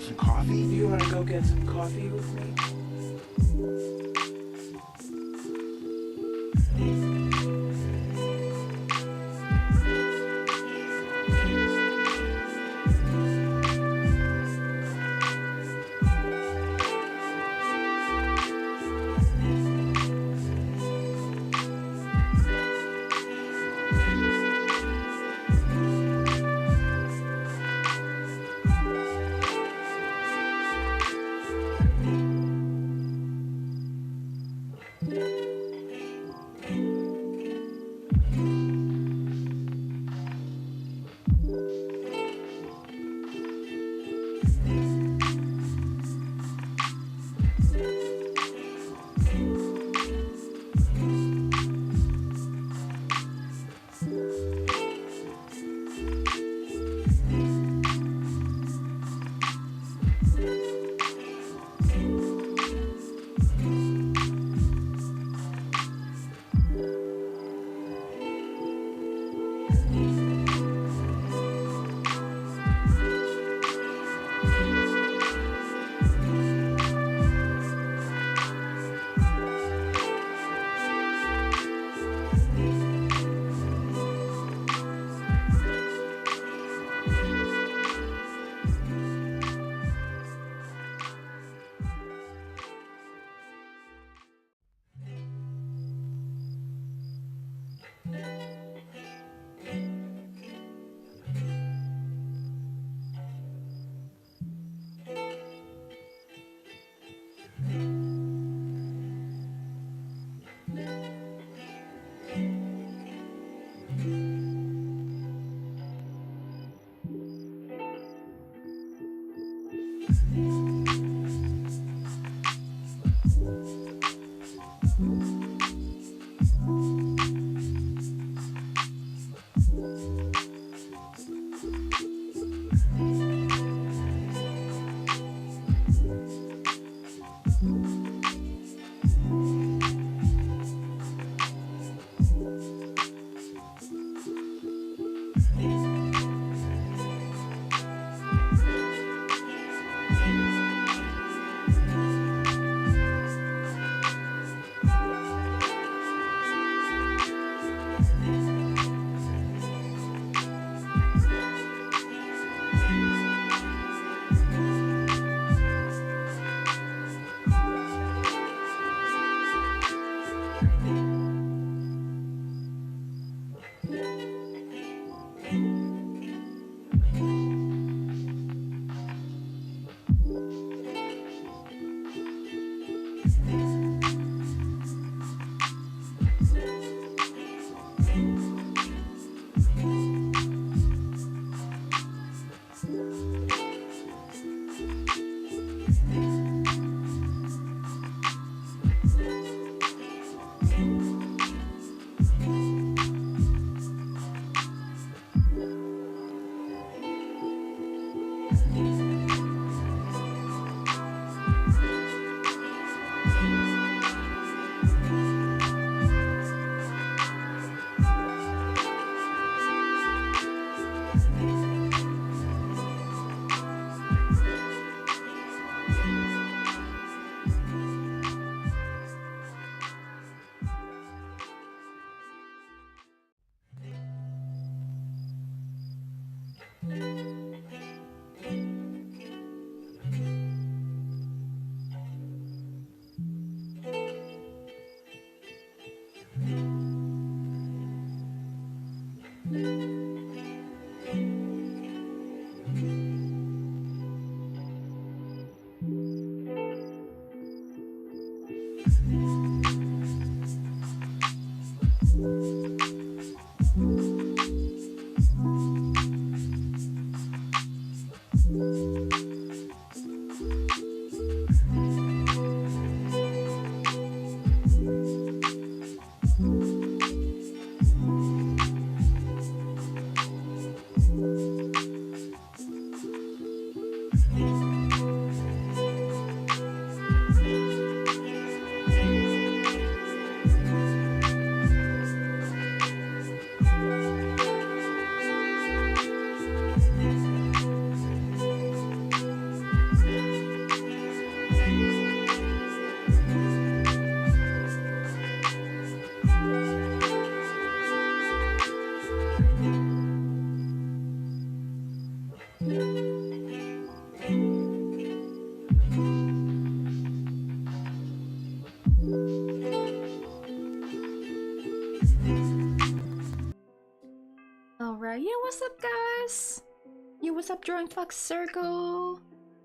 Some coffee? Do you want to go get some coffee with me? Yo, what's up, guys? Yo, what's up, Drawing Fox Circle?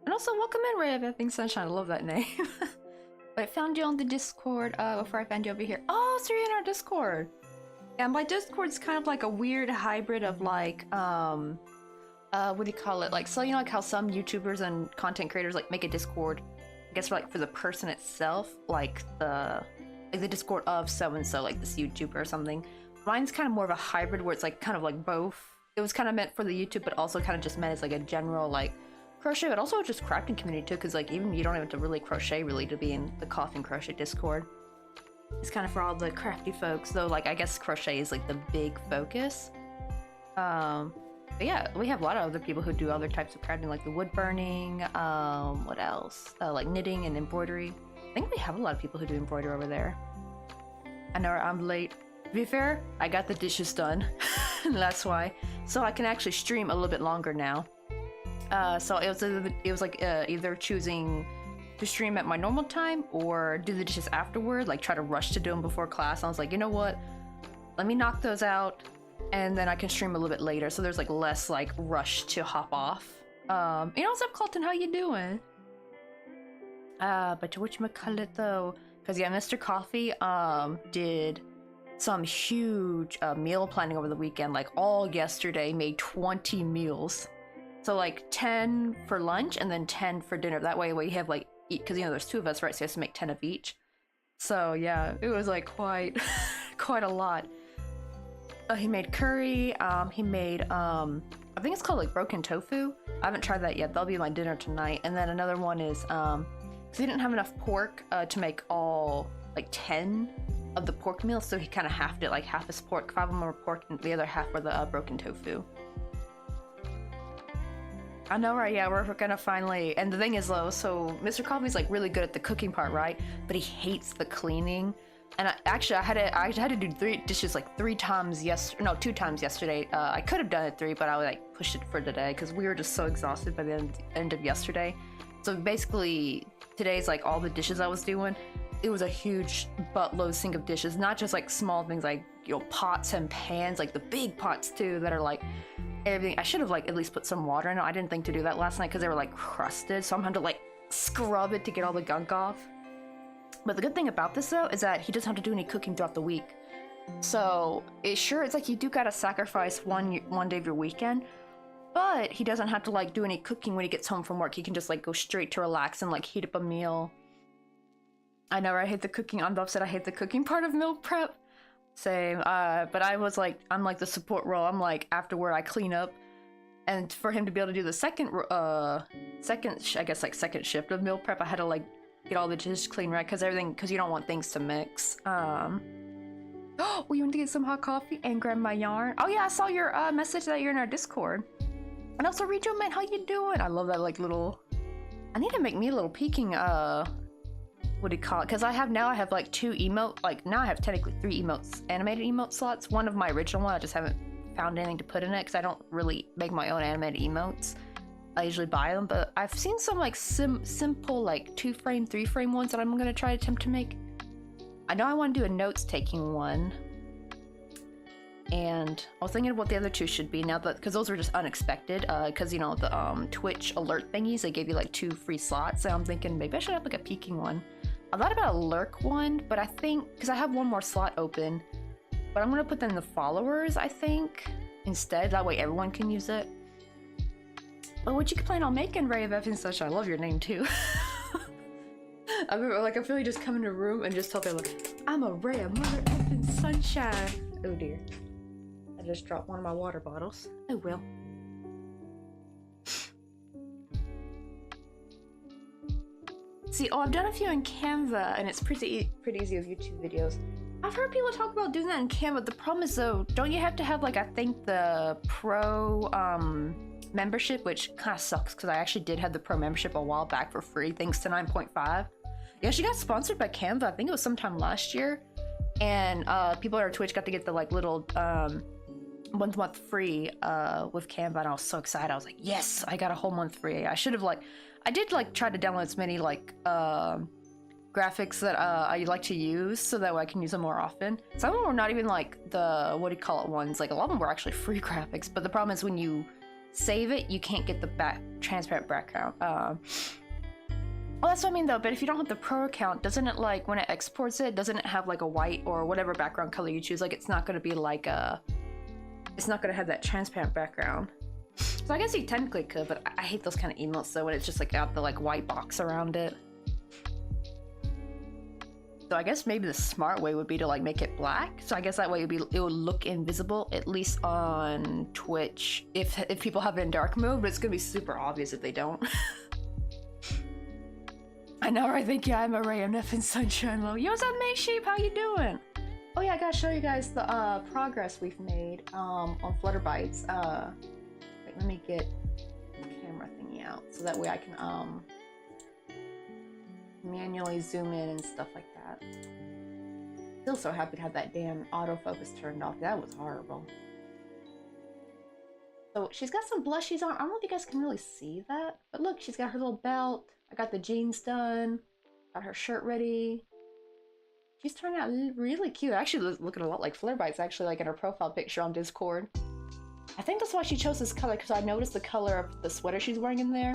And also, welcome in, Ray of Effing Sunshine. I love that name. I found you on the Discord before I found you over here. Oh, so you're in our Discord. Yeah, my Discord's kind of like a weird hybrid of like, what do you call it? Like, so you know like how some YouTubers and content creators like make a Discord, I guess for like for the person itself, like the Discord of so-and-so, like this YouTuber or something. Mine's kind of more of a hybrid where it's like kind of like both. It was kind of meant for the YouTube, but also kind of just meant as like a general like crochet, but also just crafting community too, because like even you don't have to really crochet really to be in the Coffee and Crochet Discord. It's kind of for all the crafty folks, though. Like I guess crochet is like the big focus. But yeah, we have a lot of other people who do other types of crafting, like the wood burning. What else? Like knitting and embroidery. I think we have a lot of people who do embroidery over there. I know I'm late. To be fair, I got the dishes done. That's why. So I can actually stream a little bit longer now. So it was like either choosing to stream at my normal time or do the dishes afterward, like try to rush to do them before class. I was like, you know what? Let me knock those out and then I can stream a little bit later. So there's like less like rush to hop off. You know, what's up, Colton? How you doing? But whatchamacallit though? Because yeah, Mr. Coffee did some huge meal planning over the weekend, like all yesterday, made 20 meals. So like 10 for lunch and then 10 for dinner. That way we have like, because you know there's two of us, right? So he has to make 10 of each. So yeah, it was like quite a lot. He made curry, he made I think it's called like broken tofu. I haven't tried that yet. That'll be my dinner tonight. And then another one is because he didn't have enough pork to make all like 10 of the pork meals, so he kind of halved it, like half his pork, 5 of them were pork and the other half were the broken tofu. I know, right? Yeah, we're gonna finally. And the thing is though, so Mr. Coffee's like really good at the cooking part, right? But he hates the cleaning. And I had to do 3 dishes like 2 times yesterday. I could have done it 3, but I like pushed it for today because we were just so exhausted by the end of yesterday. So basically today's like all the dishes I was doing. It was a huge buttload sink of dishes, not just like small things like, you know, pots and pans, like the big pots too that are like everything. I should have like at least put some water in it. I didn't think to do that last night because they were like crusted, so I'm having to like scrub it to get all the gunk off. But the good thing about this though is that he doesn't have to do any cooking throughout the week. So it's like you do gotta sacrifice one day of your weekend, but he doesn't have to like do any cooking when he gets home from work. He can just like go straight to relax and like heat up a meal. I know, I hate the cooking. I'm upset. I hate the cooking part of meal prep. Same. But I was like, I'm like the support role. I'm like afterward I clean up, and for him to be able to do the second shift of meal prep, I had to like get all the dishes clean, right? Because you don't want things to mix. Oh, you want to get some hot coffee and grab my yarn? Oh yeah, I saw your message that you're in our Discord. And also, Rejo, man, how you doing? I love that like little. I need to make me a little peeking what do you call it? Because I have like 2 emote, like now I have technically 3 emotes, animated emote slots. One of my original one, I just haven't found anything to put in it because I don't really make my own animated emotes. I usually buy them, but I've seen some like simple like 2-frame, 3-frame ones that I'm gonna try to attempt to make. I know I want to do a notes taking one, and I was thinking of what the other 2 should be now, because those were just unexpected. Because you know the Twitch alert thingies, they gave you like 2 free slots, so I'm thinking maybe I should have like a peeking one. I thought about a lurk one, but I think because I have 1 more slot open, but I'm gonna put them in the followers, I think, instead. That way everyone can use it. But what you plan on making, Ray of Effing Sunshine? I love your name too. I remember, like, I feel like just come into a room and just tell them, like, I'm a Ray of Mother Effing Sunshine. Oh dear. I just dropped one of my water bottles. Oh well. See, I've done a few in Canva, and it's pretty easy with YouTube videos. I've heard people talk about doing that in Canva. The problem is though, don't you have to have like, I think the pro membership, which kind of sucks because I actually did have the pro membership a while back for free thanks to 9.5. Yeah, she got sponsored by Canva. I think it was sometime last year, and people on our Twitch got to get the like little 1 month free with Canva, and I was so excited. I was like, yes, I got a whole month free. I should have I did like try to download as many like graphics that I like to use so that way I can use them more often. Some of them were not even like the, what do you call it, ones. Like a lot of them were actually free graphics, but the problem is when you save it, you can't get the transparent background. Well, that's what I mean though, but if you don't have the pro account, doesn't it like, when it exports it, doesn't it have like a white or whatever background color you choose? Like it's not gonna be like a, it's not gonna have that transparent background. So I guess you technically could, but I hate those kind of emotes though, when it's just like got the like white box around it. So I guess maybe the smart way would be to like make it black. So I guess that way it would look invisible, at least on Twitch, if people have it in dark mode, but it's gonna be super obvious if they don't. I know, right? Thank you. I'm a ray of nothing sunshine low. Yo, what's up, May Sheep? How you doing? Oh yeah, I gotta show you guys the progress we've made on Flutterbites. Wait, let me get the camera thingy out so that way I can manually zoom in and stuff like that. Still so happy to have that damn autofocus turned off. That was horrible. So she's got some blushies on. I don't know if you guys can really see that, but look, she's got her little belt. I got the jeans done. Got her shirt ready. She's turned out really cute. Actually looking a lot like Flutterbite's actually, like in her profile picture on Discord. I think that's why she chose this color, because I noticed the color of the sweater she's wearing in there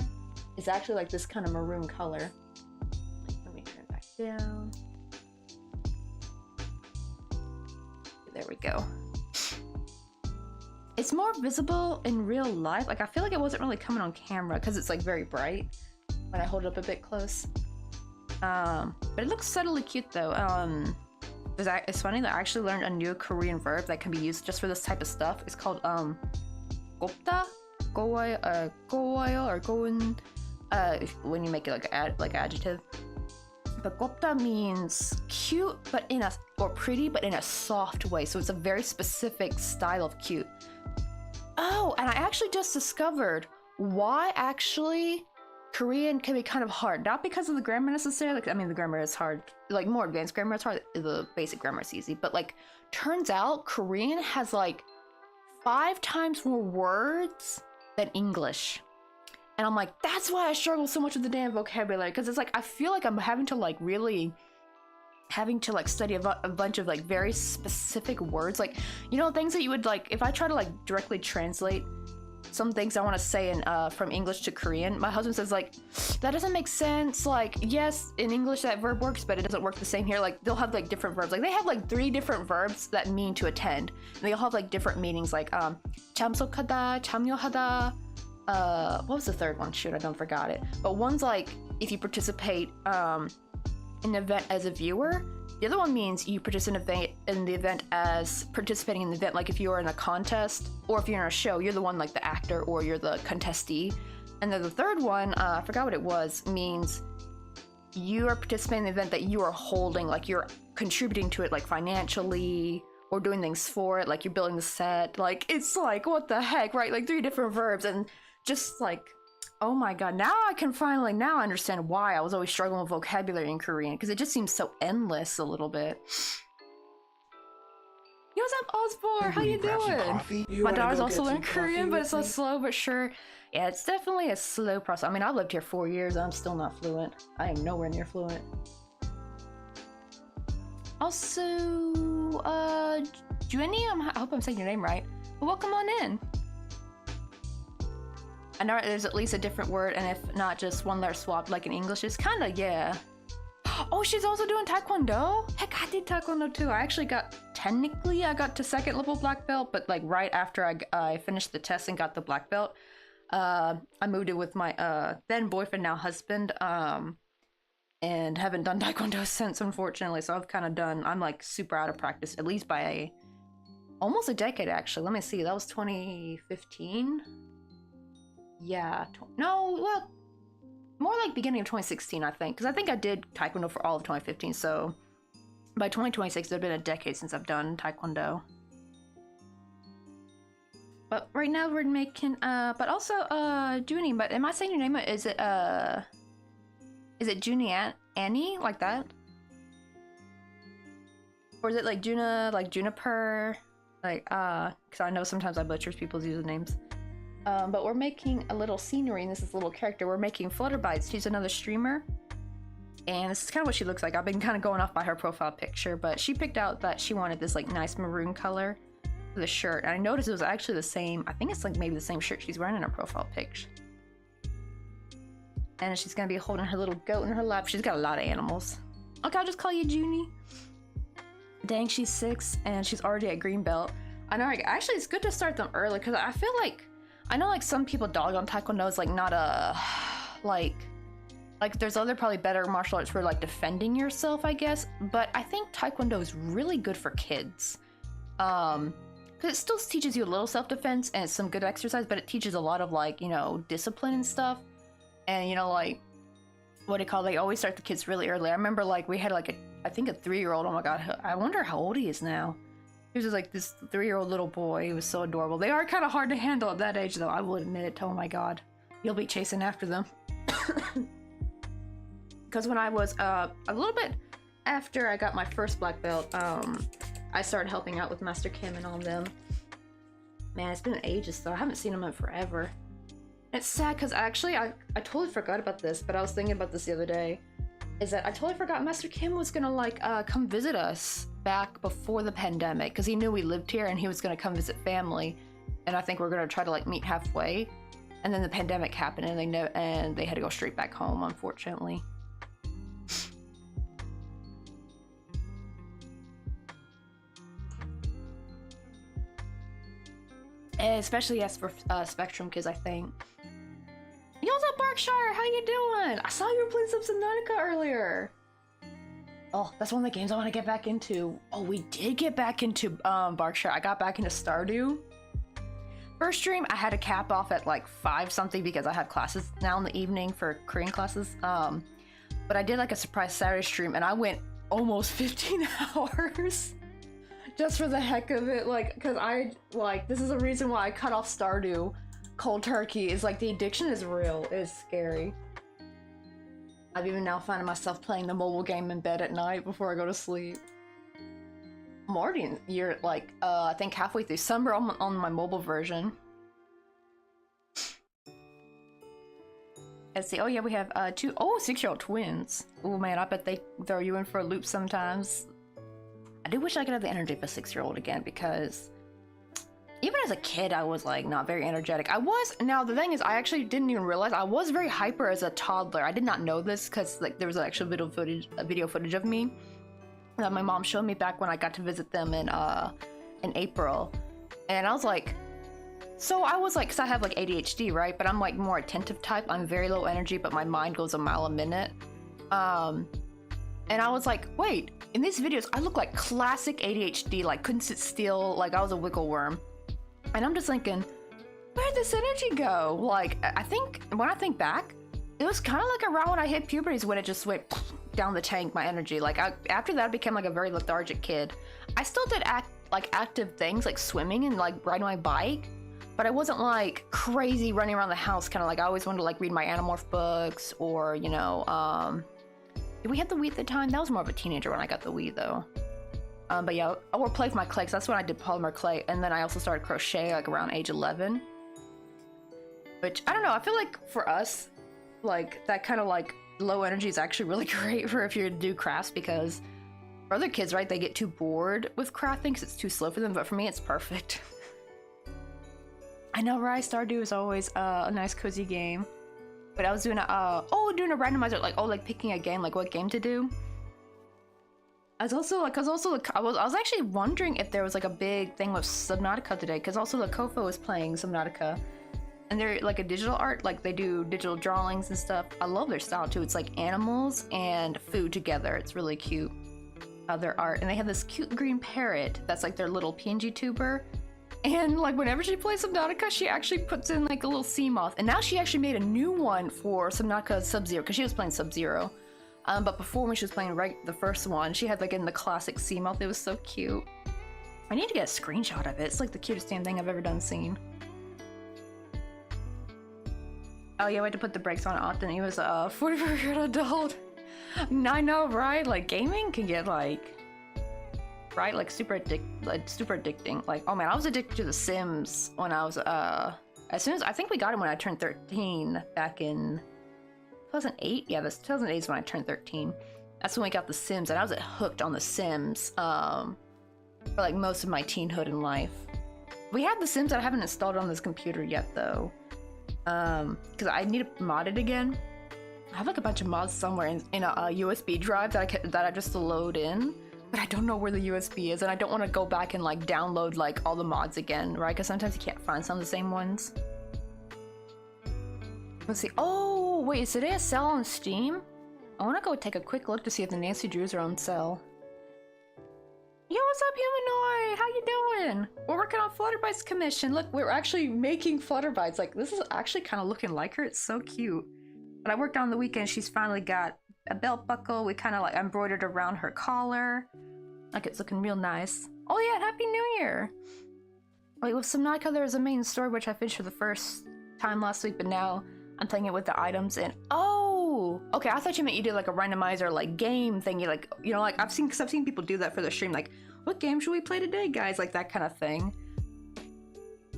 is actually like this kind of maroon color. Let me turn it back down. There we go. It's more visible in real life. Like I feel like it wasn't really coming on camera because it's like very bright when I hold it up a bit close. But it looks subtly cute though. It's funny that I actually learned a new Korean verb that can be used just for this type of stuff. It's called 곱다, 고와요, or 고운, when you make it like adjective. But 곱다 means cute, but or pretty, but in a soft way. So it's a very specific style of cute. Oh, and I actually just discovered why actually Korean can be kind of hard. Not because of the grammar necessarily. I mean, the grammar is hard. Like more advanced grammar is hard. The basic grammar is easy. But like, turns out Korean has like 5 times more words than English. And I'm like, that's why I struggle so much with the damn vocabulary. Because it's like, I feel like I'm having to like really study a bunch of like very specific words. Like, you know, things that you would like, if I try to like directly translate some things I want to say in from English to Korean, my husband says like, that doesn't make sense. Like, yes, in English that verb works, but it doesn't work the same here. Like, they'll have like different verbs. Like, they have like 3 different verbs that mean to attend. And they all have like different meanings. Like, 참석하다, 참여하다. What was the third one? Shoot, I don't forgot it. But one's like, if you participate in an event as a viewer. The other one means you participate in the event as participating in the event, like if you're in a contest or if you're in a show, you're the one like the actor or you're the contestee. And then the third one, I forgot what it was, means you are participating in the event that you are holding, like you're contributing to it like financially or doing things for it, like you're building the set. Like, it's like, what the heck, right? Like 3 different verbs and just like, oh my god, now I can finally understand why I was always struggling with vocabulary in Korean, because it just seems so endless a little bit. Yo, what's up, Osborne? How you doing? My daughter's also learning Korean, but it's so slow but sure. Yeah, it's definitely a slow process. I mean, I've lived here 4 years, I'm still not fluent. I am nowhere near fluent. Also, Junie, I hope I'm saying your name right. Well, welcome on in. I know there's at least a different word, and if not just one letter swapped like in English, it's kind of, yeah. Oh, she's also doing Taekwondo? Heck, I did Taekwondo too. I got to 2nd level black belt, but like right after I finished the test and got the black belt, I moved it with my then boyfriend, now husband, and haven't done Taekwondo since, unfortunately. So I've kind of I'm like super out of practice, at least by almost a decade actually. Let me see, that was 2015? Yeah, no, well, more like beginning of 2016, I think, because I think I did Taekwondo for all of 2015, so by 2026, it's been a decade since I've done Taekwondo. But right now we're making, but also, Junie, but am I saying your name? Is it Junie Annie, like that? Or is it like Juna, like Juniper? Like, because I know sometimes I butcher people's usernames. But we're making a little scenery, and this is a little character. We're making Flutterbite. She's another streamer. And this is kind of what she looks like. I've been kind of going off by her profile picture, but she picked out that she wanted this like nice maroon color for the shirt. And I noticed it was actually the same. I think it's like maybe the same shirt she's wearing in her profile picture. And she's gonna be holding her little goat in her lap. She's got a lot of animals. Okay, I'll just call you Junie. Dang, she's 6 and she's already at green belt. I know, actually it's good to start them early because I feel like, I know like some people dog on Taekwondo is like not a, like there's other probably better martial arts for like defending yourself, I guess. But I think Taekwondo is really good for kids. Because it still teaches you a little self-defense and it's some good exercise, but it teaches a lot of like, you know, discipline and stuff. And you know, like, what do you call it? They always start the kids really early. I remember like we had like I think a 3-year-old. Oh my god, I wonder how old he is now. He was just like this 3-year-old little boy. He was so adorable. They are kind of hard to handle at that age though, I will admit it. Oh my god, you'll be chasing after them. Because when I was a little bit after I got my first black belt, I started helping out with Master Kim and all them. Man, it's been ages though. I haven't seen him in forever. It's sad because actually I totally forgot about this, but I was thinking about this the other day. Is that I totally forgot Master Kim was gonna like come visit us back before the pandemic because he knew we lived here and he was gonna come visit family, and I think we're gonna try to like meet halfway. And then the pandemic happened and they had to go straight back home, unfortunately. Especially as for Spectrum kids, I think. Yo, what's up, Berkshire? How you doing? I saw you were playing some Subnautica earlier. Oh, that's one of the games I want to get back into. Oh, we did get back into Berkshire. I got back into Stardew. First stream, I had to cap off at like 5 something because I have classes now in the evening for Korean classes. But I did like a surprise Saturday stream and I went almost 15 hours. Just for the heck of it, like, because this is the reason why I cut off Stardew cold turkey, is like the addiction is real. It is scary. I've even now finding myself playing the mobile game in bed at night before I go to sleep. I'm already you're like, I think halfway through summer on my mobile version. Let's see, oh yeah, we have 2 6-year-old twins. Oh man, I bet they throw you in for a loop sometimes. I do wish I could have the energy of a 6-year-old again because even as a kid, I was like not very energetic. I was, now the thing is, I actually didn't even realize I was very hyper as a toddler. I did not know this because like there was actual video footage of me that my mom showed me back when I got to visit them in April. And I was like, so I was like, cause I have like ADHD, right? But I'm like more attentive type. I'm very low energy, but my mind goes a mile a minute. And I was like, wait, in these videos, I look like classic ADHD, like couldn't sit still, like I was a wiggle worm. And I'm just thinking, where'd this energy go? Like, I think, when I think back, it was kind of like around when I hit puberty is when it just went down the tank, my energy. Like, after that, I became like a very lethargic kid. I still did active things like swimming and like riding my bike, but I wasn't like crazy running around the house, kind of like I always wanted to like read my Animorph books or, you know, did we have the Wii at the time? That was more of a teenager when I got the Wii though. But yeah, or play with my clay, 'cause that's when I did polymer clay, and then I also started crochet like around age 11. Which, I don't know, I feel like for us, like that kind of like low energy is actually really great for if you do crafts, because for other kids, right, they get too bored with crafting because it's too slow for them, but for me it's perfect. I know, right? Stardew is always a nice cozy game. But I was doing doing a randomizer, like picking a game, like what game to do. I was also like, I was actually wondering if there was like a big thing with Subnautica today, because also the Kofo is playing Subnautica, and they're like a digital art, like they do digital drawings and stuff. I love their style too. It's like animals and food together. It's really cute, their art, and they have this cute green parrot that's like their little PNG tuber. And like whenever she plays Subnautica, she actually puts in like a little sea moth. And now she actually made a new one for Subnautica Sub-Zero, because she was playing Sub-Zero. But before, when she was playing the first one, she had like in the classic sea moth. It was so cute. I need to get a screenshot of it. It's like the cutest damn thing I've ever done seen. Oh yeah, we had to put the brakes on often. He was a 44-year-old adult. I know, right? Like gaming can get like, right? Like super addicting. Like, oh man, I was addicted to The Sims when I was, as soon as, I think we got him when I turned 13 back in, 2008? Yeah, this 2008 is when I turned 13. That's when we got The Sims, and I was hooked on The Sims for like most of my teenhood in life. We have The Sims that I haven't installed on this computer yet, though, because I need to mod it again. I have like a bunch of mods somewhere in a USB drive that I just load in, but I don't know where the USB is, and I don't want to go back and like download like all the mods again, right? Because sometimes you can't find some of the same ones. Let's see. Oh, wait, is today a sale on Steam? I want to go take a quick look to see if the Nancy Drews are on sale. Yo, what's up, Humanoid? How you doing? We're working on Flutterbite's commission. Look, we're actually making Flutterbites. Like, this is actually kind of looking like her. It's so cute. But I worked on the weekend. She's finally got a belt buckle. We kind of like embroidered around her collar. Like, it's looking real nice. Oh yeah, Happy New Year! Wait, with Subnautica, there's a main story which I finished for the first time last week, but now I'm playing it with the items and oh, okay. I thought you meant you did like a randomizer like game thingy, like, you know, like I've seen people do that for their stream, like, what game should we play today, guys? Like that kind of thing.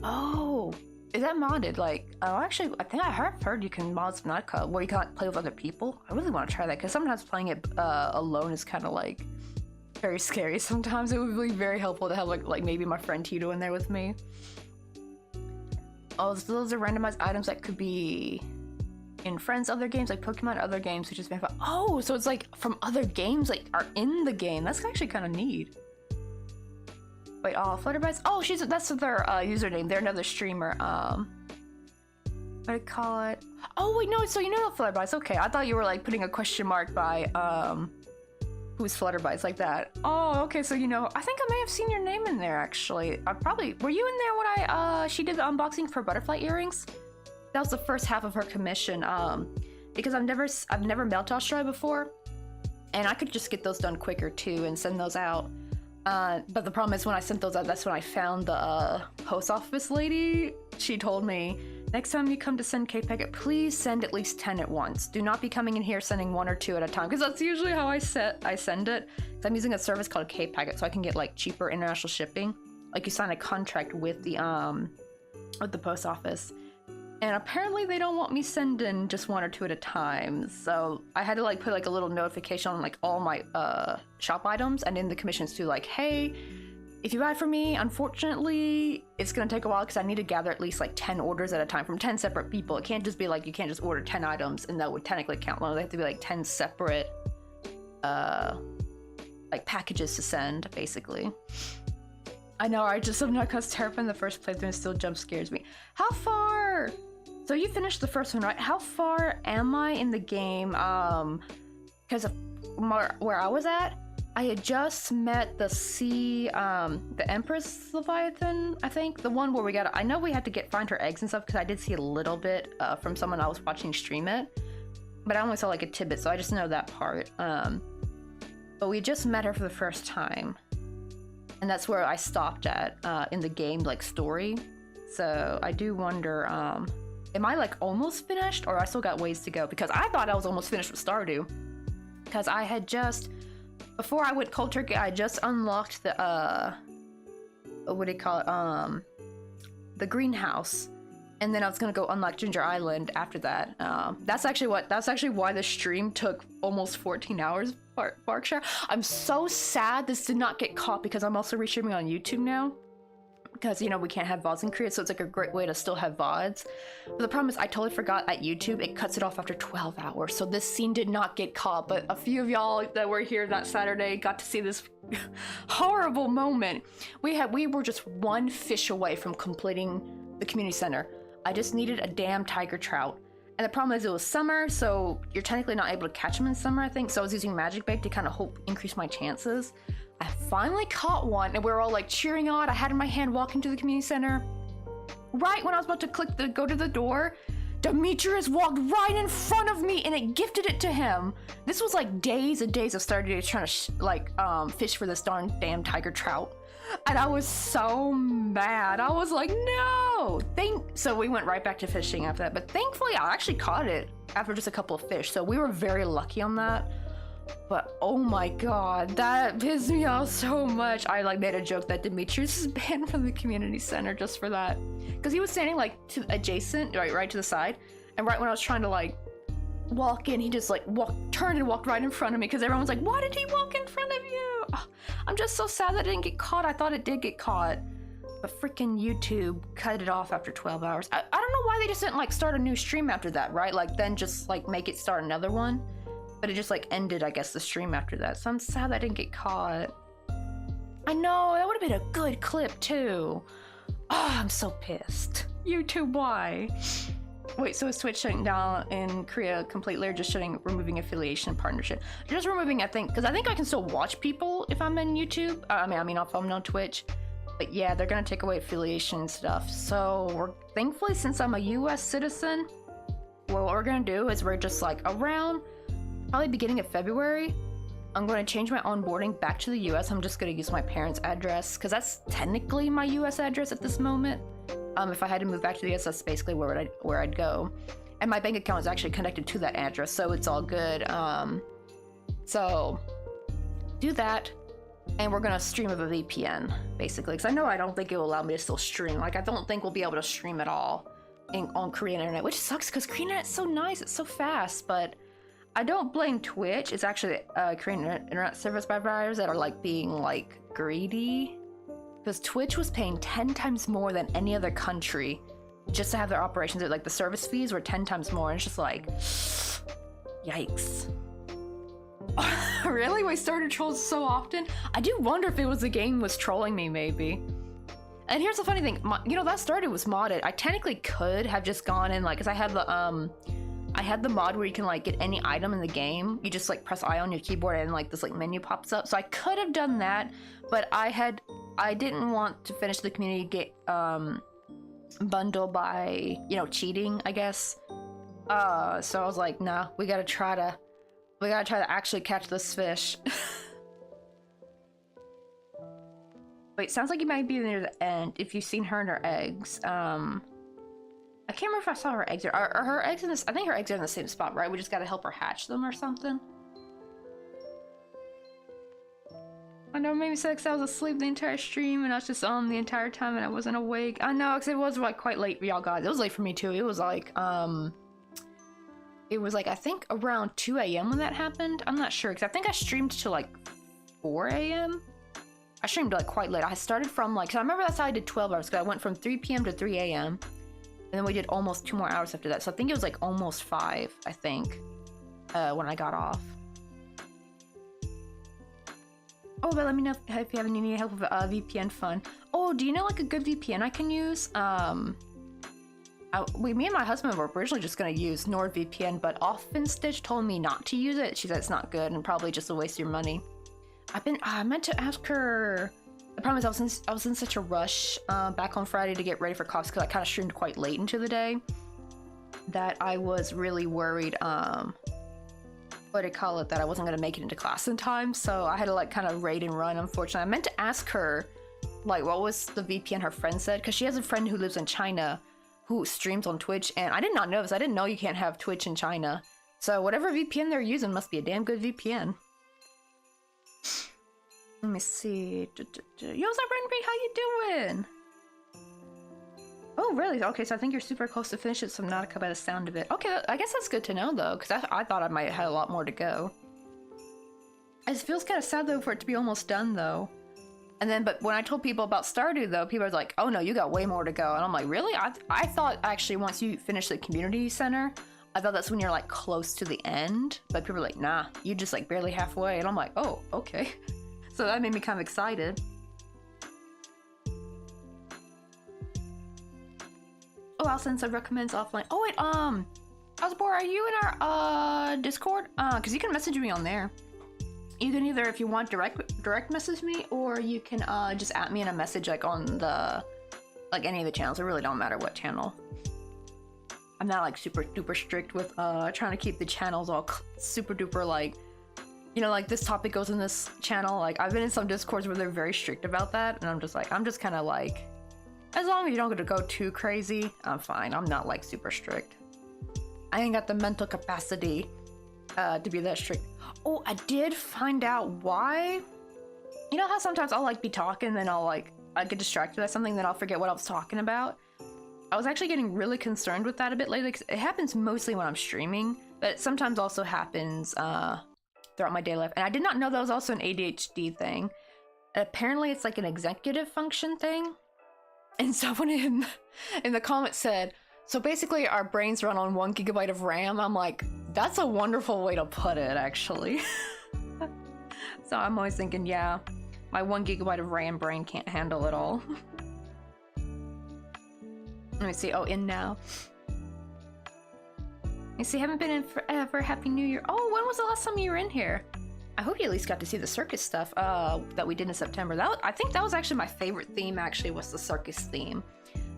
Oh, is that modded? Like, oh, actually, I think I have heard you can mod Subnautica where you can like play with other people. I really want to try that because sometimes playing it alone is kind of like very scary. Sometimes it would be very helpful to have like maybe my friend Tito in there with me. Oh, so those are randomized items that could be in friends' other games, like Pokemon other games, which has been fun. Oh, so it's like from other games, like are in the game. That's actually kind of neat. Wait, Flutterbites? Oh, that's their username. They're another streamer. What do I call it? Oh wait, no. So you know Flutterbites? Okay, I thought you were like putting a question mark by who's Flutterbites like that. Oh, okay. So you know, I think I may have seen your name in there actually. I probably were you in there when she did the unboxing for butterfly earrings? That was the first half of her commission. Because I've never mailed to Australia before, and I could just get those done quicker too and send those out. But the problem is when I sent those out, that's when I found the post office lady. She told me, next time you come to send K-Packet, please send at least 10 at once. Do not be coming in here sending 1 or 2 at a time, because that's usually how I send it. So I'm using a service called K-Packet, so I can get like cheaper international shipping. Like you sign a contract with the post office. And apparently they don't want me sending just 1 or 2 at a time. So I had to like put like a little notification on like all my shop items and in the commissions too, like, hey, if you buy from me, unfortunately, it's gonna take a while because I need to gather at least like 10 orders at a time from 10 separate people. It can't just be like, you can't just order 10 items and that would technically count. No, they have to be like 10 separate like packages to send, basically. I know, I'm not because terrified in the first playthrough and still jump scares me. How far? So you finished the first one, right? How far am I in the game? Because where I was at, I had just met the the Empress Leviathan, I think. The one where I know we had to find her eggs and stuff, because I did see a little bit from someone I was watching stream it. But I only saw like a tidbit, so I just know that part. But we just met her for the first time. And that's where I stopped at in the game, like, story. So I do wonder, am I, like, almost finished? Or I still got ways to go? Because I thought I was almost finished with Stardew. Because I had just... Before I went cold turkey, I just unlocked the, what do you call it? The greenhouse. And then I was gonna go unlock Ginger Island after that. That's actually why the stream took almost 14 hours, Berkshire. I'm so sad this did not get caught because I'm also restreaming on YouTube now. Because, you know, we can't have VODs in Korea, so it's like a great way to still have VODs. But the problem is I totally forgot at YouTube, it cuts it off after 12 hours. So this scene did not get caught, but a few of y'all that were here that Saturday got to see this horrible moment. We were just one fish away from completing the community center. I just needed a damn tiger trout. And the problem is it was summer, so you're technically not able to catch them in summer, I think. So I was using Magic Bait to kind of increase my chances. I finally caught one, and we were all like cheering on. I had it in my hand walking to the community center. Right when I was about to go to the door, Demetrius walked right in front of me, and it gifted it to him. This was like days and days of Stardew trying to fish for this damn tiger trout. And I was so mad. I was like, no! So we went right back to fishing after that. But thankfully, I actually caught it after just a couple of fish. So we were very lucky on that. But oh my god, that pissed me off so much. I like made a joke that Demetrius is banned from the community center just for that. Because he was standing like adjacent, right to the side. And right when I was trying to like walk in, he just like turned and walked right in front of me because everyone was like, why did he walk in front of you? Oh, I'm just so sad that it didn't get caught. I thought it did get caught. But freaking YouTube cut it off after 12 hours. I don't know why they just didn't like start a new stream after that, right? Like then just like make it start another one. But it just like ended, I guess, the stream after that. So I'm sad that I didn't get caught. I know, that would have been a good clip too. Oh, I'm so pissed. YouTube, why? Wait, so is Twitch shutting down in Korea completely or just removing affiliation partnership? Just removing, I think, because I think I can still watch people if I'm in YouTube. I mean, if I'm on Twitch. But yeah, they're gonna take away affiliation stuff. So thankfully, since I'm a US citizen, what we're gonna do is we're just like around probably beginning of February, I'm going to change my onboarding back to the US. I'm just going to use my parents' address because that's technically my US address at this moment. If I had to move back to the US, that's basically where I'd go. And my bank account is actually connected to that address, so it's all good. So do that. And we're gonna stream with a VPN, basically, because I don't think it will allow me to still stream. Like, I don't think we'll be able to stream at all on Korean internet, which sucks because Korean internet's so nice, it's so fast. But I don't blame Twitch. It's actually Korean internet service providers that are like being like greedy, because Twitch was paying 10 times more than any other country just to have their operations. Like the service fees were 10 times more, and it's just like, yikes. Really? We started trolls so often? I do wonder if it was the game was trolling me, maybe. And here's the funny thing, that started was modded. I technically could have just gone in, like, because I had the mod where you can like get any item in the game. You just like press I on your keyboard and like this like menu pops up. So I could have done that, but I didn't want to finish the community bundle by, cheating, I guess. So I was like, nah, we gotta try to actually catch this fish. Wait, sounds like you might be near the end if you've seen her and her eggs. I can't remember if I saw her eggs. Are her eggs in this? I think her eggs are in the same spot, right? We just gotta help her hatch them or something. I know, it made me sad because I was asleep the entire stream and I was just on the entire time and I wasn't awake. I know, because it was like quite late for y'all guys. It was late for me too. It was like I think around 2 a.m. when that happened. I'm not sure, because I think I streamed till like 4 a.m. I streamed like quite late. I started from like, cause I remember that's how I did 12 hours, because I went from 3 p.m. to 3 a.m. And then we did almost 2 more hours after that. So I think it was like almost 5, I think, when I got off. Oh, but let me know if you have any help with VPN fun. Oh, do you know like a good VPN I can use? Me and my husband were originally just going to use NordVPN, but Offenstitch told me not to use it. She said it's not good and probably just a waste of your money. I meant to ask her. The problem is I was in such a rush back on Friday to get ready for class, because I kind of streamed quite late into the day, that I was really worried, that I wasn't going to make it into class in time. So I had to like kind of raid and run, unfortunately. I meant to ask her like what was the VPN her friend said, because she has a friend who lives in China who streams on Twitch, and I did not know this. I didn't know you can't have Twitch in China. So whatever VPN they're using must be a damn good VPN. Let me see. Yo, what's up, Renby? How you doing? Oh, really? Okay, so I think you're super close to finish it, Subnautica, by the sound of it. Okay, I guess that's good to know, though, because I thought I might have had a lot more to go. It feels kind of sad, though, for it to be almost done, though. And then, but when I told people about Stardew, though, people are like, oh no, you got way more to go. And I'm like, really? I thought, actually, once you finish the community center, I thought that's when you're, like, close to the end. But people are like, nah, you just, like, barely halfway. And I'm like, oh, okay. So that made me kind of excited. Oh, Alson said recommends offline. Oh, wait, Osborne, are you in our, Discord? Because you can message me on there. You can either, if you want, direct message me, or you can just at me in a message like on the, like any of the channels. It really don't matter what channel. I'm not like super duper strict with trying to keep the channels all super duper like, like this topic goes in this channel. Like I've been in some Discords where they're very strict about that, and I'm just kind of like, as long as you don't get to go too crazy, I'm fine. I'm not like super strict. I ain't got the mental capacity to be that strict. Oh, I did find out why. You know how sometimes I'll like be talking, then I get distracted by something, then I'll forget what I was talking about. I was actually getting really concerned with that a bit lately, because it happens mostly when I'm streaming. but it sometimes also happens throughout my daily life. And I did not know that was also an ADHD thing. Apparently it's like an executive function thing. And someone in the comments said, so basically our brains run on 1 GB of RAM. I'm like, that's a wonderful way to put it, actually. So I'm always thinking, yeah, my 1 GB of RAM brain can't handle it all. Let me see. Oh, in now. You see, haven't been in forever. Happy New Year. Oh, when was the last time you were in here? I hope you at least got to see the circus stuff that we did in September. I think that was actually my favorite theme, actually, was the circus theme.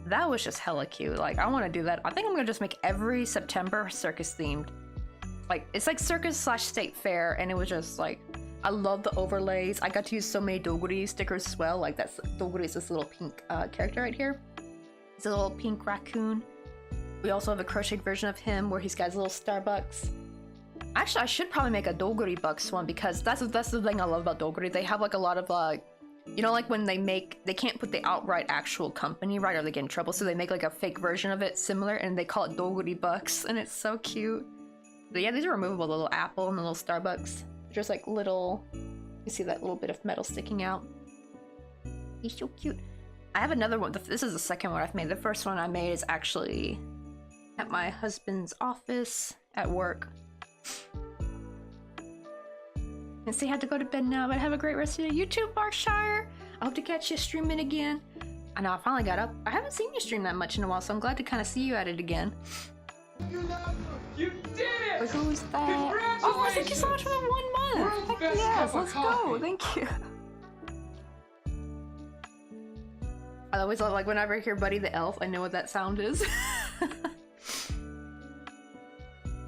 That was just hella cute. Like, I want to do that. I think I'm going to just make every September circus themed. Like, it's like circus / state fair, and it was just like, I love the overlays. I got to use so many Doguri stickers as well. Like, that's Doguri is this little pink character right here. It's a little pink raccoon. We also have a crocheted version of him where he's got his little Starbucks. Actually, I should probably make a Doguri Bucks one, because that's the thing I love about Doguri. They have like a lot of you know, like when they can't put the outright actual company, right, or they get in trouble, so they make like a fake version of it similar, and they call it Doguri Bucks, and it's so cute. But yeah, these are removable, the little apple and the little Starbucks. Just like little, you see that little bit of metal sticking out. He's so cute. I have another one. This is the second one I've made. The first one I made is actually at my husband's office at work. And see, I had to go to bed now, but have a great rest of your YouTube, Berkshire. I hope to catch you streaming again. I know I finally got up. I haven't seen you stream that much in a while, so I'm glad to kind of see you at it again. You did it! But who's that? Congratulations! Oh, thank you so much for the 1 month! World's Heck best yes, cup of let's go! coffee. Thank you! I always love, like, whenever I hear Buddy the Elf, I know what that sound is.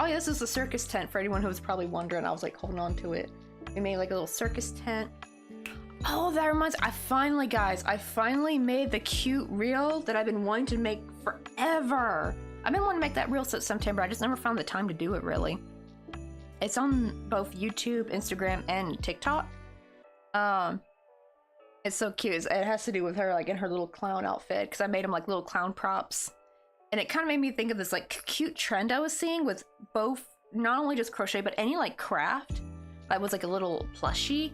Oh yeah, this is the circus tent, for anyone who was probably wondering. I was like holding on to it. We made like a little circus tent. Oh, that reminds me, I finally made the cute reel that I've been wanting to make forever. I've been wanting to make that reel since September. I just never found the time to do it, really. It's on both YouTube, Instagram, and TikTok. It's so cute. It has to do with her, like, in her little clown outfit, because I made them like little clown props. And it kind of made me think of this like cute trend I was seeing with both, not only just crochet, but any like craft that was like a little plushie.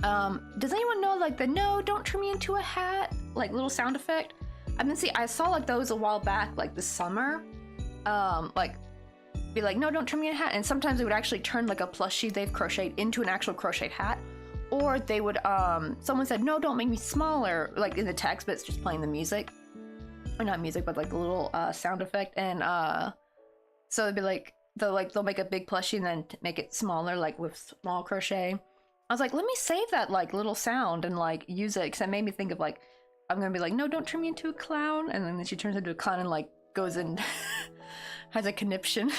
Does anyone know like the "no, don't turn me into a hat" like little sound effect? I saw like those a while back, like this summer. Like be like, "No, don't turn me into a hat," and sometimes it would actually turn like a plushie they've crocheted into an actual crocheted hat. Or they would, someone said, "No, don't make me smaller," like in the text, but it's just playing the music. Or not music, but like the little sound effect. And so it'd be like, they'll make a big plushie and then make it smaller, like with small crochet. I was like, let me save that like little sound and like use it, because it made me think of like, I'm gonna be like, "No, don't turn me into a clown," and then she turns into a clown and like goes and has a conniption.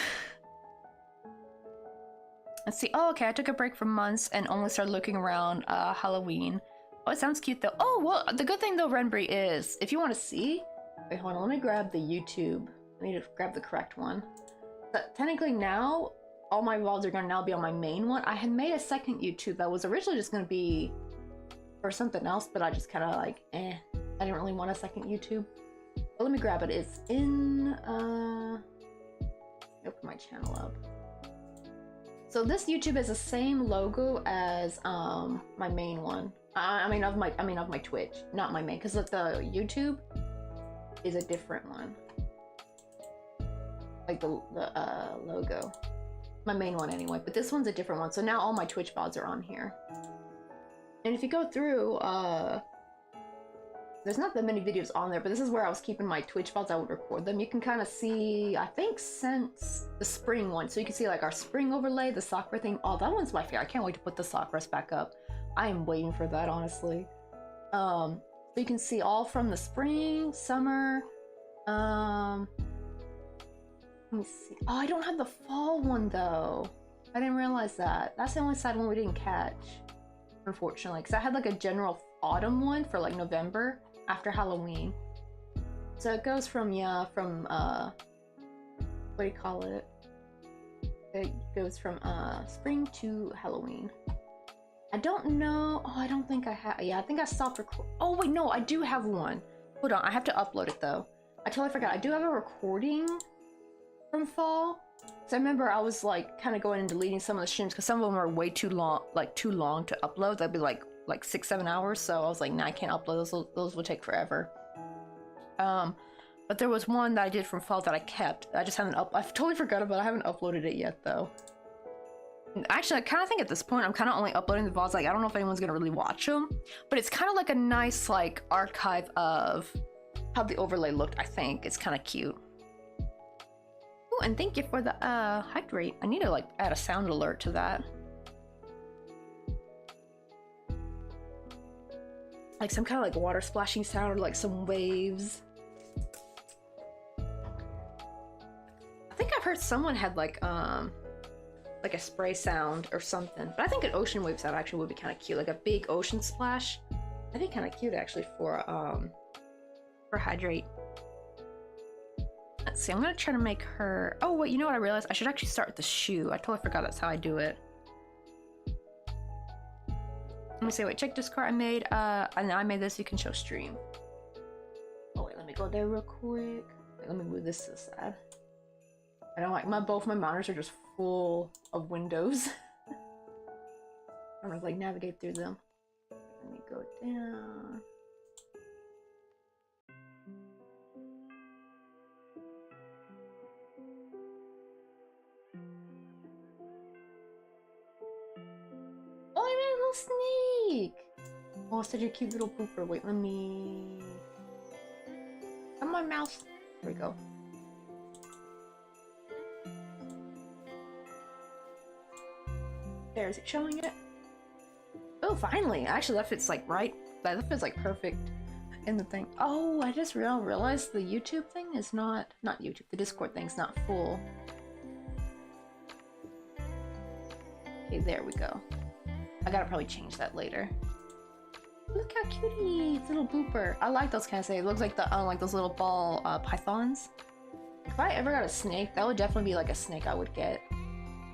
Let's see. Oh, okay, I took a break for months and only started looking around Halloween. Oh, it sounds cute though. Oh, well, the good thing though, Renbury, is if you want to see, wait, hold on, let me grab the YouTube. I need to grab the correct one. But technically now, all my vlogs are gonna now be on my main one. I had made a second YouTube that was originally just gonna be for something else, but I just kind of like, I didn't really want a second YouTube. But let me grab it. It's in, open my channel up. So this YouTube is the same logo as my main one. I mean of my Twitch, not my main, because the YouTube is a different one. Like the logo. My main one anyway, but this one's a different one. So now all my Twitch VODs are on here. And if you go through, there's not that many videos on there, but this is where I was keeping my Twitch VODs. I would record them. You can kind of see, I think since the spring one, so you can see like our spring overlay, the Sakura thing. Oh, that one's my favorite. I can't wait to put the Sakura back up. I am waiting for that, honestly. So you can see all from the spring, summer. Let me see. Oh, I don't have the fall one though. I didn't realize that. That's the only sad one we didn't catch, unfortunately, because I had like a general autumn one for like November after Halloween. So it goes from, yeah, from what do you call it? It goes from spring to Halloween. I don't know. Oh, I don't think I have. Yeah, I think I stopped recording. Oh wait, no, I do have one. Hold on, I have to upload it though. I totally forgot. I do have a recording from fall, So I remember I was like kind of going and deleting some of the streams because some of them are way too long, like too long to upload. That'd be like 6-7 hours. So I was like, nah, I can't upload those. Those will take forever. But there was one that I did from fall that I kept. I just haven't I totally forgot about it. I haven't uploaded it yet though. Actually, I kind of think at this point I'm kind of only uploading the VODs. Like, I don't know if anyone's gonna really watch them, but it's kind of like a nice like archive of how the overlay looked. I think it's kind of cute. Oh, and thank you for the hydrate. I need to like add a sound alert to that. Like some kind of like water splashing sound or like some waves. I think I've heard someone had like a spray sound or something, but I think an ocean wave sound actually would be kind of cute, like a big ocean splash. That'd be kind of cute actually for hydrate. Let's see, I'm gonna try to make her. Oh wait, you know what I realized? I should actually start with the shoe. I totally forgot that's how I do it. Let me see. Wait, check Discord. I made and I made this. You can show stream. Oh wait, let me go there real quick. Wait, let me move this to the side. I don't like both my monitors are just full of windows. I don't know, like navigate through them. Let me go down. Oh, I made a little snake! Oh, such a cute little pooper. Wait, let me... Come on, mouse. There we go. There, is it showing it? Oh, finally! Actually, that fits like right. That fits like perfect in the thing. Oh, I just realized the YouTube thing is not YouTube. The Discord thing's not full. Okay, there we go. I gotta probably change that later. Look how cutie! It's a little booper. I like those kind of things. It looks like the like those little ball pythons. If I ever got a snake, that would definitely be like a snake I would get.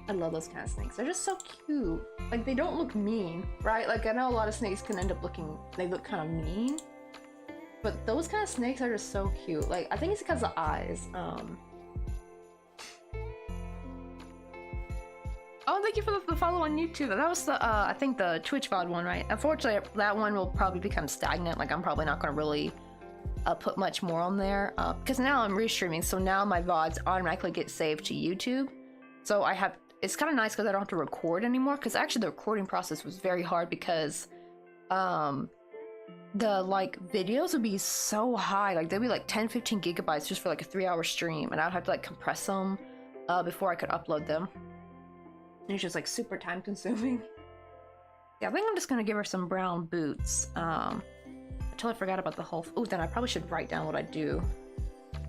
I love those kind of snakes. They're just so cute. Like, they don't look mean, right? Like, I know a lot of snakes can end up looking, they look kind of mean. But those kind of snakes are just so cute. Like, I think it's because of the eyes. Oh, thank you for the follow on YouTube. That was the, I think the Twitch VOD one, right? Unfortunately, that one will probably become stagnant. Like, I'm probably not going to really put much more on there. Because now I'm restreaming, so now my VODs automatically get saved to YouTube. So I have... It's kind of nice because I don't have to record anymore, because actually the recording process was very hard because the like videos would be so high, like they'd be like 10-15 gigabytes just for like a 3-hour stream, and I'd have to like compress them before I could upload them. And it's just like super time consuming. Yeah, I think I'm just gonna give her some brown boots. I totally forgot about the whole... Oh, then I probably should write down what I do.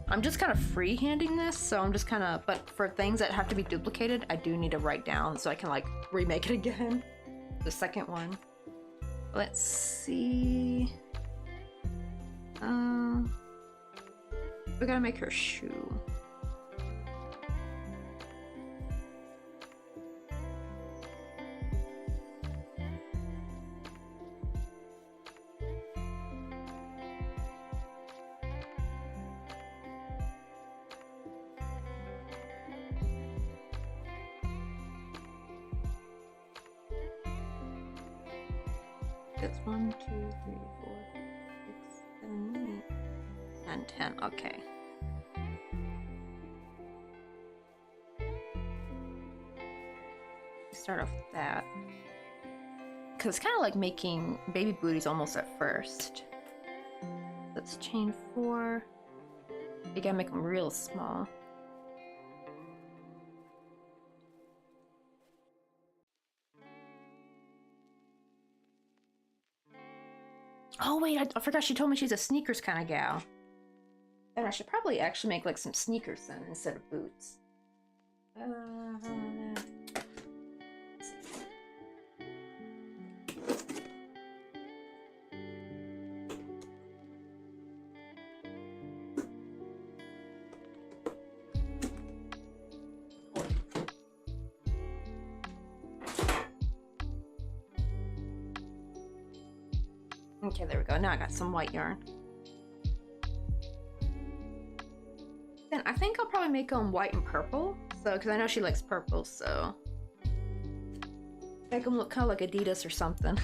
I'm just kind of freehanding this, so I'm just kind of... But for things that have to be duplicated, I do need to write down so I can, like, remake it again. The second one. Let's see... we gotta make her shoe. That's 1, 2, 3, 4, 6, 7, 8, and 10. Okay. Start off with that. Because it's kind of like making baby booties almost at first. Let's chain 4. You gotta make them real small. Oh wait, I forgot she told me she's a sneakers kind of gal. And I should probably actually make like some sneakers then instead of boots. Okay, there we go. Now I got some white yarn. Then I think I'll probably make them white and purple. So, because I know she likes purple, so make them look kind of like Adidas or something.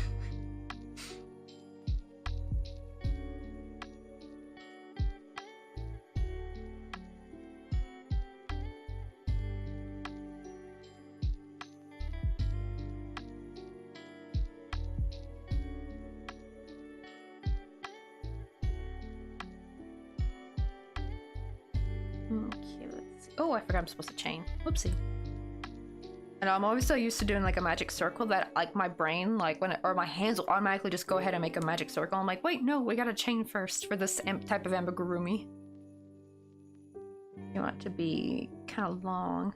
Okay, let's see. Oh, I forgot I'm supposed to chain. Whoopsie. And I'm always so used to doing like a magic circle that like my brain, like when it, or my hands will automatically just go ahead and make a magic circle. I'm like, wait, no, we gotta chain first for this type of amigurumi. You want it to be kind of long.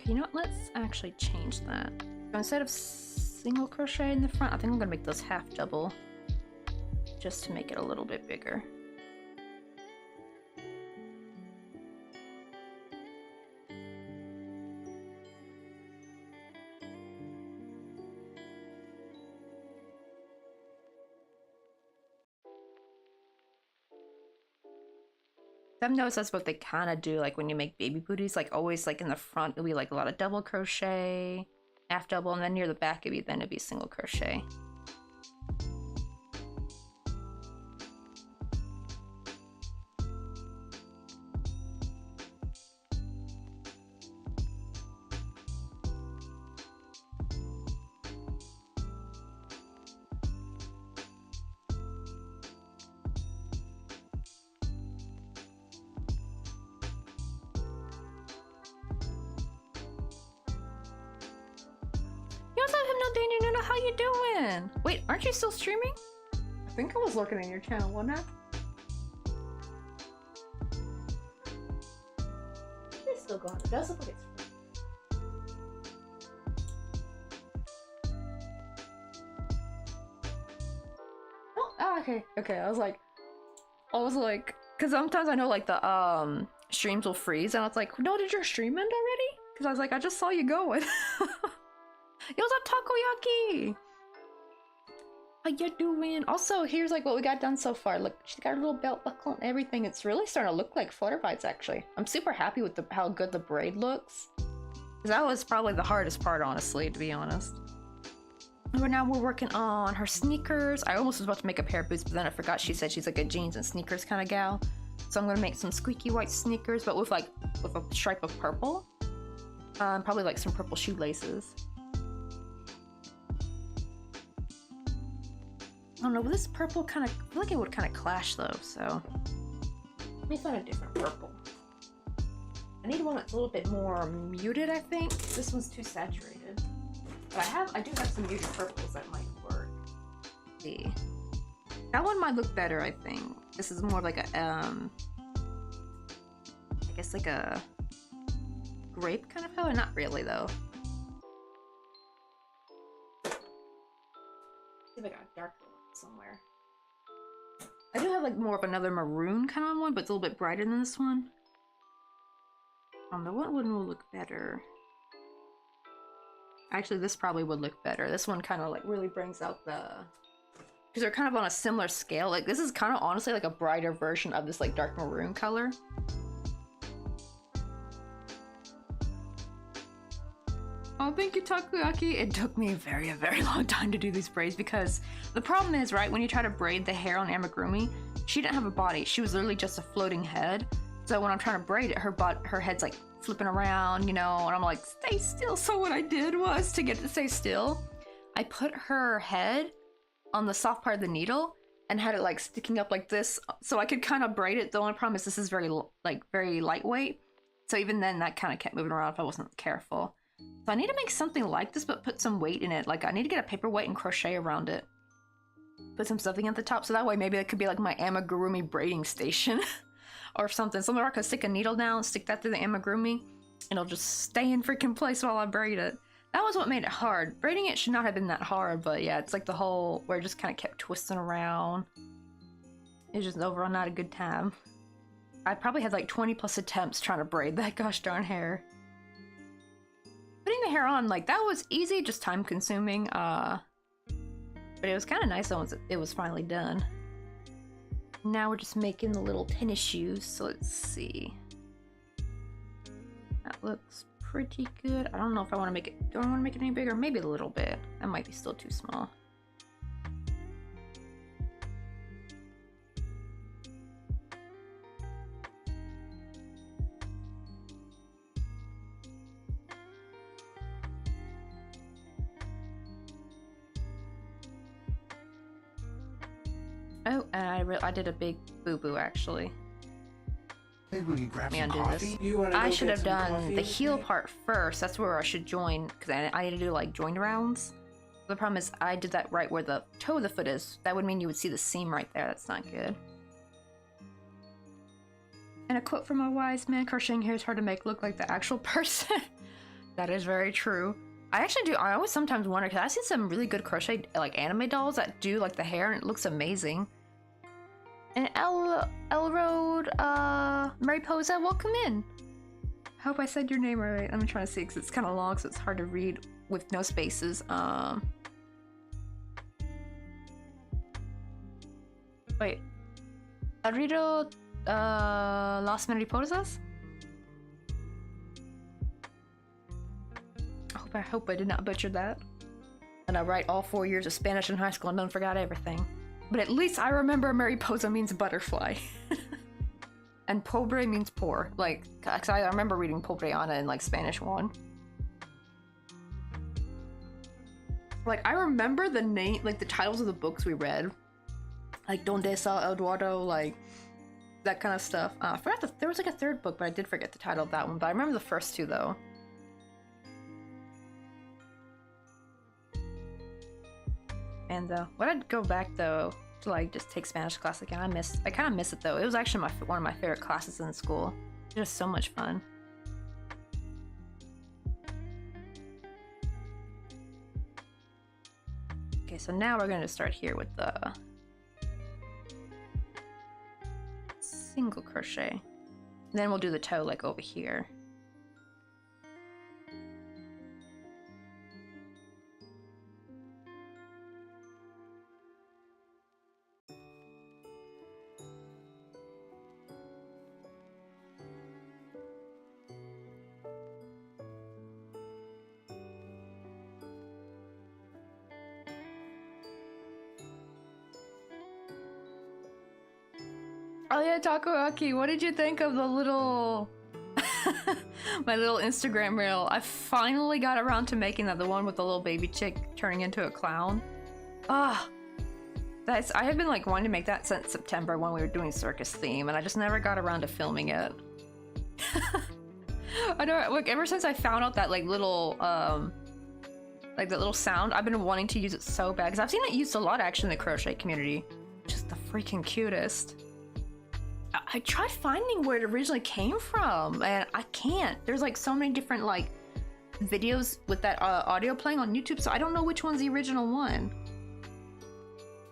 You know what, let's actually change that. So instead of single crochet in the front, I think I'm gonna make those half double just to make it a little bit bigger. I've noticed that's what they kind of do, like when you make baby booties, like always like in the front it'll be like a lot of double crochet, half double, and then near the back it'd be single crochet. How you doing? Wait, aren't you still streaming? I think I was looking in your channel, wasn't I? It's still going. It does look like it's oh, okay. Okay, I was like, because sometimes I know like the streams will freeze, and I was like, no, did your stream end already? Because I was like, I just saw you going. Yo, what's up, Takoyaki? How you doing? Also, here's like what we got done so far. Look, she's got a little belt buckle and everything. It's really starting to look like Flutterbites, actually. I'm super happy with how good the braid looks. Because that was probably the hardest part, honestly, to be honest. But now we're working on her sneakers. I almost was about to make a pair of boots, but then I forgot she said she's like a jeans and sneakers kind of gal. So I'm gonna make some squeaky white sneakers, but with a stripe of purple. Probably like some purple shoelaces. I don't know, this purple kind of, I feel like it would kind of clash though, so let me find a different purple. I need one that's a little bit more muted, I think. This one's too saturated. But I do have some muted purples that might work. Let's see. That one might look better, I think. This is more like a, I guess like a grape kind of color? Not really though. See if I got a darker one somewhere. I do have like more of another maroon kind of one, but it's a little bit brighter than this one. What one will look better? Actually, this probably would look better. This one kind of like really brings out the... because they're kind of on a similar scale. Like, this is kind of honestly like a brighter version of this like dark maroon color. Oh, thank you, Takoyaki. It took me a very long time to do these braids because the problem is, right, when you try to braid the hair on Amigurumi, she didn't have a body. She was literally just a floating head. So when I'm trying to braid it, her head's like flipping around, you know, and I'm like, stay still. So what I did was, to get it to stay still, I put her head on the soft part of the needle and had it like sticking up like this so I could kind of braid it. The only problem is this is very lightweight. So even then that kind of kept moving around if I wasn't careful. So I need to make something like this, but put some weight in it. Like, I need to get a paperweight and crochet around it. Put some stuffing at the top, so that way maybe it could be like my amigurumi braiding station. Or something. Somewhere I could stick a needle down, stick that through the amigurumi, and it'll just stay in freaking place while I braid it. That was what made it hard. Braiding it should not have been that hard, but yeah, it's like the whole, where it just kind of kept twisting around. It was just overall not a good time. I probably had like 20 plus attempts trying to braid that gosh darn hair. Putting the hair on, like, that was easy, just time consuming, but it was kind of nice once it was finally done. Now we're just making the little tennis shoes, so let's see. That looks pretty good. I don't know if I want to make it, do I want to make it any bigger? Maybe a little bit. That might be still too small. Oh, and I did a big boo-boo, actually. Maybe we can grab Let some me undo coffee. this. I should have done the heel part first. That's where I should join, because I need to do, like, join rounds. The problem is I did that right where the toe of the foot is. That would mean you would see the seam right there. That's not good. And a quote from a wise man, crocheting hair is hard to make look like the actual person. That is very true. I actually do, I always sometimes wonder, because I've seen some really good crochet, like, anime dolls that do, like, the hair, and it looks amazing. And Elroad, Mariposa, welcome in. Hope I said your name right. I'm trying to see, because it's kind of long, so it's hard to read with no spaces. Wait. Arrido, Las Mariposas? I hope I did not butcher that. And I write all 4 years of Spanish in high school and then forgot everything. But at least I remember Mariposa means butterfly. And pobre means poor. Like, cause I remember reading Pobreana in like Spanish 1. Like, I remember the name, like the titles of the books we read. Like Donde está Eduardo, like that kind of stuff. I forgot there was like a third book, but I did forget the title of that one. But I remember the first two though. And when I'd go back though to like just take Spanish class again, I kind of miss it though. It was actually one of my favorite classes in school. It was so much fun. Okay, so now we're going to start here with the single crochet. And then we'll do the toe like over here. Oh yeah, Takoyaki, what did you think of the little... my little Instagram reel? I finally got around to making that, the one with the little baby chick turning into a clown. Ah, I have been like wanting to make that since September when we were doing circus theme, and I just never got around to filming it. I don't, like, ever since I found out that like little, like that little sound, I've been wanting to use it so bad, because I've seen it used a lot actually in the crochet community. Just the freaking cutest. I tried finding where it originally came from, and I can't. There's like so many different like videos with that audio playing on YouTube, so I don't know which one's the original one.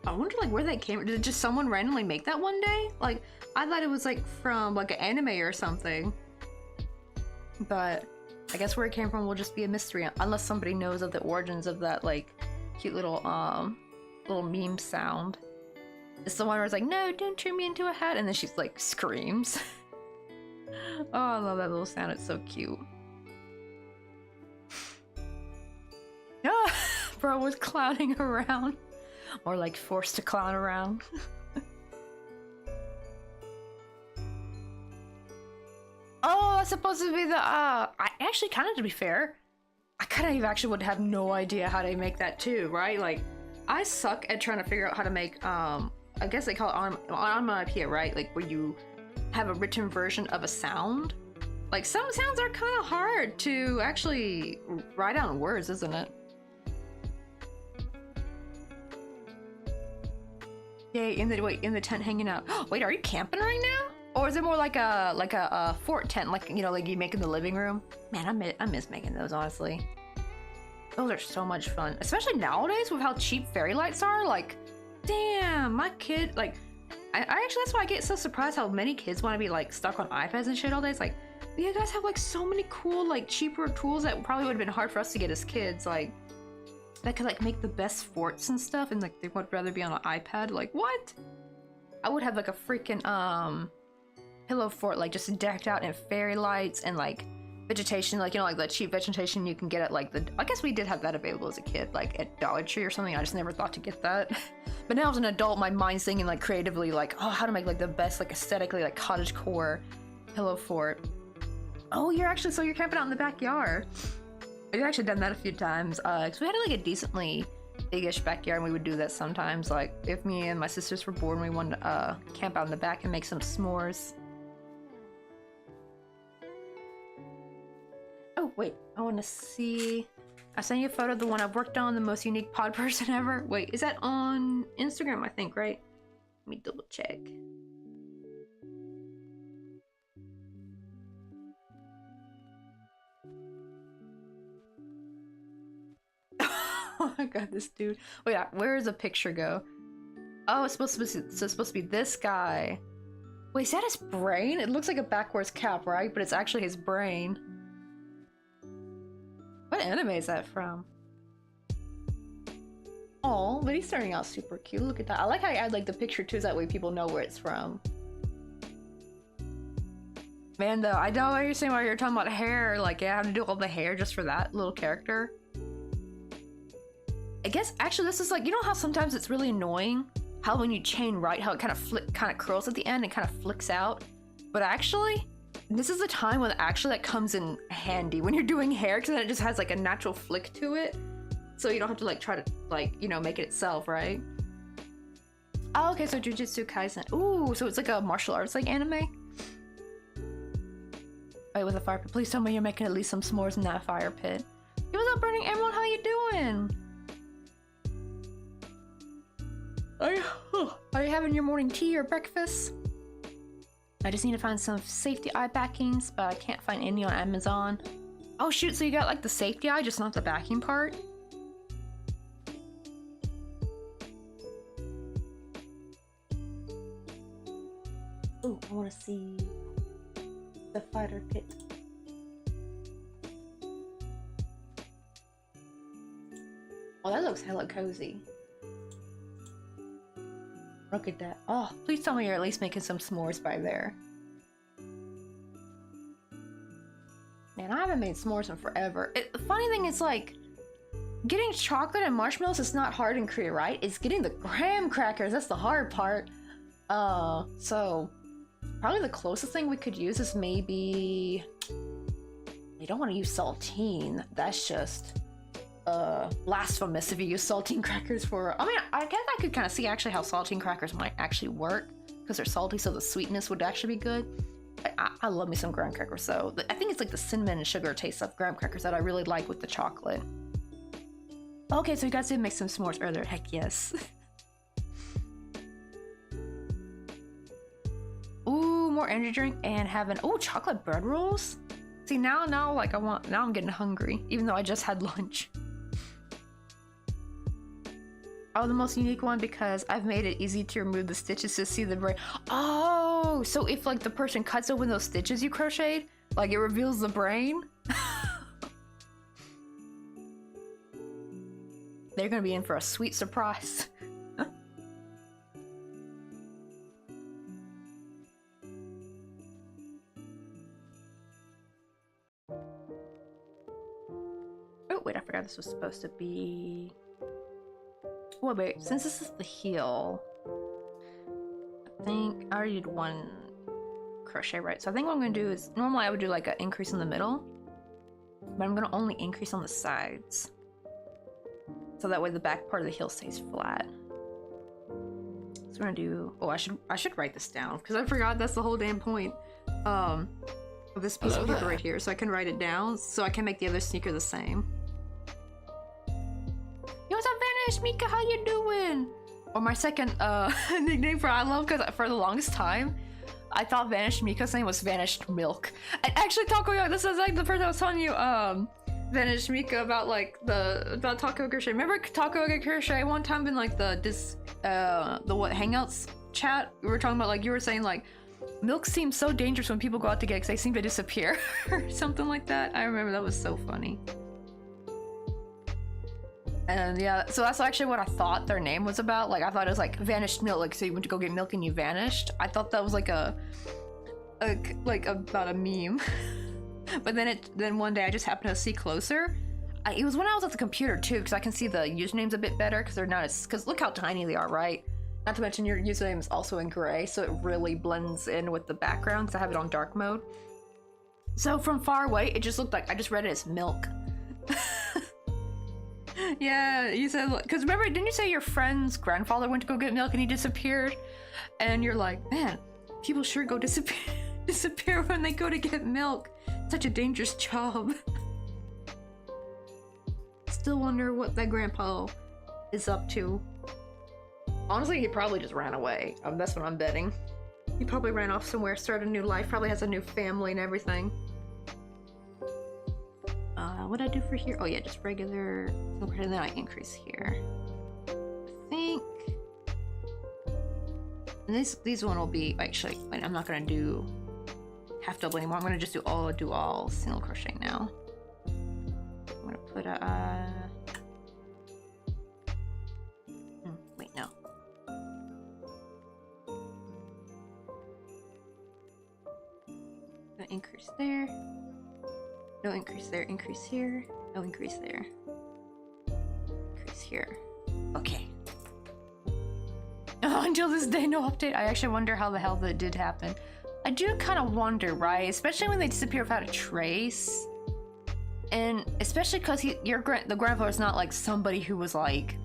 I wonder like where that came from. Did just someone randomly make that one day? Like, I thought it was like from like an anime or something. But I guess where it came from will just be a mystery, unless somebody knows of the origins of that like cute little little meme sound. It's the one where it's like, no, don't turn me into a hat, and then she's like screams. Oh, I love that little sound. It's so cute. Ah, bro was clowning around, or like forced to clown around. Oh, that's supposed to be the, I actually kind of, to be fair, I kind of actually would have no idea how to make that too, right? Like, I suck at trying to figure out how to make, I guess they call it onomatopoeia, right? Like, where you have a written version of a sound. Like, some sounds are kind of hard to actually write down in words, isn't it? Yay, in the tent hanging out. Wait, are you camping right now? Or is it more like a fort tent, like, you know, like you make in the living room? Man, I miss making those, honestly. Those are so much fun, especially nowadays with how cheap fairy lights are. Like, damn, my kid, like, I actually, that's why I get so surprised how many kids want to be like stuck on iPads and shit all day. It's like, you guys have like so many cool, like, cheaper tools that probably would have been hard for us to get as kids, like, that could like make the best forts and stuff, and like they would rather be on an iPad. Like, what? I would have like a freaking pillow fort, like just decked out in fairy lights and like vegetation, like, you know, like the cheap vegetation you can get at like the, I guess we did have that available as a kid, like at Dollar Tree or something. I just never thought to get that. But now as an adult, my mind's thinking like creatively, like, oh, how to make like the best, like aesthetically, like cottagecore pillow fort. Oh, you're actually, so you're camping out in the backyard. I've actually done that a few times, because we had like a decently big-ish backyard, and we would do that sometimes. Like, if me and my sisters were bored and we wanted to camp out in the back and make some s'mores. Oh, wait, I want to see... I sent you a photo of the one I've worked on, the most unique pod person ever. Wait, is that on Instagram, I think, right? Let me double check. Oh my god, this dude. Wait, where does the picture go? Oh, it's supposed to be this guy. Wait, is that his brain? It looks like a backwards cap, right? But it's actually his brain. What anime is that from? Oh, but he's turning out super cute. Look at that. I like how I add like the picture too, so that way people know where it's from. Man, though, I know what you're saying while you're talking about hair. Like, yeah, I have to do all the hair just for that little character. I guess actually this is like, you know how sometimes it's really annoying how when you chain right, how it kind of curls at the end and kind of flicks out. But actually, this is the time when actually that comes in handy when you're doing hair, because then it just has like a natural flick to it, so you don't have to like try to like, you know, make it itself, right? Oh, okay, so Jujutsu Kaisen. Ooh, so it's like a martial arts like anime. Wait, with a fire pit. Please tell me you're making at least some s'mores in that fire pit. Hey, what's up, Burning Emerald? How you doing? Are you having your morning tea or breakfast? I just need to find some safety eye backings, but I can't find any on Amazon. Oh shoot, so you got like the safety eye, just not the backing part? Oh, I want to see the fighter pit. Oh, that looks hella cozy. Look at that. Oh, please tell me you're at least making some s'mores by there. Man, I haven't made s'mores in forever. The funny thing is, like, getting chocolate and marshmallows is not hard in Korea, right? It's getting the graham crackers, that's the hard part. So probably the closest thing we could use is maybe... You don't want to use saltine. That's just... blasphemous if you use saltine crackers for... I mean, I guess I could kind of see actually how saltine crackers might actually work, because they're salty, so the sweetness would actually be good. I love me some graham crackers, so I think it's like the cinnamon and sugar taste of graham crackers that I really like with the chocolate. Okay, so you guys did make some s'mores earlier. Heck yes. Ooh, more energy drink and having... Oh, chocolate bread rolls? See, now like now I'm getting hungry, even though I just had lunch. Oh, the most unique one because I've made it easy to remove the stitches to see the brain. Oh, so if like the person cuts open those stitches you crocheted, like it reveals the brain? They're gonna be in for a sweet surprise. wait, I forgot this was supposed to be... Wait, since this is the heel, I think I already did one crochet, right? So I think what I'm gonna do is, normally I would do like an increase in the middle, but I'm gonna only increase on the sides. So that way the back part of the heel stays flat. So we're gonna do, oh, I should write this down, because I forgot that's the whole damn point of this piece of paper right here, so I can write it down, so I can make the other sneaker the same. Yo, what's up, Vanish? Mika, how you doing? Or my second nickname for I love, because for the longest time, I thought Vanished Mika's name was Vanished Milk. And actually, Takoyo, this is like the person I was telling you, Vanished Mika about like about Taco Crochet. Remember Taco Crochet one time in like the what Hangouts chat? We were talking about like you were saying like milk seems so dangerous when people go out to get it because they seem to disappear or something like that. I remember that was so funny. And yeah, so that's actually what I thought their name was about. Like I thought it was like vanished milk, like so you went to go get milk and you vanished. I thought that was like about a meme. But then one day I just happened to see closer. It was when I was at the computer too, because I can see the usernames a bit better because they're not as, because look how tiny they are, right? Not to mention your username is also in gray, so it really blends in with the background, so I have it on dark mode. So from far away, it just looked like I just read it as milk. Yeah, you said, because remember, didn't you say your friend's grandfather went to go get milk and he disappeared? And you're like, man, people sure go disappear when they go to get milk. Such a dangerous job. Still wonder what that grandpa is up to. Honestly, he probably just ran away. That's what I'm betting. He probably ran off somewhere, started a new life, probably has a new family and everything. What'd I do for here? Oh yeah, just regular, and then I increase here. I think... And these one will be, actually, wait, I'm not gonna do half double anymore. I'm gonna just do all single crochet now. I'm gonna put a, wait, no. Gonna increase there. No increase there, increase here. No increase there. Increase here. Okay. Oh, until this day, no update. I actually wonder how the hell that did happen. I do kind of wonder, right? Especially when they disappear without a trace. And especially because the grandfather is not like somebody who was like,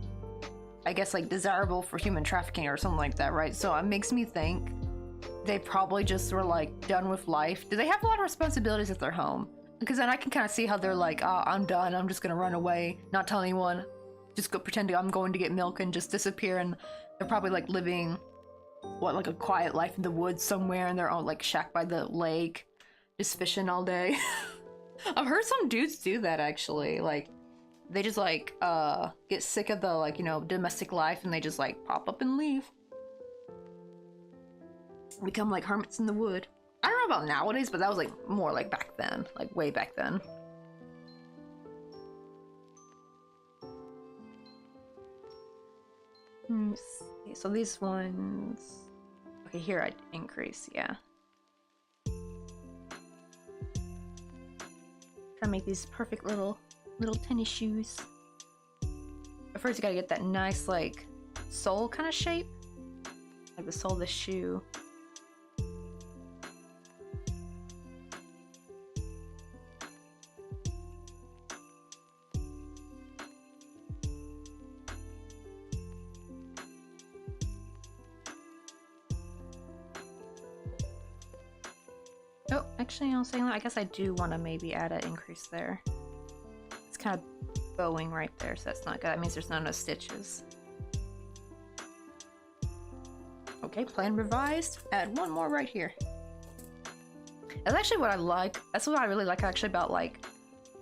I guess like desirable for human trafficking or something like that, right? So it makes me think they probably just were like done with life. Do they have a lot of responsibilities at their home? Because then I can kind of see how they're like, oh, I'm done. I'm just gonna run away, not tell anyone. Just go pretend I'm going to get milk and just disappear. And they're probably like living, what, like a quiet life in the woods somewhere in their own like shack by the lake, just fishing all day. I've heard some dudes do that actually. Like they just like get sick of the like, you know, domestic life and they just like pop up and leave. Become like hermits in the wood. I don't know about nowadays, but that was like more like back then, like way back then. Okay, so these ones, okay, here I'd increase, yeah. Try to make these perfect little tennis shoes. But first you gotta get that nice like sole kind of shape, like the sole of the shoe. Oh, actually, I was saying that I guess I do want to maybe add an increase there. It's kind of bowing right there, so that's not good. That means there's not enough stitches. Okay, plan revised. Add one more right here. That's actually what I like. That's what I really like actually about like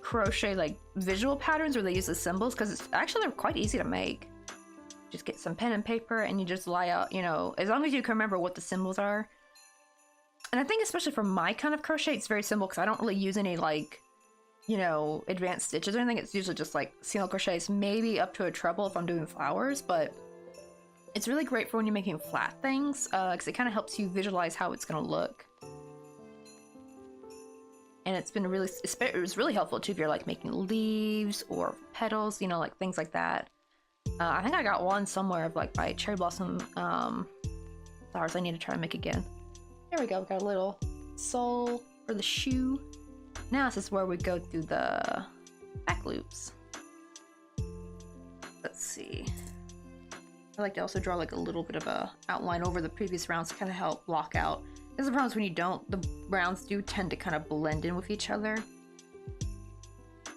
crochet like visual patterns where they use the symbols, because it's actually they're quite easy to make. Just get some pen and paper and you just lie out, you know, as long as you can remember what the symbols are. And I think especially for my kind of crochet, it's very simple because I don't really use any like, you know, advanced stitches or anything. It's usually just like single crochets, maybe up to a treble if I'm doing flowers, but it's really great for when you're making flat things because it kind of helps you visualize how it's going to look. and it's been really, it was really helpful too if you're like making leaves or petals, you know, like things like that. I think I got one somewhere of like my cherry blossom flowers I need to try to make again. There we go, we got a little sole for the shoe. Now this is where we go through the back loops. Let's see. I like to also draw like a little bit of a outline over the previous rounds to kind of help block out. Because the problem is when you don't, the rounds do tend to kind of blend in with each other.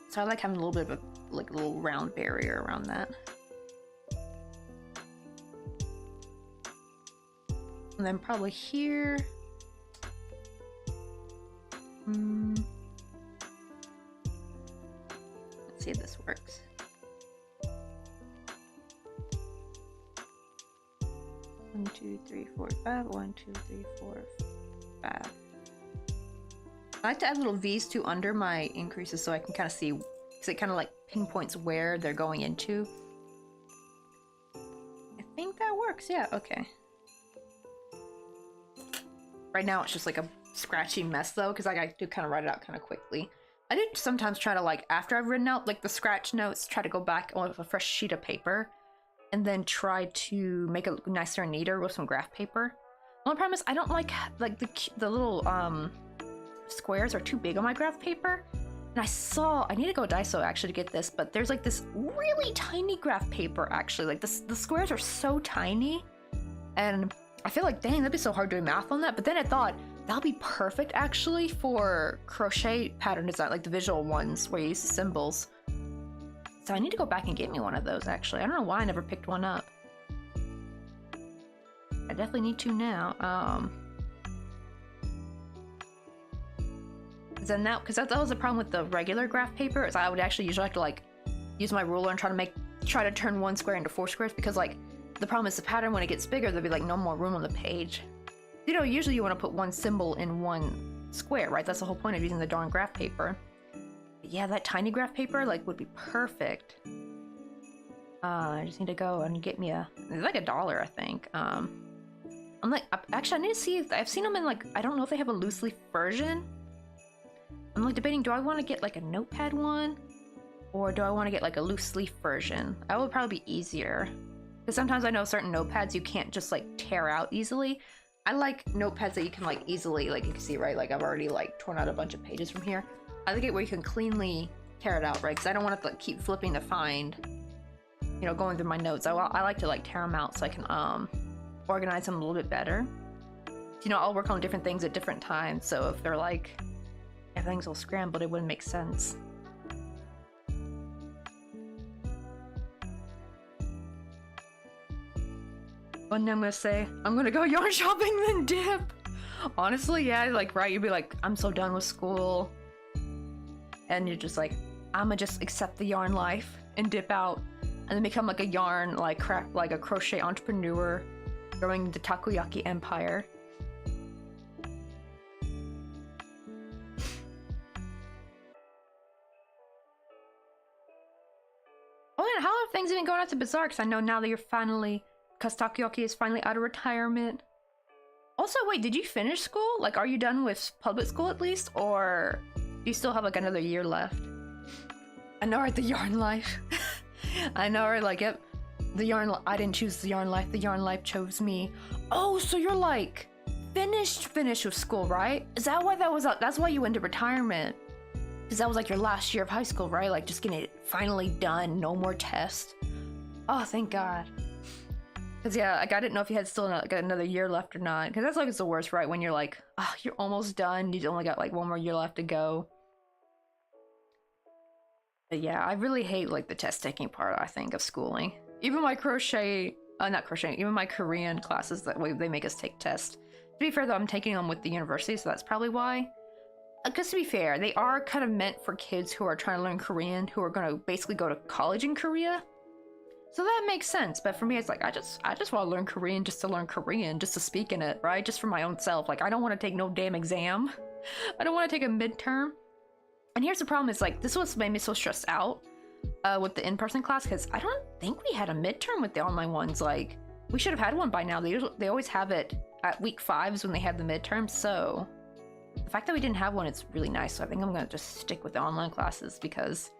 So I like having a little bit of a like a little round barrier around that. And then probably here. Let's see if this works. 1, 2, 3, 4, 5. 1, 2, 3, 4, 5. I like to add little V's too under my increases so I can kind of see, because it kind of like pinpoints where they're going into. I think that works. Yeah. Okay. Right now it's just like a scratchy mess though, because I do kind of write it out kind of quickly. I do sometimes try to, like, after I've written out like the scratch notes, try to go back on a fresh sheet of paper and then try to make it look nicer and neater with some graph paper. The only problem is I don't like the little squares are too big on my graph paper. And I need to go Daiso actually to get this, but there's like this really tiny graph paper actually. Like the squares are so tiny, and I feel like, dang, that'd be so hard doing math on that. But then I thought that'll be perfect actually for crochet pattern design, like the visual ones where you use the symbols. So I need to go back and get me one of those actually. I don't know why I never picked one up. I definitely need to now. Because that was the problem with the regular graph paper, is I would actually usually have to like use my ruler and try to turn one square into 4 squares, because like the problem is the pattern, when it gets bigger, there'll be like no more room on the page. You know, usually you want to put one symbol in one square, right? That's the whole point of using the darn graph paper. But yeah, that tiny graph paper like would be perfect. I just need to go and get me it's like $1, I think. I'm like, actually I need to see if I've seen them in like, I don't know if they have a loose leaf version. I'm like debating, do I want to get like a notepad one, or do I want to get like a loose leaf version? That would probably be easier, because sometimes I know certain notepads you can't just like tear out easily. I like notepads that you can like easily, like you can see, right? Like I've already like torn out a bunch of pages from here. I like it where you can cleanly tear it out, right? Because I don't want to like keep flipping to find, you know, going through my notes. I like to like tear them out so I can organize them a little bit better. You know, I'll work on different things at different times, so if they're like, everything's all scrambled, it wouldn't make sense. One day I'm gonna say, I'm gonna go yarn shopping then dip. Honestly, yeah, like, right, you'd be like, I'm so done with school. And you're just like, I'm gonna just accept the yarn life and dip out and then become like a yarn, like a crochet entrepreneur growing the takoyaki empire. Oh, and how are things even going at the bazaar? Because I know now that you're finally, because takoyaki is finally out of retirement. Also, wait, did you finish school? Like, are you done with public school at least? Or do you still have like another year left? I know, right? The yarn life. I know, right? Like, yep. The yarn, I didn't choose the yarn life. The yarn life chose me. Oh, so you're like finished with school, right? Is that why that was up? That's why you went to retirement. Because that was like your last year of high school, right? Like just getting it finally done, no more tests. Oh, thank God. Because yeah, like I didn't know if you had still got another year left or not. Because that's like it's the worst, right? When you're like, oh, you're almost done. You only got like one more year left to go. But yeah, I really hate like the test taking part, I think, of schooling. Even my crochet, not crochet, even my Korean classes, that way they make us take tests. To be fair though, I'm taking them with the university, so that's probably why. Because to be fair, they are kind of meant for kids who are trying to learn Korean, who are going to basically go to college in Korea. So that makes sense, but for me, it's like, I just want to learn Korean just to learn Korean, just to speak in it, right? Just for my own self. Like, I don't want to take no damn exam. I don't want to take a midterm. And here's the problem, is like, this was made me so stressed out with the in-person class, because I don't think we had a midterm with the online ones. Like, we should have had one by now. They always have it at week 5 is when they had the midterm, so... The fact that we didn't have one, it's really nice. So I think I'm gonna just stick with the online classes, because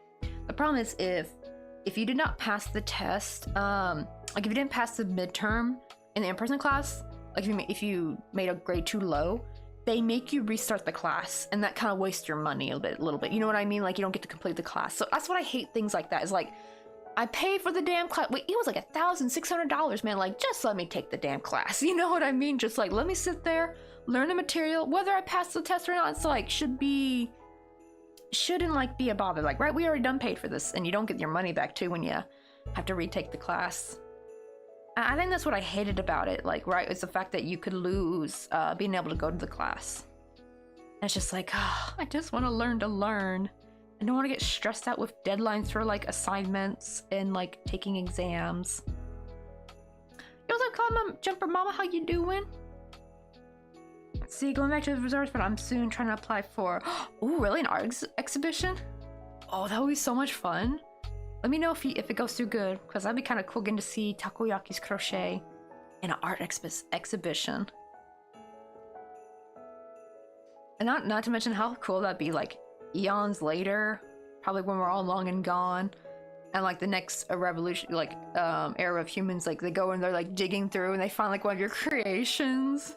the problem is if you did not pass the test, like if you didn't pass the midterm in the in-person class, like if you made a grade too low, they make you restart the class, and that kind of wastes your money a little bit. You know what I mean? Like you don't get to complete the class. So that's what I hate, things like that. Is like, I paid for the damn class. Wait, it was like $1,600, man. Like, just let me take the damn class. You know what I mean? Just like, let me sit there, learn the material. Whether I pass the test or not, it's like, shouldn't like be a bother. Like, right, we already done paid for this, and you don't get your money back too when you have to retake the class. I think that's what I hated about it. Like, right, it's the fact that you could lose being able to go to the class. And it's just like, oh, I just want to learn. I don't want to get stressed out with deadlines for like assignments and like taking exams. Yo, what's up, Cloud Jumper Mama? How you doing? Let's see, going back to the reserves, but I'm soon trying to apply for. Oh, really? An art exhibition? Oh, that would be so much fun. Let me know if it goes through good, because that'd be kind of cool getting to see Takoyaki's Crochet in an art exhibition. And not to mention how cool that'd be, like eons later, probably when we're all long and gone, and like the next revolution, like era of humans, like they go and they're like digging through and they find like one of your creations.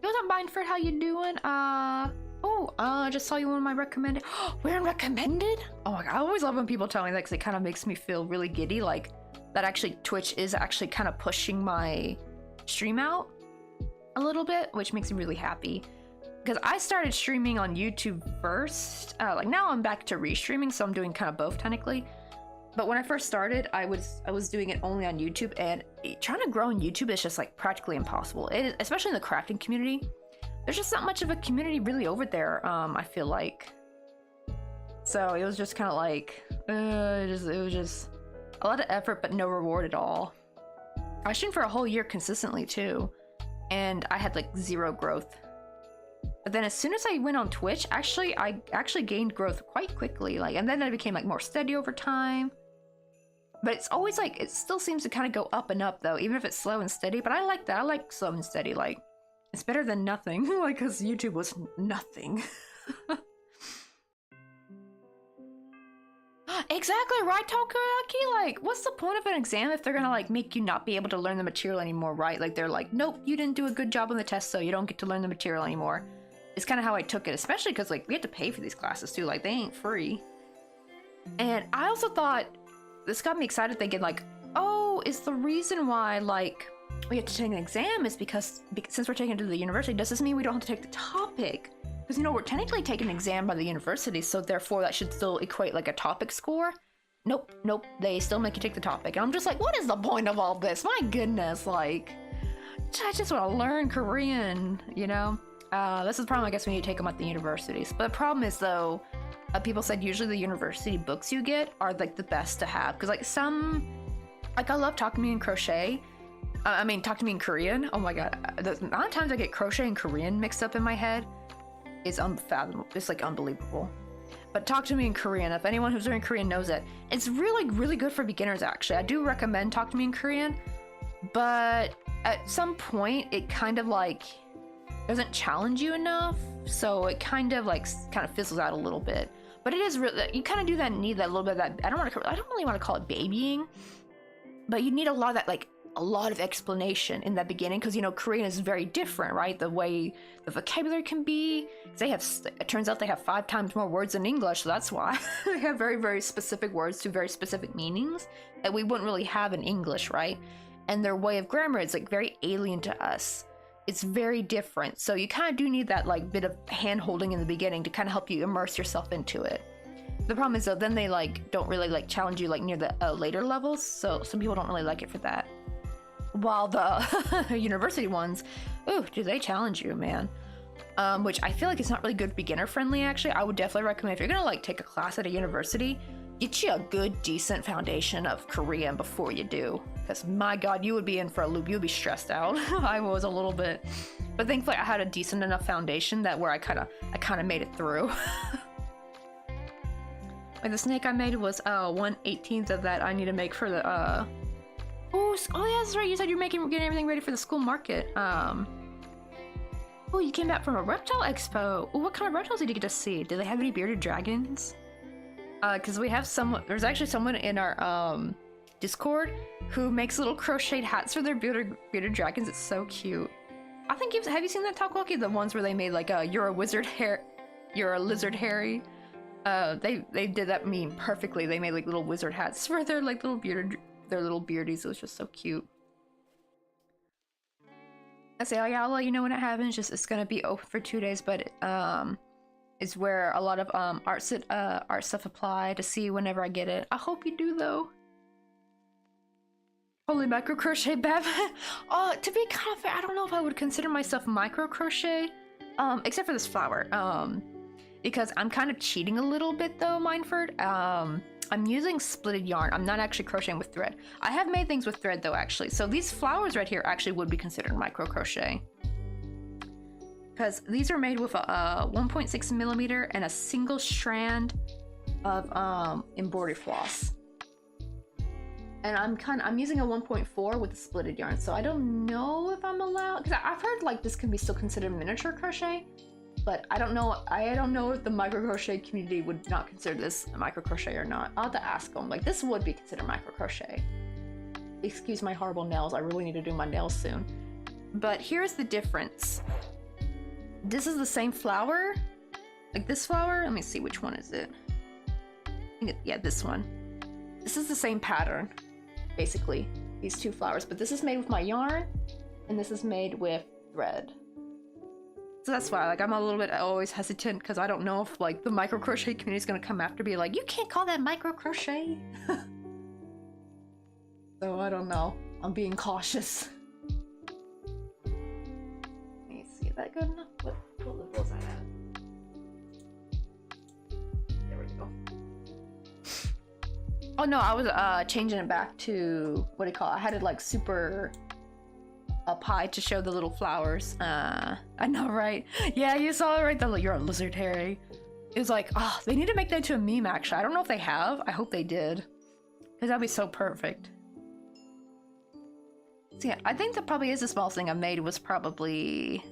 What's up, Mindford? How you doing? I just saw you on my recommended. We're in recommended? Oh my god, I always love when people tell me that, because it kind of makes me feel really giddy, like that actually Twitch is actually kind of pushing my stream out a little bit, which makes me really happy. Because I started streaming on YouTube first. Like now I'm back to restreaming, so I'm doing kind of both technically. But when I first started, I was doing it only on YouTube, and trying to grow on YouTube is just like practically impossible. It is, especially in the crafting community. There's just not much of a community really over there, I feel like. So it was just kind of like, it was just a lot of effort, but no reward at all. I was shooting for a whole year consistently too, and I had like 0 growth. But then as soon as I went on Twitch, I actually gained growth quite quickly, like, and then I became like more steady over time. But it's always like, it still seems to kind of go up and up though, even if it's slow and steady. But I like that. I like slow and steady. Like, it's better than nothing. Like, because YouTube was nothing. Exactly, right, Takoyaki? Like, what's the point of an exam if they're gonna like make you not be able to learn the material anymore, right? Like, they're like, nope, you didn't do a good job on the test, so you don't get to learn the material anymore. It's kind of how I took it, especially because like we have to pay for these classes too. Like, they ain't free. And I also thought, this got me excited, thinking like, oh, is the reason why like we have to take an exam is because since we're taking it to the university, does this mean we don't have to take the topic? Because, you know, we're technically taking an exam by the university, so therefore that should still equate like a topic score. Nope, they still make you take the topic. And I'm just like, what is the point of all this? My goodness, like, I just want to learn Korean, you know? This is the problem, I guess, when you take them at the universities. But the problem is, though, people said usually the university books you get are like the best to have. Because like like I love Talk to Me in Crochet. Talk to Me in Korean. Oh my god, the amount of times I get Crochet and Korean mixed up in my head is unfathomable. It's like unbelievable. But Talk to Me in Korean, if anyone who's learning Korean knows it, it's really good for beginners actually. I do recommend Talk to Me in Korean, but at some point it kind of like doesn't challenge you enough, so it kind of fizzles out a little bit. But it is really, you kind of do need that little bit of that, I don't really want to call it babying, but you need a lot of that, like a lot of explanation in that beginning, because, you know, Korean is very different, right? The way the vocabulary can be, it turns out they have 5 times more words than English, so that's why they have very, very specific words to very specific meanings that we wouldn't really have in English, right? And their way of grammar is like very alien to us. It's very different, so you kind of do need that like bit of hand-holding in the beginning to kind of help you immerse yourself into it. The problem is though, then they like don't really like challenge you like near the later levels, so some people don't really like it for that. While the university ones, ooh, do they challenge you, man? Which I feel like it's not really good beginner friendly actually. I would definitely recommend, if you're gonna like take a class at a university, get you a good decent foundation of Korean before you do, because my god, you would be in for a loop. You would be stressed out. I was a little bit, but thankfully I had a decent enough foundation that where I kind of made it through. Like the snake I made was 1/18 of that I need to make for the Oh, oh yeah, that's right. You said you're getting everything ready for the school market. Oh, you came back from a reptile expo. Oh, what kind of reptiles did you get to see? Did they have any bearded dragons? Because we have there's actually someone in our Discord who makes little crocheted hats for their bearded dragons. It's so cute. I think have you seen that Talkwalkie? The ones where they made like you're a lizard Harry. They did that meme perfectly. They made like little wizard hats for their like little beardies. It was just so cute. I say, oh yeah, I'll let you know when it happens. Just it's gonna be open for 2 days, but it's where a lot of art stuff apply to see whenever I get it. I hope you do though. Holy micro crochet, Bev. Oh, to be kind of fair, I don't know if I would consider myself micro crochet, except for this flower. Because I'm kind of cheating a little bit though, Mindford. I'm using splitted yarn. I'm not actually crocheting with thread. I have made things with thread though, actually. So these flowers right here actually would be considered micro crochet. Because these are made with a 1.6 millimeter and a single strand of embroidery floss. And I'm using a 1.4 with the splitted yarn. So I don't know if I'm allowed, because I've heard like this can be still considered miniature crochet. But I don't know if the micro crochet community would not consider this a micro crochet or not. I'll have to ask them. Like, this would be considered micro crochet. Excuse my horrible nails. I really need to do my nails soon. But here's the difference. This is the same flower. Like this flower. Let me see, which one is it? Yeah, this one. This is the same pattern, basically. These two flowers. But this is made with my yarn, and this is made with thread. So that's why, like, I'm a little bit always hesitant because I don't know if, like, the micro crochet community is gonna come after me, like, you can't call that micro crochet. So I don't know. I'm being cautious. Let me see, is that good enough? What level is that at? There we go. Oh no, I was changing it back to what do you call it? I had it like super up high to show the little flowers. I know, right? Yeah, you saw it right there. You're a lizard, Harry. It was like, oh, they need to make that into a meme, actually. I don't know if they have. I hope they did. Because that'd be so perfect. So yeah, I think that probably is the smallest thing I made was probably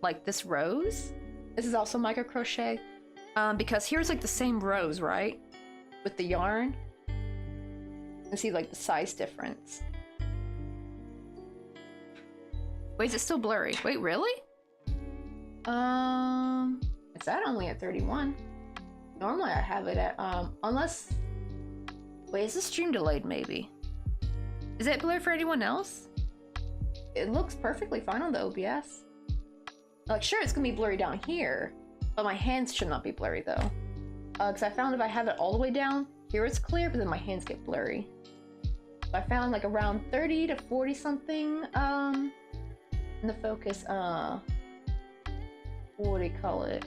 like this rose. This is also micro crochet. Because here's like the same rose, right? With the yarn. You can see like the size difference. Wait, is it still blurry? Wait, really? It's that only at 31. Normally I have it at, unless... Wait, is this stream delayed maybe? Is it blurry for anyone else? It looks perfectly fine on the OBS. Like, sure, it's gonna be blurry down here, but my hands should not be blurry though. Because I found if I have it all the way down, here it's clear, but then my hands get blurry. So I found like around 30 to 40 something, in the focus, what do you call it?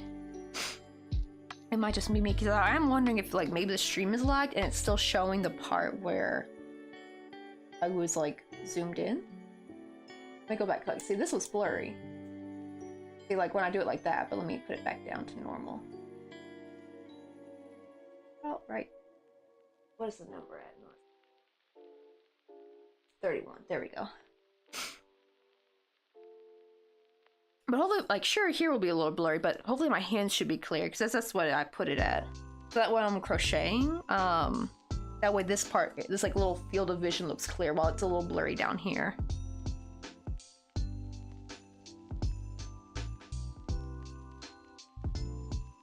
It might just be me, because I'm wondering if like maybe the stream is lagged and it's still showing the part where I was like zoomed in. Let me go back, like, see, this was blurry. See, like when I do it like that, but let me put it back down to normal. Oh, right. What is the number at? 31, there we go. But hopefully, like, sure, here will be a little blurry, but hopefully my hands should be clear, because that's what I put it at. So that when I'm crocheting, that way this part, this like little field of vision looks clear while it's a little blurry down here.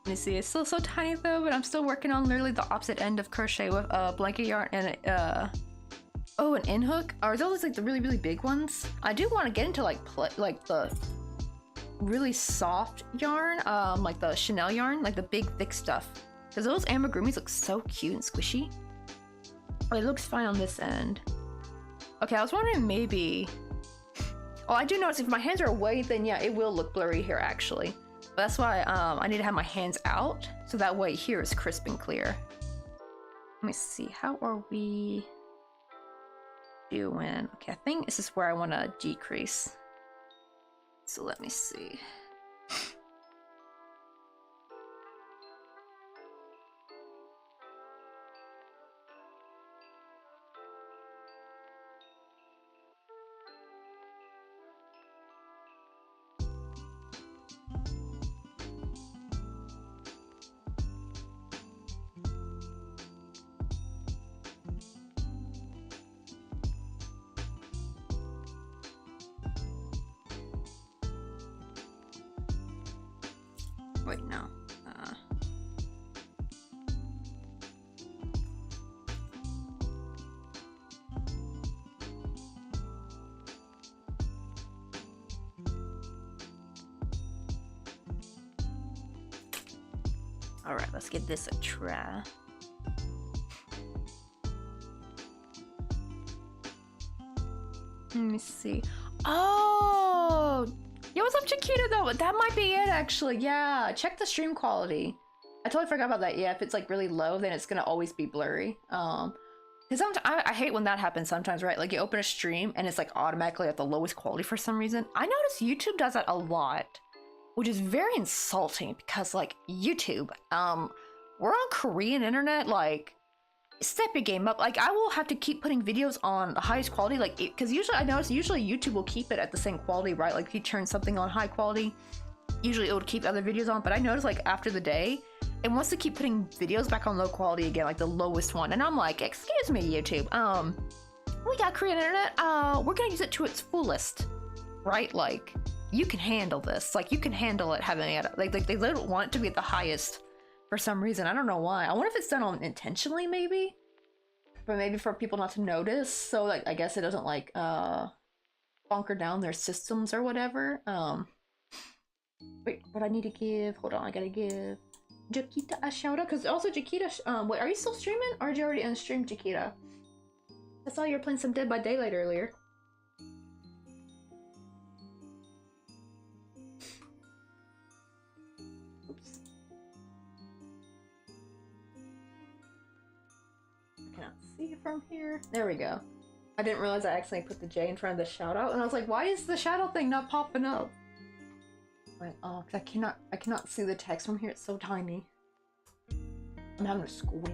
Let me see, it's still so tiny though, but I'm still working on literally the opposite end of crochet with a blanket yarn and oh, an in hook. Are those like the really, really big ones? I do want to get into like the really soft yarn, like the Chanel yarn, like the big thick stuff, because those amigurumis look so cute and squishy. Oh, it looks fine on this end. Okay, I was wondering maybe, oh, I do notice if my hands are away, then yeah, it will look blurry here actually. But that's why I need to have my hands out, so that way here is crisp and clear. Let me see, how are we doing? Okay, I think this is where I want to decrease. So let me see. Wait, no. Alright, let's give this a try. Let me see. Oh! Yo, what's up, Chiquita, though? That might be it, actually. Yeah, check the stream quality. I totally forgot about that. Yeah, if it's like really low, then it's gonna always be blurry. Because I hate when that happens sometimes, right? Like you open a stream and it's like automatically at the lowest quality for some reason. I notice YouTube does that a lot, which is very insulting because like YouTube, we're on Korean internet, like step your game up. Like I will have to keep putting videos on the highest quality, like because usually I notice YouTube will keep it at the same quality, right? Like if you turn something on high quality, usually it would keep other videos on, but I notice like after the day it wants to keep putting videos back on low quality again, like the lowest one, and I'm like, excuse me, YouTube, we got Korean internet, we're gonna use it to its fullest, right? Like you can handle this, like you can handle it having it like they don't want it to be at the highest for some reason. I don't know why. I wonder if it's done on intentionally, maybe, but maybe for people not to notice, so like I guess it doesn't like bunker down their systems or whatever. Wait, what I need to give, hold on, I gotta give Jaquita a shout out, because also Jaquita, wait, are you still streaming or did you already unstream, Jaquita? I saw you were playing some Dead by Daylight earlier. Oops. I cannot see it from here. There we go. I didn't realize I accidentally put the J in front of the shout out, and I was like, why is the shadow thing not popping up? Like, oh, cause I cannot see the text from here. It's so tiny. I'm having to squint.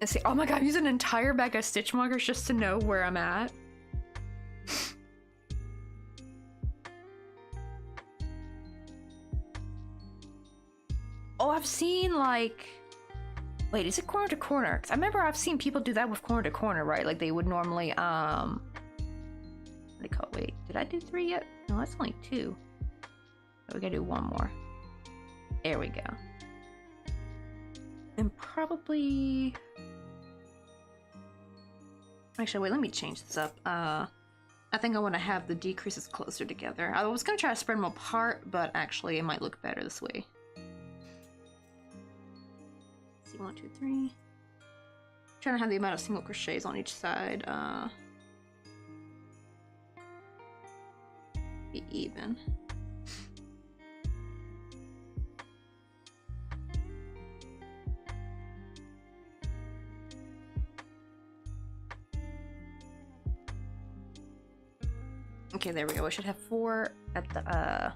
And see, oh my god, I'm using an entire bag of stitch markers just to know where I'm at. Oh, I've seen like, wait, is it corner to corner? Because I remember I've seen people do that with corner to corner, right? Like they would normally, what do you call it? Wait, did I do 3 yet? No, that's only 2. So we gotta do 1 more. There we go. And probably, actually, wait, let me change this up. I think I want to have the decreases closer together. I was gonna try to spread them apart, but actually it might look better this way. 1, 2, 3. Trying to have the amount of single crochets on each side be even. Okay, there we go. I should have 4 at the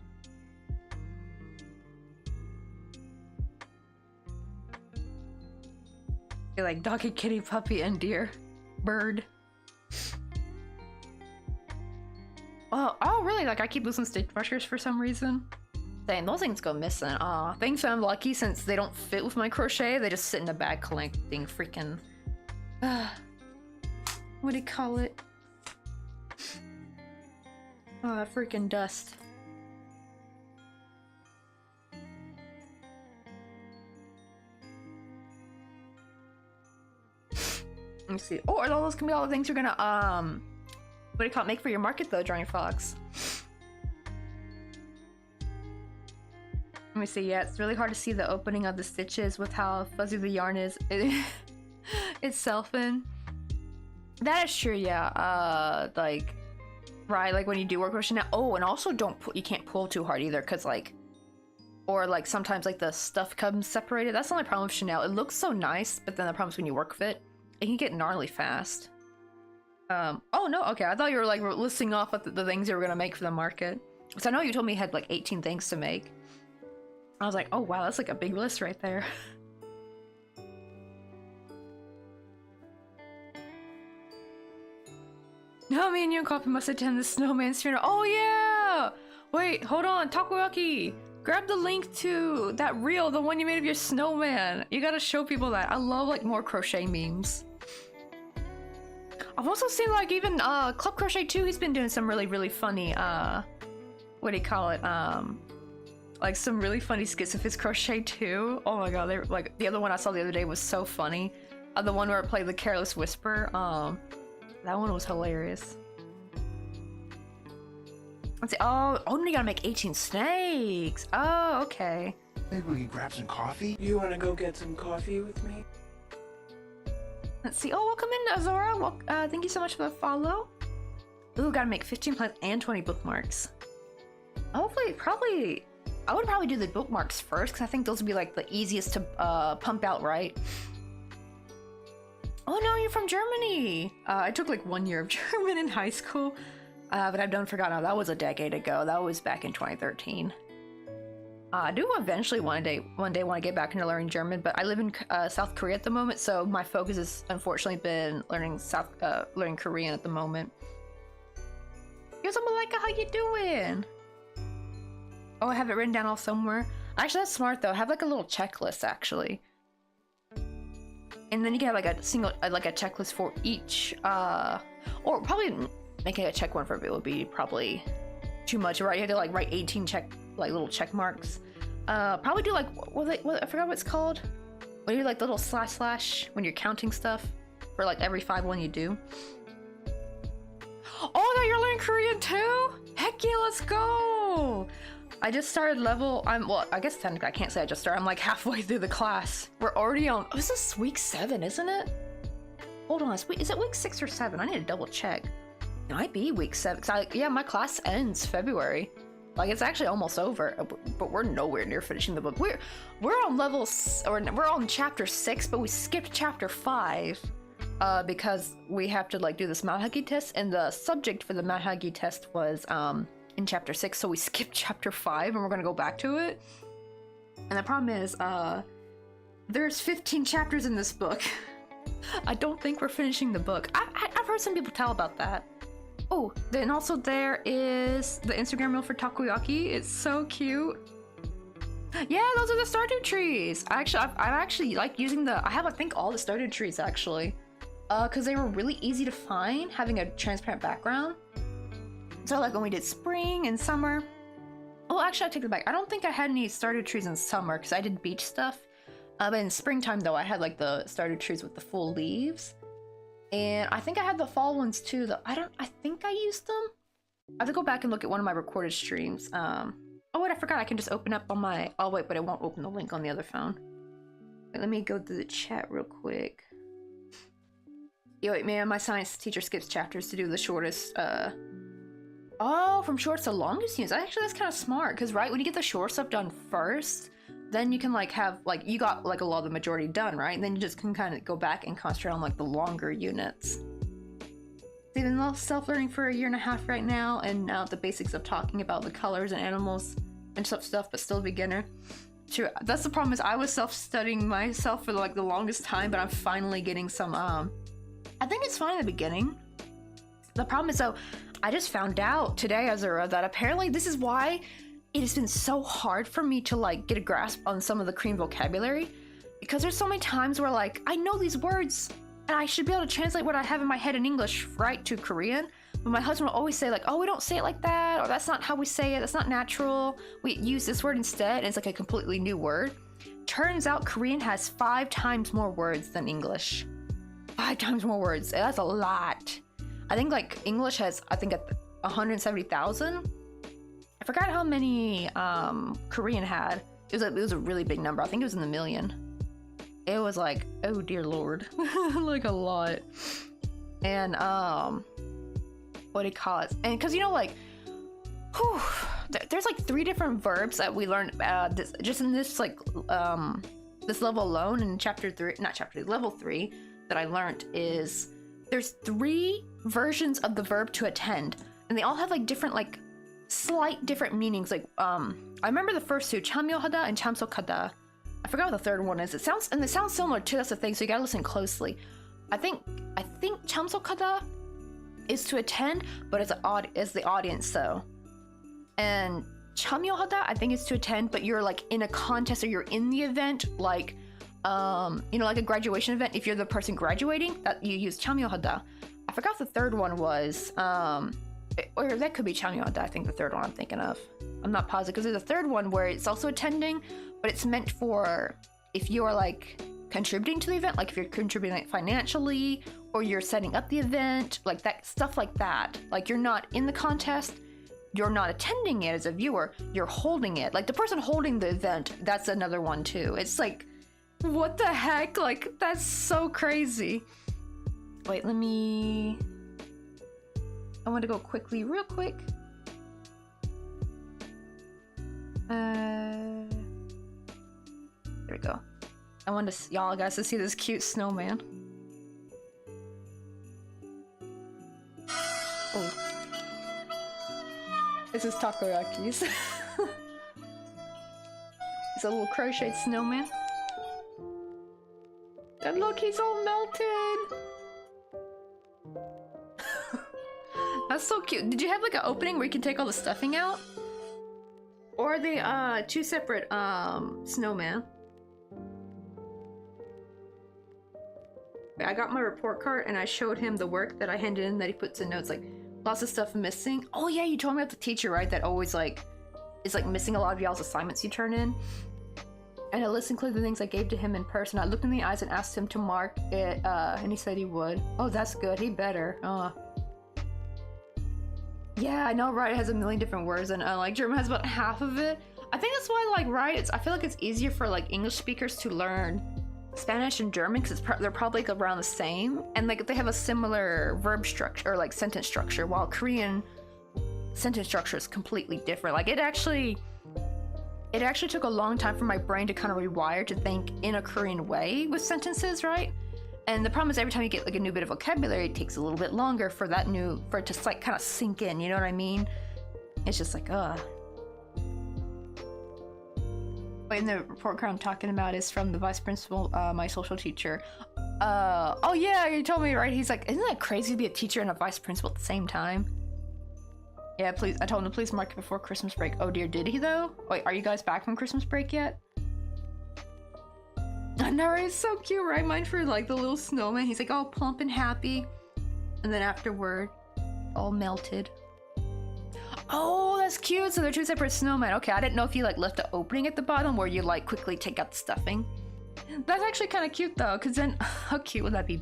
like doggy, kitty, puppy, and deer. Bird. Oh, really? Like I keep losing stitch markers for some reason. Dang, those things go missing. Aw, thanks, I'm lucky since they don't fit with my crochet. They just sit in a bag collecting freaking what do you call it? Freaking dust. Let me see. Oh, all those can be all the things you're gonna what do you call it? Make for your market though, Johnny Fox. Let me see. Yeah, it's really hard to see the opening of the stitches with how fuzzy the yarn is. Itself in. That is true. Yeah. Like, right. Like when you do work with Chanel. Oh, and also you can't pull too hard either, cause like, or like sometimes like the stuff comes separated. That's the only problem with Chanel. It looks so nice, but then the problem is when you work with it, it can get gnarly fast. Oh no, okay, I thought you were like listing off the things you were gonna make for the market. So I know you told me you had like 18 things to make. I was like, oh wow, that's like a big list right there. No, me and you and Coffee must attend the snowman's funeral. Oh yeah! Wait, hold on, takoyaki! Grab the link to that reel, the one you made of your snowman. You gotta show people that. I love like more crochet memes. I've also seen like even Club Crochet 2, he's been doing some really funny what do you call it? Like some really funny skits of his Crochet 2. Oh my god, they're like the other one I saw the other day was so funny. The one where it played the Careless Whisper. That one was hilarious. Let's see. Oh, you gotta make 18 snakes. Oh, okay. Maybe we can grab some coffee? You wanna go get some coffee with me? Let's see. Oh, welcome in, Azora. Well, thank you so much for the follow. Ooh, gotta make 15 plans and 20 bookmarks. Hopefully, I would probably do the bookmarks first, because I think those would be like the easiest to pump out, right? Oh no, you're from Germany! I took like 1 year of German in high school, but I've forgotten now. That was a decade ago. That was back in 2013. I do eventually one day want to get back into learning German, but I live in South Korea at the moment, so my focus has unfortunately been learning Korean at the moment. Yo, Malika, how you doing? Oh, I have it written down all somewhere. Actually, that's smart though. Have like a little checklist actually, and then you can have like a single, like a checklist for each. Or probably making a check one for it would be probably too much, right? You have to like write 18 little check marks. Probably do like what I forgot what it's called. When you do like the little slash when you're counting stuff for like every 5 one you do. Oh no, you're learning Korean too? Heck yeah, let's go! I just started well, I guess technically I can't say I just started. I'm like halfway through the class. We're already on, this is week 7, isn't it? Hold on, is it week 6 or 7? I need to double check. It might be week 7, cause yeah, my class ends February. Like it's actually almost over, but we're nowhere near finishing the book. We're on we're on chapter 6, but we skipped chapter 5 because we have to like do this Malhagi test, and the subject for the Malhagi test was in chapter 6, so we skipped chapter 5 and we're gonna go back to it. And the problem is there's 15 chapters in this book. I don't think we're finishing the book. I've heard some people tell about that. Oh, then also there is the Instagram reel for takoyaki. It's so cute. Yeah, those are the Stardew trees. I actually like using I have I think all the Stardew trees actually, because they were really easy to find, having a transparent background. So like when we did spring and summer. Oh, actually I take it back. I don't think I had any Stardew trees in summer because I did beach stuff. But in springtime though, I had like the Stardew trees with the full leaves. And I think I had the fall ones too, though. I think I used them. I have to go back and look at one of my recorded streams. Oh wait, I forgot I can just open up on my, oh wait, but it won't open the link on the other phone. Wait, let me go to the chat real quick. Yo, wait, man, my science teacher skips chapters to do the shortest, oh, from shorts to longest units. Actually, that's kind of smart, because right, when you get the short stuff done first, then you can like have, like, you got like a lot of the majority done, right? And then you just can kind of go back and concentrate on like the longer units. Even though self-learning for 1.5 years right now, and now the basics of talking about the colors and animals and stuff, but still a beginner. True, that's the problem, is I was self-studying myself for like the longest time, but I'm finally getting some, I think it's fine in the beginning. The problem is though, I just found out today, Azura, that apparently this is why it has been so hard for me to like get a grasp on some of the Korean vocabulary, because there's so many times where like I know these words and I should be able to translate what I have in my head in English right to Korean, but my husband will always say like, oh, we don't say it like that, or that's not how we say it, that's not natural, we use this word instead, and it's like a completely new word. Turns out Korean has 5 times more words than English. 5 times more words. That's a lot. I think like English has, I think, 170,000. I forgot how many Korean had. It was a really big number. I think it was in the million. It was like, oh dear lord, like a lot. And what do you call it? And because, you know, like, whew, there's like 3 different verbs that we learned just in this like this level alone in level 3 that I learned is there's 3 versions of the verb to attend, and they all have like different, like slight different meanings. Like I remember the first 2, chamyohada and chamsokada. I forgot what the third one is. It sounds similar too. That's the thing. So you gotta listen closely. I think chamsokada is to attend, but as the audience though, and chamyohada, I think it's to attend, but you're like in a contest or you're in the event, like you know, like a graduation event. If you're the person graduating, that you use chamyohada. I forgot the third one was, or that could be chamyohada. I think the third one I'm thinking of. I'm not positive because there's a third one where it's also attending, but it's meant for if you're like contributing to the event, like if you're contributing like financially or you're setting up the event, like that stuff like that. Like you're not in the contest, you're not attending it as a viewer, you're holding it. Like the person holding the event, that's another one too. It's like, what the heck? Like that's so crazy. Wait, I want to go quickly, real quick. There we go. I want y'all guys to see this cute snowman. Oh. This is takoyaki's. It's a little crocheted snowman. And look, he's all melted! That's so cute. Did you have like an opening where you can take all the stuffing out? Or are they two separate snowman? I got my report card and I showed him the work that I handed in that he puts in notes, like lots of stuff missing. Oh yeah, you told me about the teacher, right? That always like is like missing a lot of y'all's assignments you turn in. And I listened to the things I gave to him in person. I looked in the eyes and asked him to mark it, and he said he would. Oh, that's good. He better. Yeah, I know, right? It has a million different words, and like German has about half of it. I think that's why, like, right? I feel like it's easier for like English speakers to learn Spanish and German because they're probably like, around the same, and like they have a similar verb structure or like sentence structure, while Korean sentence structure is completely different. Like it actually took a long time for my brain to kind of rewire to think in a Korean way with sentences, right? And the problem is every time you get like a new bit of vocabulary, it takes a little bit longer for it to like kind of sink in, you know what I mean? It's just like, And the report card I'm talking about is from the vice principal, my social teacher. Oh yeah, you told me, right? He's like, isn't that crazy to be a teacher and a vice principal at the same time? Yeah, please. I told him to please mark it before Christmas break. Oh dear, did he though? Wait, are you guys back from Christmas break yet? I know, right? It's so cute, right? Mine for like the little snowman. He's like all plump and happy. And then afterward, all melted. Oh, that's cute. So they're two separate snowmen. Okay, I didn't know if you like left the opening at the bottom where you like quickly take out the stuffing. That's actually kind of cute though, because then how cute would that be?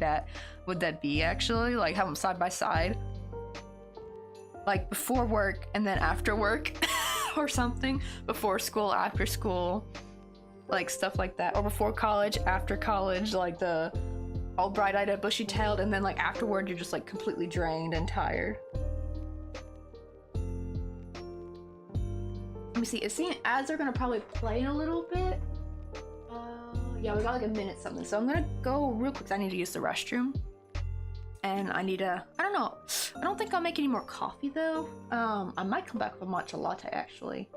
Would that be actually? Like have them side by side? Like before work and then after work or something. Before school, after school. Like stuff like that. Or before college, after college, like the all bright-eyed and bushy-tailed, and then like afterward you're just like completely drained and tired. Let me see, it seems ads are gonna probably play in a little bit. Yeah, we got like a minute something, so I'm gonna go real quick. I need to use the restroom. And I need to, I don't know, I don't think I'll make any more coffee though. I might come back with a matcha latte actually.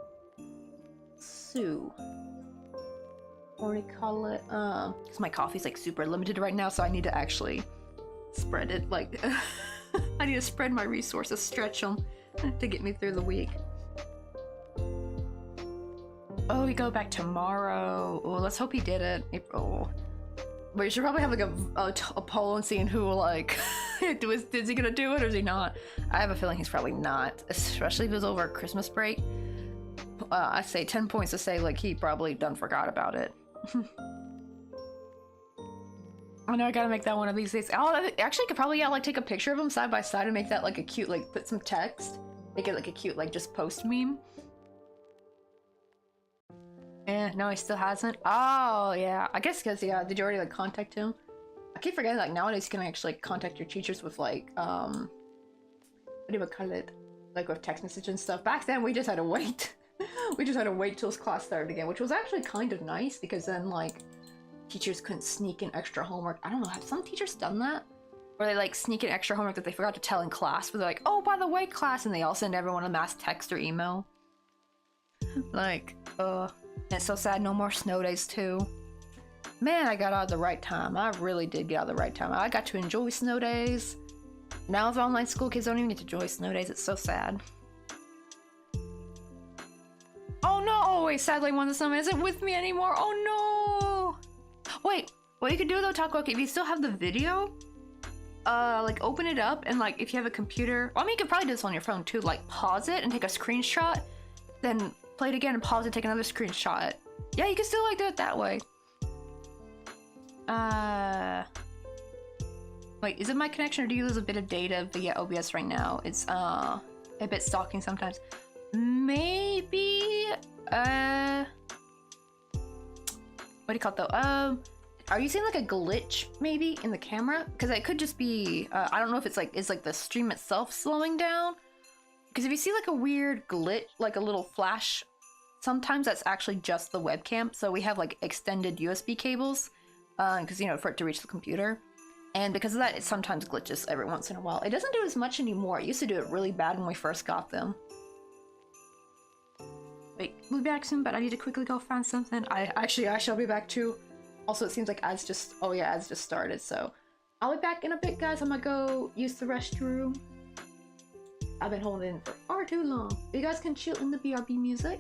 So, what do you call it? Because my coffee's like super limited right now, so I need to actually spread it, like, I need to spread my resources, stretch them to get me through the week. Oh, we go back tomorrow. Oh, let's hope he did it. April. But you should probably have like a poll and seeing who like is he gonna do it or is he not? I have a feeling he's probably not, especially if it was over Christmas break. I say 10 points to say like he probably done forgot about it. I know I gotta make that one of these days. Oh, actually, I could probably like take a picture of them side by side and make that like a cute like put some text, make it like a cute like just post meme. Yeah, no, he still hasn't. Oh, yeah. I guess because, yeah, did you already, like, contact him? I keep forgetting, like, nowadays you can actually like, contact your teachers with, like, what do you call it? Like, with text message and stuff. Back then, we just had to wait. We just had to wait till class started again, which was actually kind of nice because then, like, teachers couldn't sneak in extra homework. I don't know, have some teachers done that? Or they, like, sneak in extra homework that they forgot to tell in class, but they're like, oh, by the way, class, and they all send everyone a mass text or email. Like, it's so sad, no more snow days too. Man, I got out at the right time. I really did get out at the right time. I got to enjoy snow days. Now with online school, kids don't even get to enjoy snow days. It's so sad. Oh no! Oh wait, sadly one of the snowman isn't with me anymore. Oh no! Wait, what you could do though, Taco, okay, if you still have the video, like open it up and like if you have a computer, well, I mean you could probably do this on your phone too, like pause it and take a screenshot, then play it again and pause it, take another screenshot. Yeah, you can still like do it that way. Wait, is it my connection or do you lose a bit of data via OBS right now? It's a bit stalking sometimes. Maybe what do you call it though? Are you seeing like a glitch maybe in the camera? Because it could just be I don't know if it's like the stream itself slowing down. Because if you see like a weird glitch, like a little flash, sometimes that's actually just the webcam. So we have like extended USB cables, because you know, for it to reach the computer. And because of that, it sometimes glitches every once in a while. It doesn't do as much anymore. It used to do it really bad when we first got them. Wait, we'll be back soon, but I need to quickly go find something. I shall be back too. Also, it seems like ads just started, so I'll be back in a bit, guys. I'm gonna go use the restroom. I've been holding in for far too long. You guys can chill in the BRB music.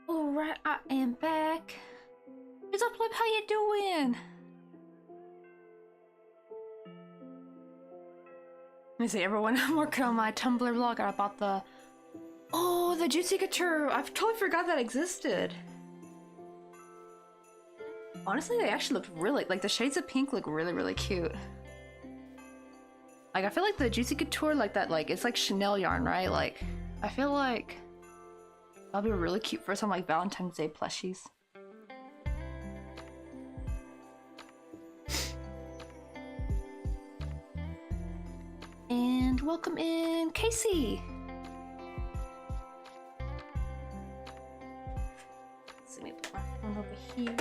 Alright, I am back. What's up, Flip? How you doing? Let me see, everyone. I'm working on my Tumblr blog about the... Oh, the Juicy Couture! I totally forgot that existed. Honestly, they actually looked really... Like, the shades of pink look really, really cute. Like, I feel like the Juicy Couture, like that, like, it's like Chanel yarn, right? Like, I feel like... That'll be really cute for some, like, Valentine's Day plushies. And welcome in, Casey! Let's see, let me put my phone over here.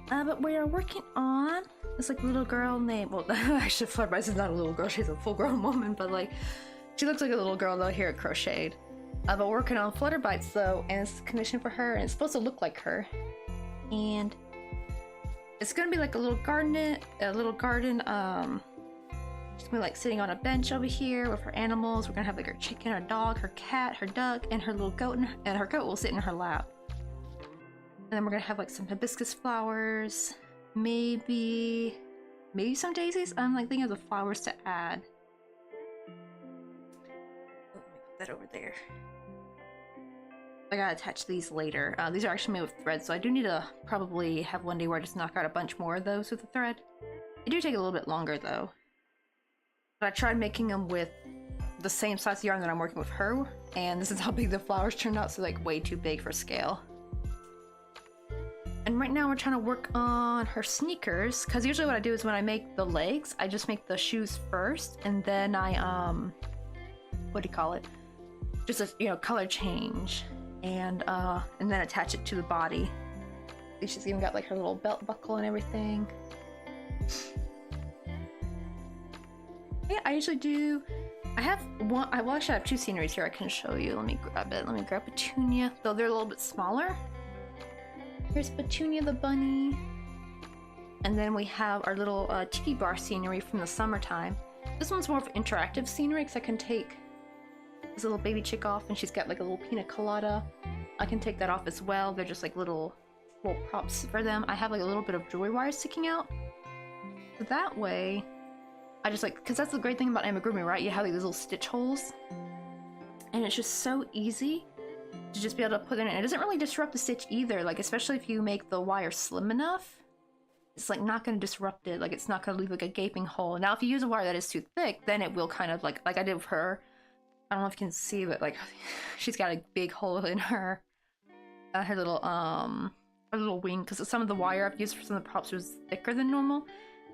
But we are working on this, like, little girl named... Well, actually, Flutterbite is not a little girl, she's a full-grown woman, but, like, she looks like a little girl, though, here at Crocheted. But we're working on Flutterbites, though, and it's commissioned for her, and it's supposed to look like her. And it's gonna be like a little garden, she's gonna be like sitting on a bench over here with her animals. We're gonna have like her chicken, her dog, her cat, her duck, and her little goat, and her goat will sit in her lap. And then we're gonna have like some hibiscus flowers, maybe some daisies. I'm like thinking of the flowers to add. Oh, let me put that over there. I gotta attach these later. These are actually made with thread, so I do need to probably have one day where I just knock out a bunch more of those with the thread. They do take a little bit longer though. But I tried making them with the same size yarn that I'm working with her, and this is how big the flowers turned out, so like way too big for scale. And right now we're trying to work on her sneakers, because usually what I do is when I make the legs, I just make the shoes first, and then I, what do you call it? Just a, you know, color change. And then attach it to the body. She's even got like her little belt buckle and everything. Yeah, I usually do. I have one. I will actually have two sceneries here I can show you. Let me grab it. Let me grab Petunia. Though they're a little bit smaller. Here's Petunia the bunny. And then we have our little tiki bar scenery from the summertime. This one's more of an interactive scenery because I can take this little baby chick off, and she's got like a little pina colada. I can take that off as well. They're just like little props for them. I have like a little bit of jewelry wire sticking out. So that way, I just like, because that's the great thing about amigurumi, right? You have like these little stitch holes. And it's just so easy to just be able to put in it. It doesn't really disrupt the stitch either, like especially if you make the wire slim enough. it's like not going to disrupt it. Like it's not going to leave like a gaping hole. Now if you use a wire that is too thick, then it will kind of like I did with her. I don't know if you can see, but like she's got a big hole in her little wing, because some of the wire I've used for some of the props was thicker than normal.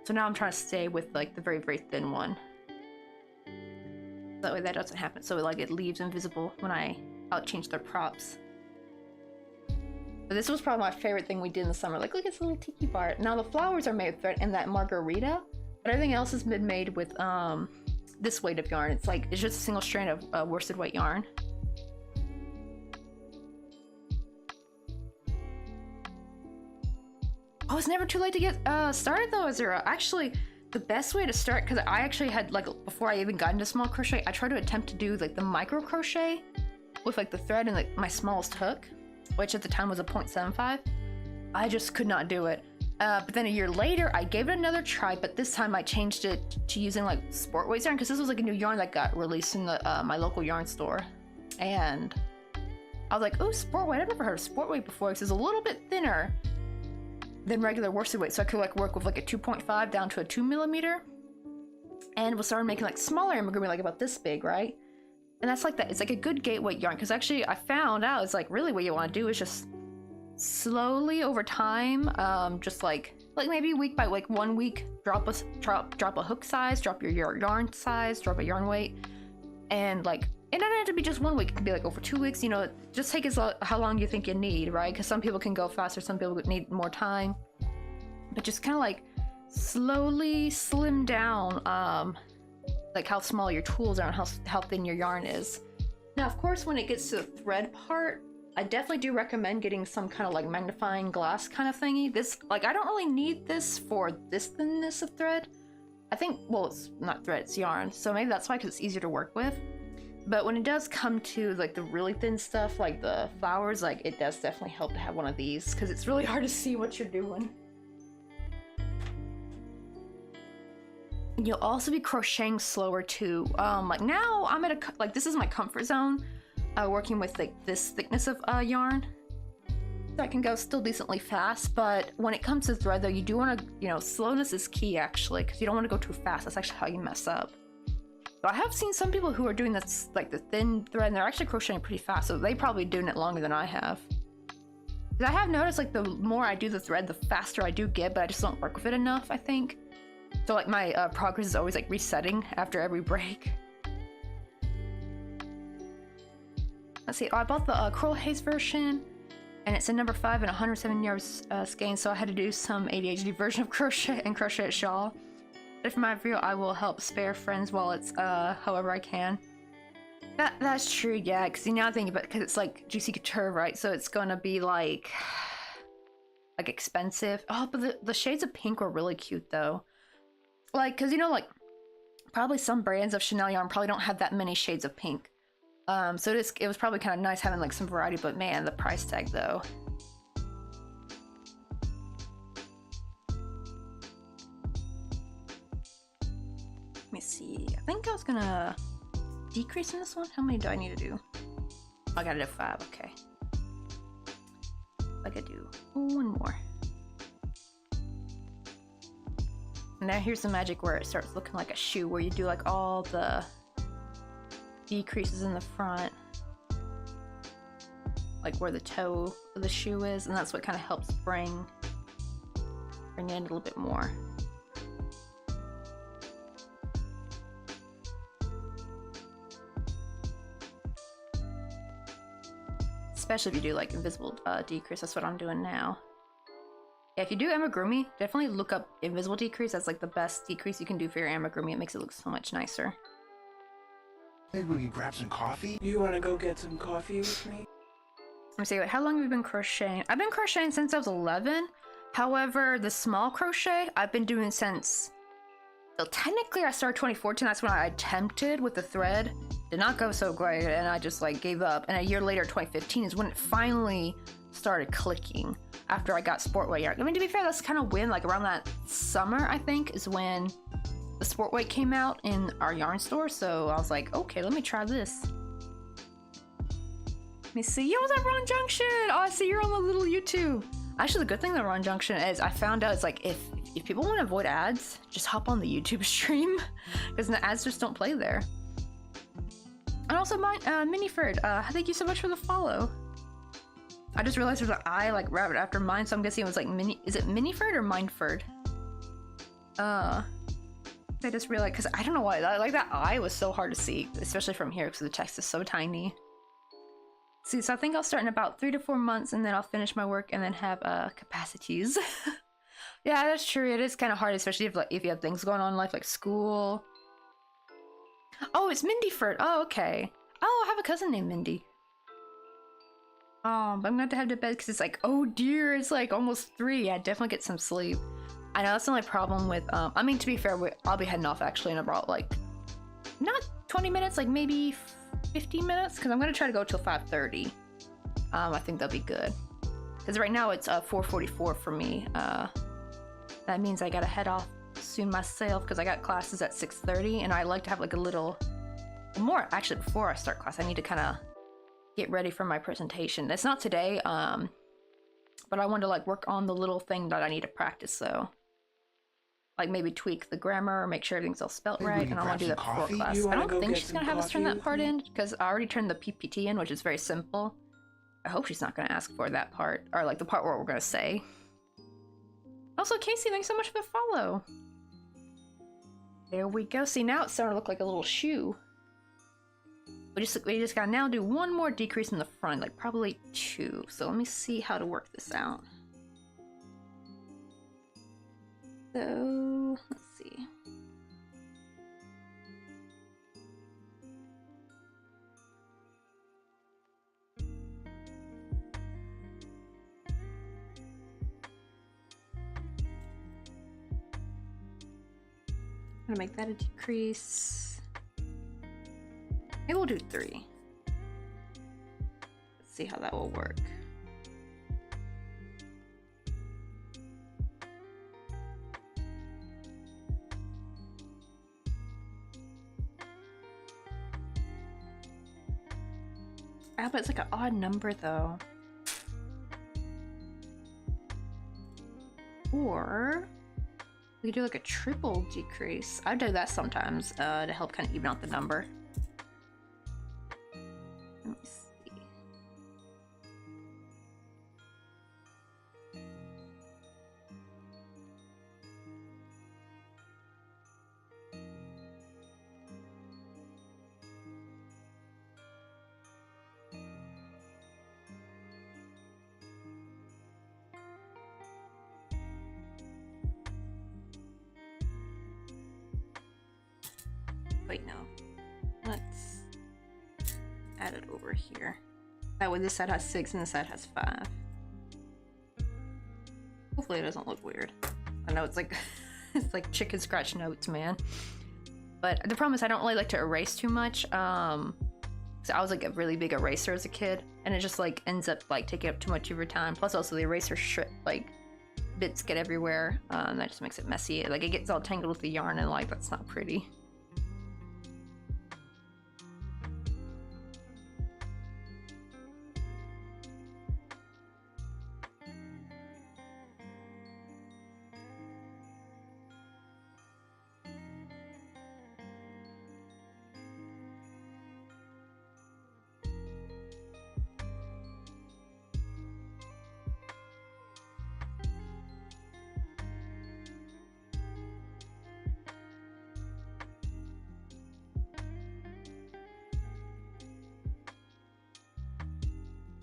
So now I'm trying to stay with like the very, very thin one. That way that doesn't happen. So like it leaves invisible when I'll change their props. But this was probably my favorite thing we did in the summer. Like look, it's a little tiki bar. Now the flowers are made with thread and that margarita, but everything else has been made with this weight of yarn. It's just a single strand of worsted weight yarn. Oh, it's never too late to get started though, Azura. Actually, the best way to start, because I actually had, like, before I even got into small crochet, I tried to attempt to do, like, the micro crochet with, like, the thread and, like, my smallest hook, which at the time was a 0.75. I just could not do it. But then a year later, I gave it another try, but this time I changed it to using, like, sport weight yarn, because this was, like, a new yarn that got released in the my local yarn store. And I was like, oh, sport weight. I've never heard of sport weight before, because it's a little bit thinner than regular worsted weight, so I could like work with like a 2.5 down to a 2mm, and we'll start making like smaller amigurumi, like about this big, right? And that's like that. It's like a good gateway yarn, because actually I found out it's like really what you want to do is just slowly over time, just like maybe week by week, 1 week, drop a hook size, drop your yarn size, drop a yarn weight, and like it doesn't have to be just 1 week. It can be like over 2 weeks, you know, just take how long you think you need, right? Because some people can go faster, some people need more time. But just kind of like slowly slim down like how small your tools are and how thin your yarn is. Now, of course, when it gets to the thread part, I definitely do recommend getting some kind of like magnifying glass kind of thingy. This, like, I don't really need this for this thinness of thread. I think, well, it's not thread, it's yarn. So maybe that's why, because it's easier to work with. But when it does come to like the really thin stuff, like the flowers, like it does definitely help to have one of these, because it's really hard to see what you're doing. And you'll also be crocheting slower too. Like now I'm at like this is my comfort zone, working with like this thickness of yarn. So I can go still decently fast, but when it comes to thread though, you do want to, you know, slowness is key actually, because you don't want to go too fast. That's actually how you mess up. So I have seen some people who are doing this, like the thin thread, and they're actually crocheting pretty fast, so they probably doing it longer than I have. Because I have noticed like the more I do the thread, the faster I do get, but I just don't work with it enough, I think. So like my progress is always like resetting after every break. Let's see, oh, I bought the Crochet version, and it's a number 5 and 107 yards skein, so I had to do some ADHD version of crochet and crochet a shawl. If my video, I will help spare friends wallets however I can. That's true, yeah, because you now think about it, because it's like Juicy Couture, right? So it's gonna be like expensive. Oh, but the shades of pink were really cute though. Like, because you know, like probably some brands of Chanel yarn probably don't have that many shades of pink. So it was probably kind of nice having like some variety, but man, the price tag though. Let me see. I think I was gonna decrease in this one. How many do I need to do? Oh, I gotta do 5. Okay. I gotta do 1 more. And now here's the magic where it starts looking like a shoe, where you do like all the decreases in the front, like where the toe of the shoe is, and that's what kind of helps bring it in a little bit more. Especially if you do like invisible decrease. That's what I'm doing now. Yeah, if you do amigurumi, definitely look up invisible decrease. That's like the best decrease you can do for your amigurumi. It makes it look so much nicer. Hey, will you grab some coffee? You want to go get some coffee with me? Let me see, how long have you been crocheting? I've been crocheting since I was 11. However, the small crochet I've been doing since, well, technically I started 2014. That's when I attempted with the thread. Did not go so great, and I just like gave up. And a year later, 2015, is when it finally started clicking after I got sport weight yarn. I mean, to be fair, that's kind of when, like around that summer, I think, is when the sport weight came out in our yarn store. So I was like, okay, let me try this. Let me see. Yo, what's up, Ron Junction? Oh, I see you're on the little YouTube. Actually, the good thing about Run Junction is I found out it's like if people want to avoid ads, just hop on the YouTube stream because the ads just don't play there. And also, Miniford, thank you so much for the follow. I just realized there's an I like right after mine, so I'm guessing it was like Is it Miniford or Mindford? I just realized because I don't know why like that I was so hard to see, especially from here because the text is so tiny. See, so I think I'll start in about 3 to 4 months, and then I'll finish my work and then have capacities. Yeah, that's true. It is kind of hard, especially if you have things going on in life like school. Oh, it's Mindyford. Oh, okay. Oh, I have a cousin named Mindy. But I'm gonna have to head to bed because it's like, oh dear, it's like almost 3. Yeah, definitely get some sleep. I know that's the only problem with, I mean, to be fair, I'll be heading off actually in about like, not 20 minutes, like maybe 15 minutes, because I'm gonna try to go till 5:30. I think that'll be good. Because right now it's 4:44 for me. That means I gotta head off soon myself because I got classes at 6:30, and I like to have like a little more. Actually, before I start class, I need to kind of get ready for my presentation. It's not today, but I want to like work on the little thing that I need to practice. So, like maybe tweak the grammar, or make sure everything's all spelt right, and I want to do that before class. I don't think she's gonna have us turn that part in because I already turned the PPT in, which is very simple. I hope she's not gonna ask for that part, or like the part where we're gonna say. Also, Casey, thanks so much for the follow. There we go. See, now it's starting to look like a little shoe. We just gotta now do one more decrease in the front, like probably 2. So let me see how to work this out. So let's see. I'm gonna make that a decrease. Maybe we'll do 3. Let's see how that will work. Ah, but it's like an odd number though. Or we could do like a triple decrease. I do that sometimes to help kind of even out the number. Let me see. Wait, no. Let's add it over here. That way this side has 6 and this side has 5. Hopefully it doesn't look weird. I know it's like it's like chicken scratch notes, man. But the problem is I don't really like to erase too much. So I was like a really big eraser as a kid, and it just like ends up like taking up too much of your time. Plus also the eraser like bits get everywhere, and that just makes it messy. Like it gets all tangled with the yarn, and like that's not pretty.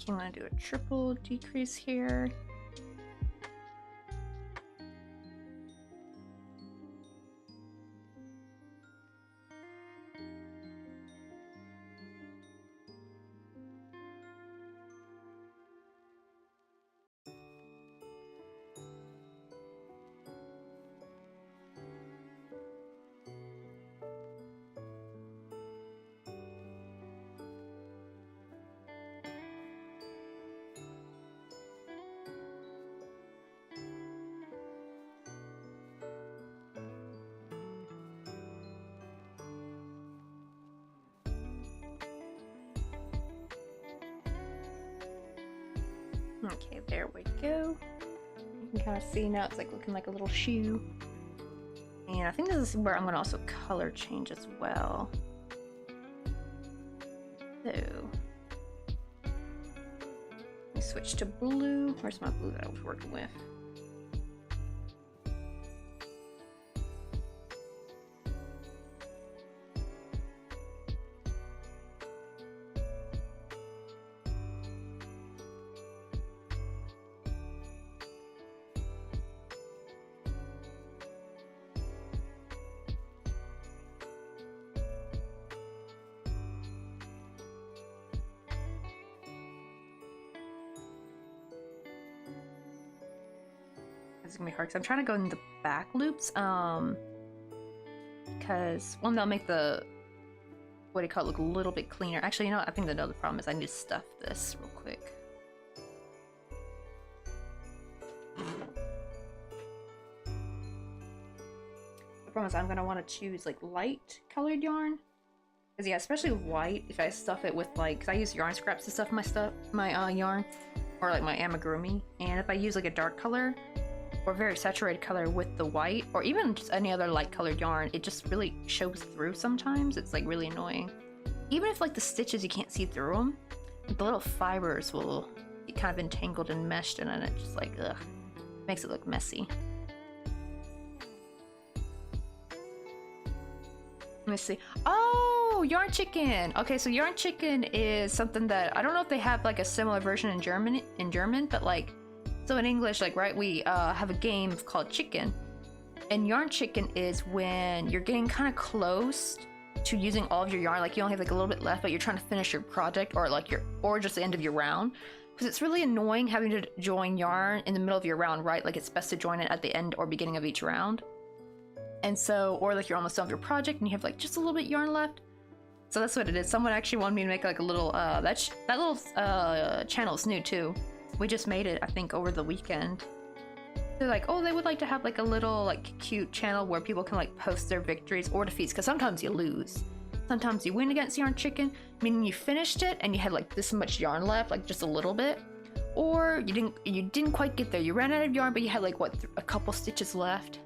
I'm gonna do a triple decrease here. Okay, there we go. You can kind of see now it's like looking like a little shoe. And I think this is where I'm gonna also color change as well. So let me switch to blue. Where's my blue that I was working with? It's gonna be hard because I'm trying to go in the back loops, because one, they'll make the, what do you call it, look a little bit cleaner. Actually, you know what? I think the other problem is I need to stuff this real quick. The problem is I'm gonna want to choose like light colored yarn, because yeah, especially white, if I stuff it with like, because I use yarn scraps to stuff my yarn, or like my amigurumi, and if I use like a dark color or very saturated color with the white, or even just any other light colored yarn, it just really shows through sometimes. It's like really annoying. Even if like the stitches you can't see through them, the little fibers will get kind of entangled and meshed, and then it just like, ugh, makes it look messy. Let me see. Oh, Yarn Chicken! Okay, so Yarn Chicken is something that, I don't know if they have like a similar version in German, but like, so in English, like, right, we have a game called Chicken. And Yarn Chicken is when you're getting kind of close to using all of your yarn, like you only have like a little bit left, but you're trying to finish your project, or like or just the end of your round. Because it's really annoying having to join yarn in the middle of your round, right? Like it's best to join it at the end or beginning of each round. And so, or like you're almost done with your project and you have like just a little bit yarn left. So that's what it is. Someone actually wanted me to make like a little, that little channel is new too. We just made it, I think, over the weekend. They're like, oh, they would like to have like a little like cute channel where people can like post their victories or defeats, because sometimes you lose. Sometimes you win against Yarn Chicken, meaning you finished it and you had like this much yarn left, like just a little bit. Or you didn't quite get there. You ran out of yarn, but you had like what, a couple stitches left.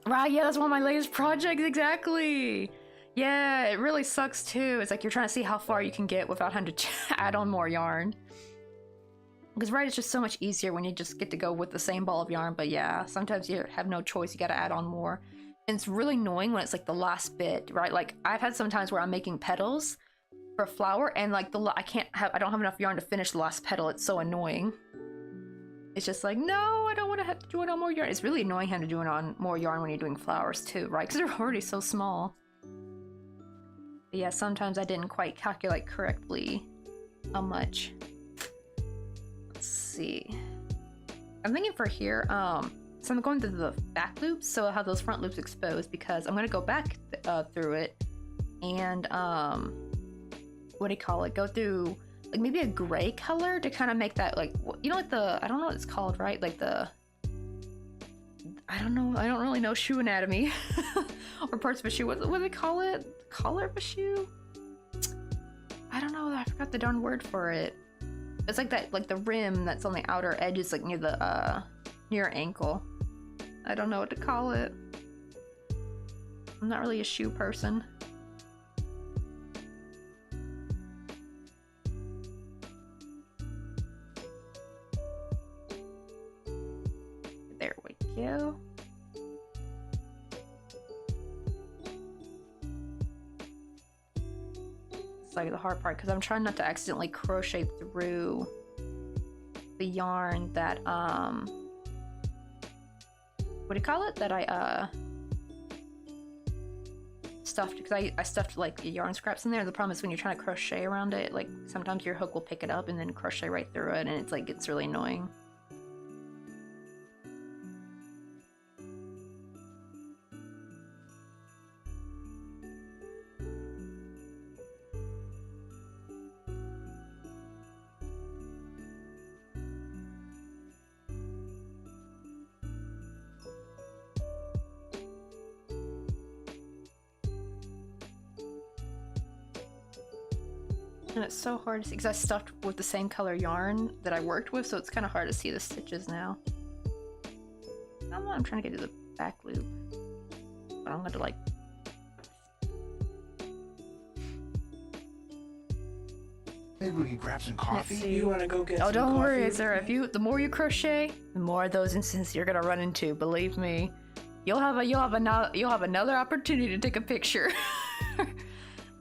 Right, yeah, that's one of my latest projects, exactly. Yeah, it really sucks too. It's like you're trying to see how far you can get without having to add on more yarn. Because right, it's just so much easier when you just get to go with the same ball of yarn, but yeah, sometimes you have no choice, you gotta add on more. And it's really annoying when it's like the last bit, right? Like I've had some times where I'm making petals for a flower and like I don't have enough yarn to finish the last petal. It's so annoying. It's just like, no, I don't want to have to join on more yarn. It's really annoying having to join on more yarn when you're doing flowers too, right? Because they're already so small. But yeah, sometimes I didn't quite calculate correctly how much. Let's see. I'm thinking for here, so I'm going through the back loops, so I'll have those front loops exposed because I'm going to go back through it and, what do you call it? Go through like maybe a gray color to kind of make that like, you know, like the, I don't know what it's called, right? Like the, I don't know, I don't really know shoe anatomy or parts of a shoe. What do they call it? The collar of a shoe? I don't know, I forgot the darn word for it. It's like that, like the rim that's on the outer edges, like near the, near your ankle. I don't know what to call it. I'm not really a shoe person. There we go. It's like the hard part because I'm trying not to accidentally crochet through the yarn that what do you call it? That I stuffed, because I stuffed like the yarn scraps in there. The problem is when you're trying to crochet around it, like sometimes your hook will pick it up and then crochet right through it, and it's like it's really annoying. And it's so hard to see because I stuffed with the same color yarn that I worked with, so it's kind of hard to see the stitches now. I'm trying to get to the back loop. But I'm gonna like. Maybe we can grab some coffee. You want to go get some Don't coffee worry, with Sarah. me? The more you crochet, the more of those instances you're gonna run into. Believe me, you'll have another opportunity to take a picture.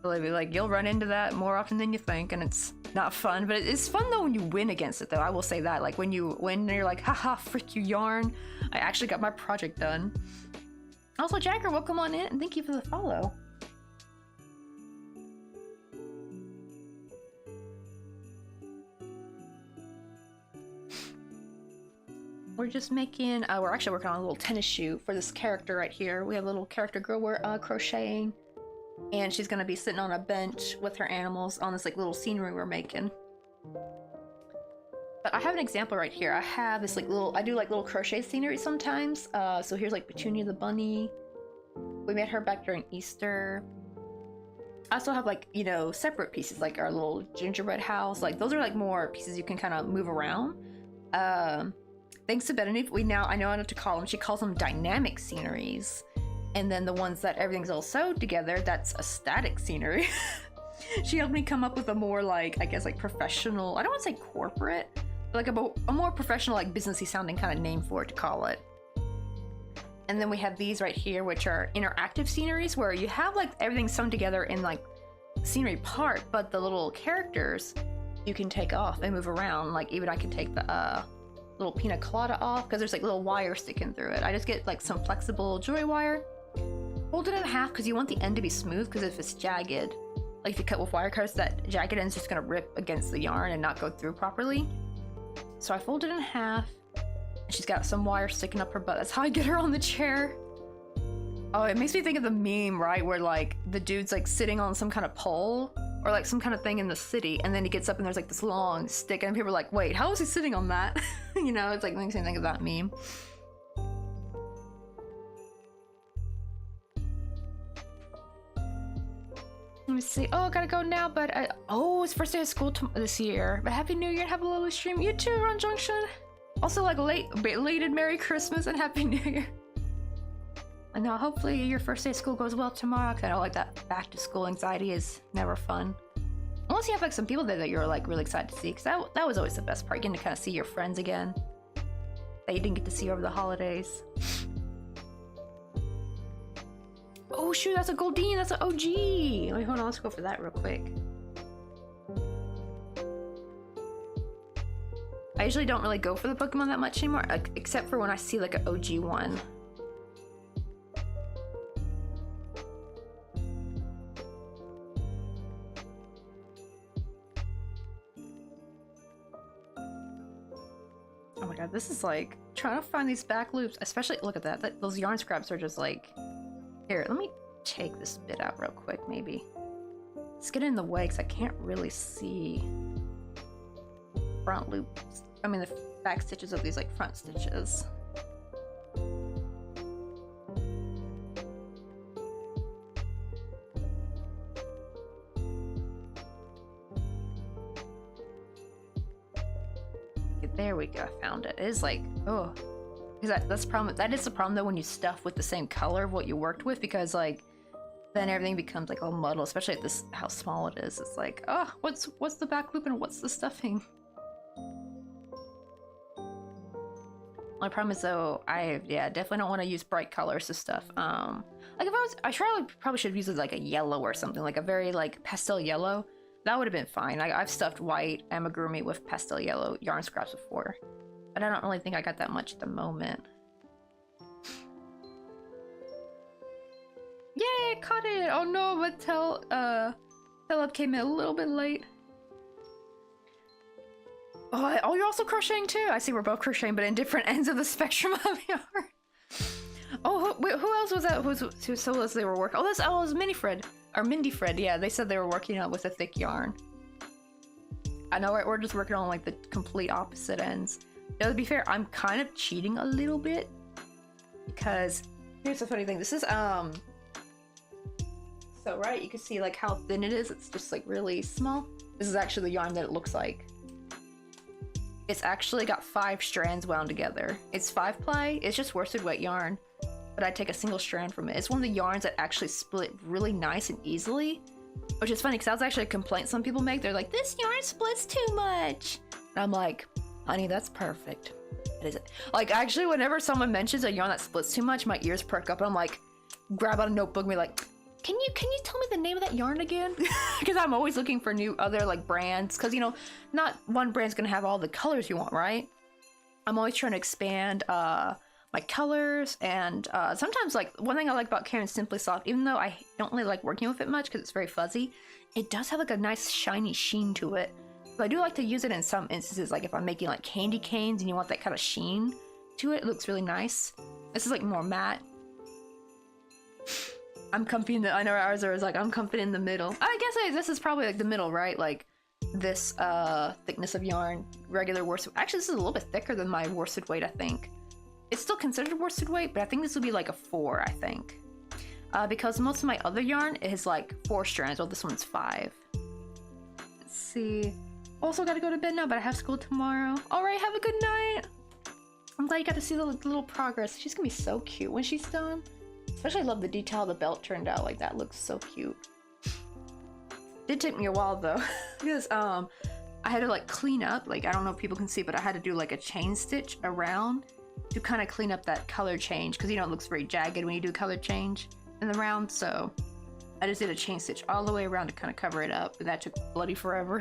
Believe me, like you'll run into that more often than you think, and it's not fun. But it's fun though when you win against it, though. I will say that, like when you win, you're like, haha, frick you, yarn. I actually got my project done. Also, Jagger, welcome on in, and thank you for the follow. We're just making, we're actually working on a little tennis shoe for this character right here. We have a little character girl we're crocheting, and she's gonna be sitting on a bench with her animals on this like little scenery we're making. But I have an example right here. I have this like I do like little crochet scenery sometimes. So here's like Petunia the bunny. We made her back during Easter. I also have like, you know, separate pieces like our little gingerbread house. Like those are like more pieces you can kind of move around. Thanks to Bethany, I know what to call them. She calls them dynamic sceneries. And then the ones that everything's all sewed together, that's a static scenery. She helped me come up with a more like, I guess like professional, I don't want to say corporate, but like a more professional, like businessy sounding kind of name for it to call it. And then we have these right here, which are interactive sceneries where you have like everything sewn together in like scenery part, but the little characters you can take off and move around. Like even I can take the little pina colada off because there's like little wire sticking through it. I just get like some flexible joy wire, fold it in half because you want the end to be smooth, because if it's jagged, like if you cut with wire cutters, that jagged end's just gonna rip against the yarn and not go through properly. So I fold it in half, and she's got some wire sticking up her butt. That's how I get her on the chair. Oh, it makes me think of the meme, right, where like the dude's like sitting on some kind of pole or like some kind of thing in the city, and then he gets up and there's like this long stick, and people are like, wait, how is he sitting on that? You know, it's like makes me think of that meme. Let me see. Oh, I gotta go now, but oh, it's first day of school this year. But Happy New Year and have a lovely stream. You too, Ron Junction. Also, like belated Merry Christmas and Happy New Year. I know, hopefully your first day of school goes well tomorrow, because I know like that back to school anxiety is never fun. Unless you have like some people there that you're like really excited to see, because that was always the best part, getting to kind of see your friends again that you didn't get to see over the holidays. Oh shoot, that's a Goldine, that's an OG! Wait, hold on, let's go for that real quick. I usually don't really go for the Pokemon that much anymore, except for when I see like an OG one. Oh my god, this is like trying to find these back loops, especially look at that those yarn scraps are just like, here, let me take this bit out real quick maybe. Let's get in the way because I can't really see front loops. I mean the back stitches of these like front stitches. There we go, I found it. It is like, oh, because that's the problem. That is the problem though when you stuff with the same color of what you worked with, because like then everything becomes like all muddled, especially at this how small it is. It's like, oh, what's the back loop and what's the stuffing? My problem is though, I definitely don't want to use bright colors to stuff. Like if I probably should have used like a yellow or something, like a very like pastel yellow. That would have been fine. I've stuffed white amigurumi with pastel yellow yarn scraps before, but I don't really think I got that much at the moment. Yay, caught it! Oh no, but Philip came in a little bit late. Oh, you're also crocheting too? I see we're both crocheting, but in different ends of the spectrum of yarn. Oh, wait, who else was that? Who else they were working? Oh, it was Minifred. Or Mindy Fred, yeah, they said they were working out with a thick yarn. I know, right? We're just working on like the complete opposite ends. Now, to be fair, I'm kind of cheating a little bit because here's the funny thing. This is so right, you can see like how thin it is. It's just like really small. This is actually the yarn that it looks like. It's actually got 5 strands wound together. It's 5-ply. It's just worsted weight yarn, but I take a single strand from it. It's one of the yarns that actually split really nice and easily, which is funny because that was actually a complaint some people make. They're like, this yarn splits too much. And I'm like, honey, that's perfect. It is. Like, actually, whenever someone mentions a yarn that splits too much, my ears perk up and I'm like, grab out a notebook and be like, can you tell me the name of that yarn again? Because I'm always looking for new other like brands, because you know, not one brand's gonna have all the colors you want, right? I'm always trying to expand my colors, and sometimes, like, one thing I like about Karen's Simply Soft, even though I don't really like working with it much because it's very fuzzy, it does have like a nice shiny sheen to it. So I do like to use it in some instances, like if I'm making like candy canes and you want that kind of sheen to it, it looks really nice. This is like more matte. I'm comfy in the, I know ours is like, I'm comfy in the middle. I guess this is probably like the middle, right? Like this thickness of yarn, regular worsted. Actually, this is a little bit thicker than my worsted weight, I think. It's still considered worsted weight, but I think this will be like a 4, I think. Because most of my other yarn is like 4 strands, while this one's 5. Let's see. Also gotta go to bed now, but I have school tomorrow. All right, have a good night. I'm glad you got to see the little progress. She's gonna be so cute when she's done. Especially I love the detail the belt turned out. Like, that looks so cute. Did take me a while though, because I had to like clean up, like, I don't know if people can see, but I had to do like a chain stitch around to kind of clean up that color change, because you know it looks very jagged when you do color change in the round. So I just did a chain stitch all the way around to kind of cover it up, and that took bloody forever.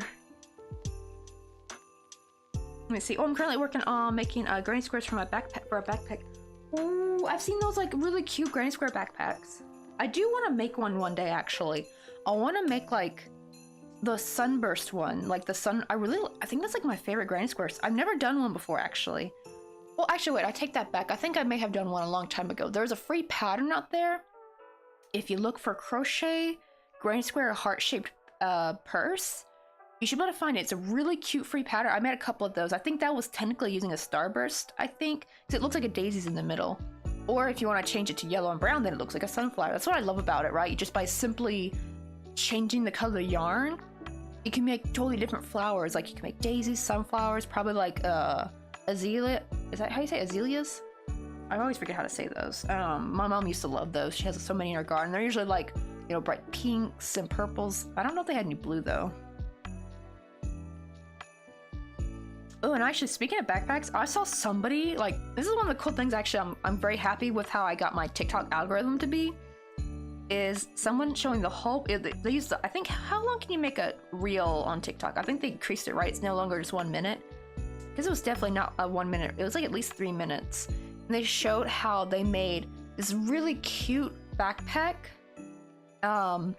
Let me see. Oh, I'm currently working on making granny squares for my backpack, for a backpack. Oh, I've seen those like really cute granny square backpacks. I do want to make one day, actually. I want to make like the sunburst one, like the sun. I think that's like my favorite granny squares. I've never done one before, actually. Well, actually, wait, I take that back. I think I may have done one a long time ago. There's a free pattern out there. If you look for crochet granny square heart-shaped purse, you should be able to find it. It's a really cute free pattern. I made a couple of those. I think that was technically using a starburst, I think, because it looks like a daisy's in the middle. Or if you want to change it to yellow and brown, then it looks like a sunflower. That's what I love about it, right? You just, by simply changing the color of the yarn, you can make totally different flowers. Like, you can make daisies, sunflowers, probably like azalea. Is that how you say azaleas? I always forget how to say those. My mom used to love those. She has so many in her garden. They're usually like, you know, bright pinks and purples. I don't know if they had any blue though. Oh, and actually, speaking of backpacks, I saw somebody, like, this is one of the cool things, actually, I'm very happy with how I got my TikTok algorithm to be, is someone showing the whole, they used to, I think, how long can you make a reel on TikTok? I think they increased it, right? It's no longer just 1 minute. Because it was definitely not a 1 minute, it was like at least 3 minutes. And they showed how they made this really cute backpack from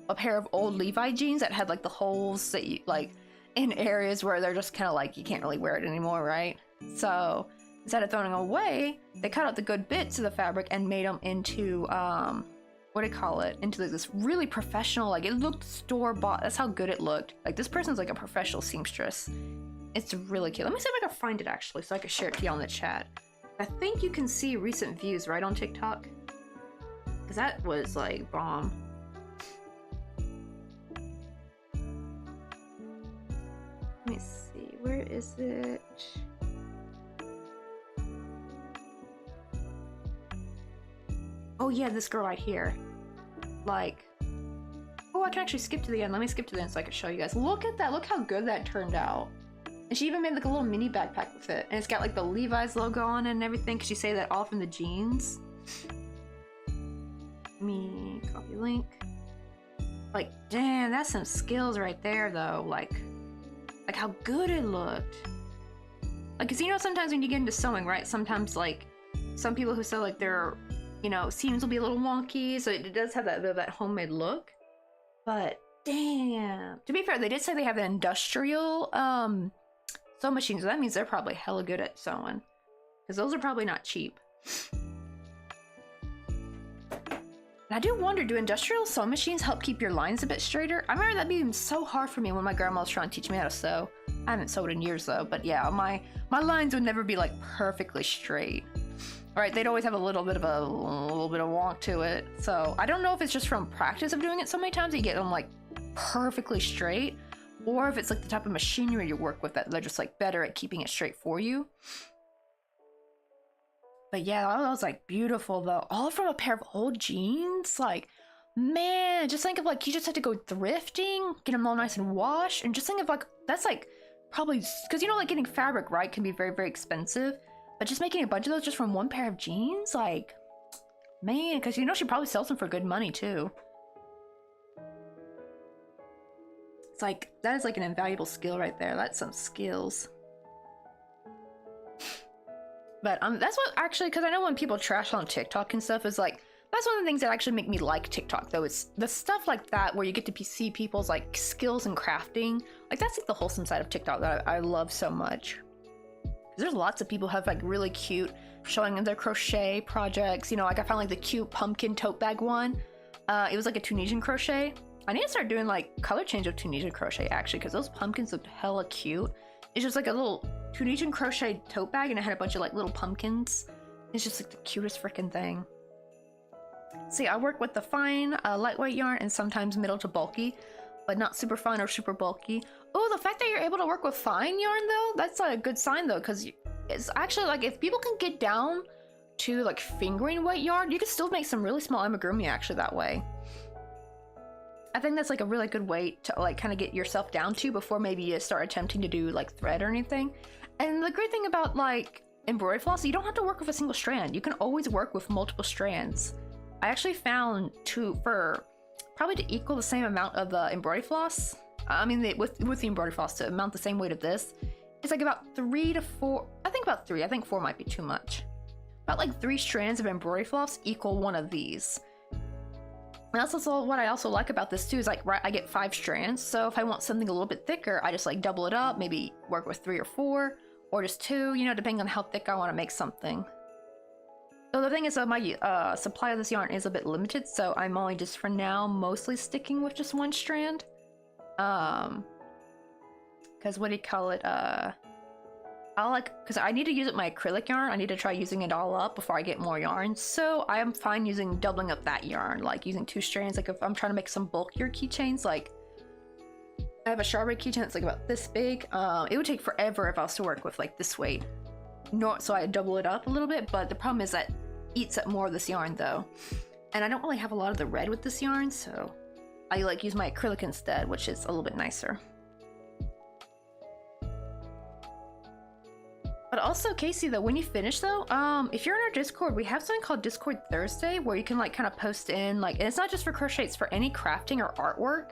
a pair of old Levi jeans that had, like, the holes that you, like, in areas where they're just kind of like, you can't really wear it anymore, right? So instead of throwing away, they cut out the good bits of the fabric and made them into what do you call it, into this really professional, like, it looked store-bought. That's how good it looked. Like, this person's like a professional seamstress. It's really cute. Let me see if I can find it, actually, so I can share it to you on the chat. I think you can see recent views, right, on TikTok, because that was like bomb. Let me see, where is it? Oh yeah, this girl right here. Like, oh, I can actually skip to the end. Let me skip to the end so I can show you guys. Look at that, look how good that turned out. And she even made like a little mini backpack with it. And it's got like the Levi's logo on it and everything. Cause she saved that all from the jeans. Let me copy link. Like, damn, that's some skills right there though. Like how good it looked. Like, cause you know, sometimes when you get into sewing, right? Sometimes like, some people who sew, like, their, you know, seams will be a little wonky. So it does have that bit of that homemade look. But damn. To be fair, they did say they have an industrial sewing machine. So that means they're probably hella good at sewing. Cause those are probably not cheap. And I do wonder, do industrial sewing machines help keep your lines a bit straighter? I remember that being so hard for me when my grandma was trying to teach me how to sew. I haven't sewed in years though, but yeah, my lines would never be like perfectly straight. Alright, they'd always have a little bit of wonk to it. So I don't know if it's just from practice of doing it so many times that you get them like perfectly straight, or if it's like the type of machinery you work with that they're just like better at keeping it straight for you. But yeah, that was like beautiful though. All from a pair of old jeans. Like, man, just think of like you just have to go thrifting, get them all nice and washed, and just think of like that's like probably because you know like getting fabric right can be very, very expensive. But just making a bunch of those just from one pair of jeans, like, man, because you know she probably sells them for good money too. It's like that is like an invaluable skill right there. That's some skills. But that's what actually, because I know when people trash on TikTok and stuff, is like that's one of the things that actually make me like TikTok though. It's the stuff like that where you get to see people's like skills in crafting. Like that's like the wholesome side of TikTok that I love so much. There's lots of people who have like really cute showing their crochet projects. You know, like I found like the cute pumpkin tote bag one. It was like a Tunisian crochet. I need to start doing like color change of Tunisian crochet actually, because those pumpkins looked hella cute. It's just like a little Tunisian crochet tote bag and it had a bunch of like little pumpkins. It's just like the cutest freaking thing. See, I work with the fine, lightweight yarn and sometimes middle to bulky, but not super fine or super bulky. Oh, the fact that you're able to work with fine yarn though, that's a good sign though, because it's actually like if people can get down to like fingering weight yarn, you can still make some really small amigurumi actually that way. I think that's like a really good way to like kind of get yourself down to before maybe you start attempting to do like thread or anything. And the great thing about like embroidery floss, you don't have to work with a single strand. You can always work with multiple strands. I actually found for probably to equal the same amount of the embroidery floss. I mean, with the embroidery floss to amount the same weight of this, it's like about 3 to 4. I think about 3. I think 4 might be too much. About like 3 strands of embroidery floss equal one of these. And that's also what I also like about this too, is like I get 5 strands. So if I want something a little bit thicker, I just like double it up, maybe work with 3 or 4, or just 2, you know, depending on how thick I want to make something. So the thing is that my supply of this yarn is a bit limited, so I'm only just for now mostly sticking with just 1 strand. Because what do you call it? Because I need to use up my acrylic yarn. I need to try using it all up before I get more yarn. So I am fine using doubling up that yarn, like using 2 strands. Like if I'm trying to make some bulkier keychains, like I have a strawberry keychain that's like about this big. It would take forever if I was to work with like this weight. So I double it up a little bit, but the problem is that it eats up more of this yarn though. And I don't really have a lot of the red with this yarn, so I like use my acrylic instead, which is a little bit nicer. But also, Casey, though, when you finish though, if you're in our Discord, we have something called Discord Thursday where you can like kind of post in like, and it's not just for crochet, it's for any crafting or artwork.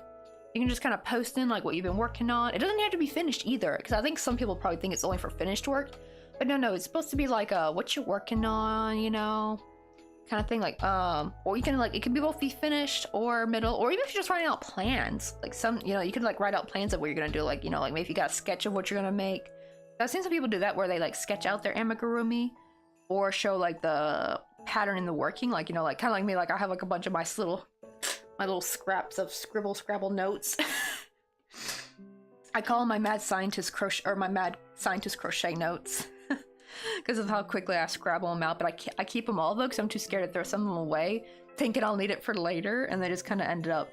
You can just kind of post in like what you've been working on. It doesn't have to be finished either, because I think some people probably think it's only for finished work. But no, it's supposed to be like what you're working on, you know, kind of thing. Like or you can like, it can be both be finished or middle, or even if you're just writing out plans, like some, you know, you could like write out plans of what you're gonna do, like, you know, like maybe you got a sketch of what you're gonna make. I've seen some people do that where they like sketch out their amigurumi or show like the pattern in the working, like, you know, like kind of like me, like I have like a bunch of my little scraps of scrabble notes. I call them my mad scientist crochet notes because of how quickly I scrabble them out. But I keep them all though because I'm too scared to throw some of them away, thinking I'll need it for later, and they just kind of ended up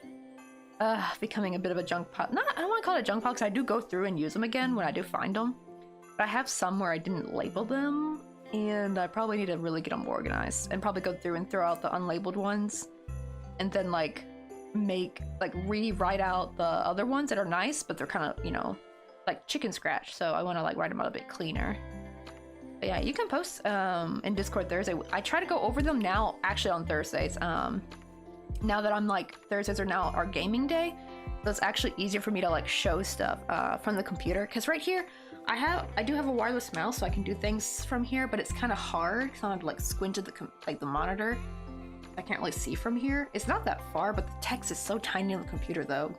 becoming a bit of a junk pile. I don't want to call it a junk pile because I do go through and use them again when I do find them. But I have some where I didn't label them, and I probably need to really get them organized and probably go through and throw out the unlabeled ones, and then like rewrite out the other ones that are nice, but they're kind of, you know, like chicken scratch. So I want to like write them out a bit cleaner. But yeah, you can post in Discord Thursday. I try to go over them now, actually on Thursdays. Now that I'm like Thursdays are now our gaming day, so it's actually easier for me to like show stuff from the computer. Because right here, I do have a wireless mouse, so I can do things from here, but it's kind of hard because I have to like squint at the monitor. I can't really see from here. It's not that far, but the text is so tiny on the computer though,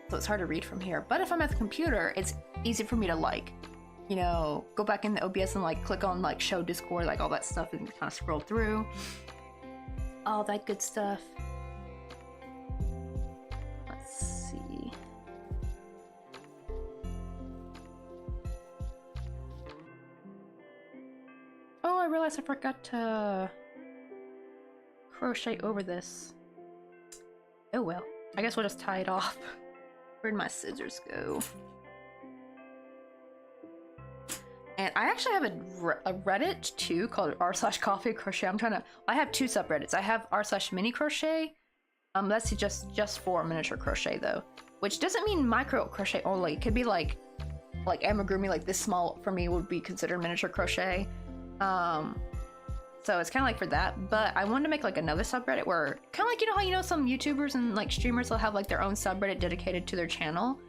so it's hard to read from here. But if I'm at the computer, it's easy for me to like, you know, go back in the OBS and like click on like show Discord, like all that stuff, and kind of scroll through all that good stuff. Let's see. Oh, I realized I forgot to crochet over this. Oh well, I guess we'll just tie it off. Where'd my scissors go? And I actually have a Reddit too called r/coffee crochet. I have two subreddits. I have r/mini crochet. That's just for miniature crochet though, which doesn't mean micro crochet only. It could be like amigurumi, like this small for me would be considered miniature crochet. So it's kind of like for that, but I wanted to make like another subreddit where kind of like, you know how you know some YouTubers and like streamers will have like their own subreddit dedicated to their channel.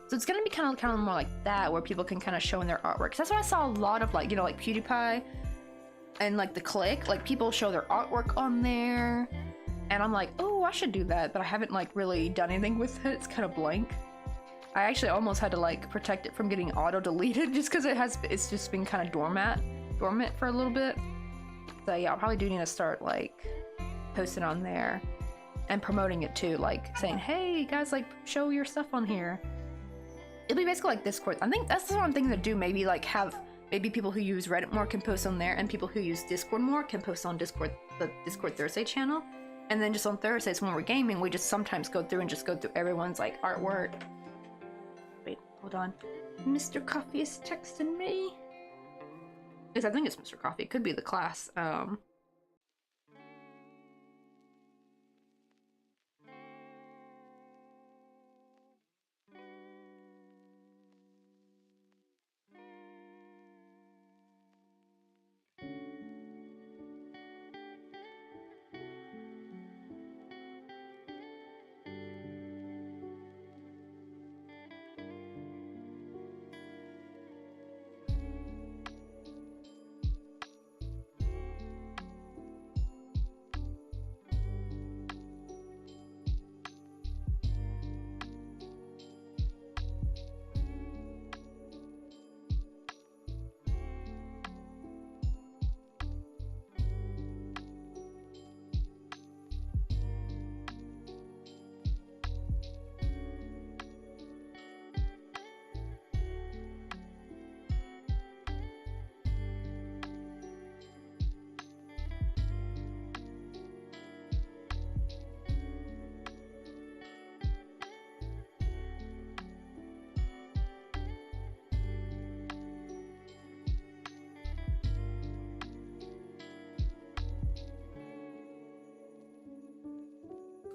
So it's gonna be kind of more like that, where people can kind of show in their artwork. 'Cause that's what I saw a lot of, like, you know, like PewDiePie and like the Click, like people show their artwork on there, and I'm like, oh, I should do that, but I haven't like really done anything with it. It's kind of blank. I actually almost had to like protect it from getting auto deleted just because it's just been kind of dormant for a little bit. So yeah, I probably do need to start like posting on there and promoting it too, like saying, hey guys, like show your stuff on here. It'll be basically like Discord. I think that's the one thing to do. Maybe like have people who use Reddit more can post on there, and people who use Discord more can post on Discord, the Discord Thursday channel. And then just on Thursdays when we're gaming, we just sometimes go through everyone's like artwork. Wait, hold on. Mr. Coffee is texting me. I think it's Mr. Coffee. It could be the class.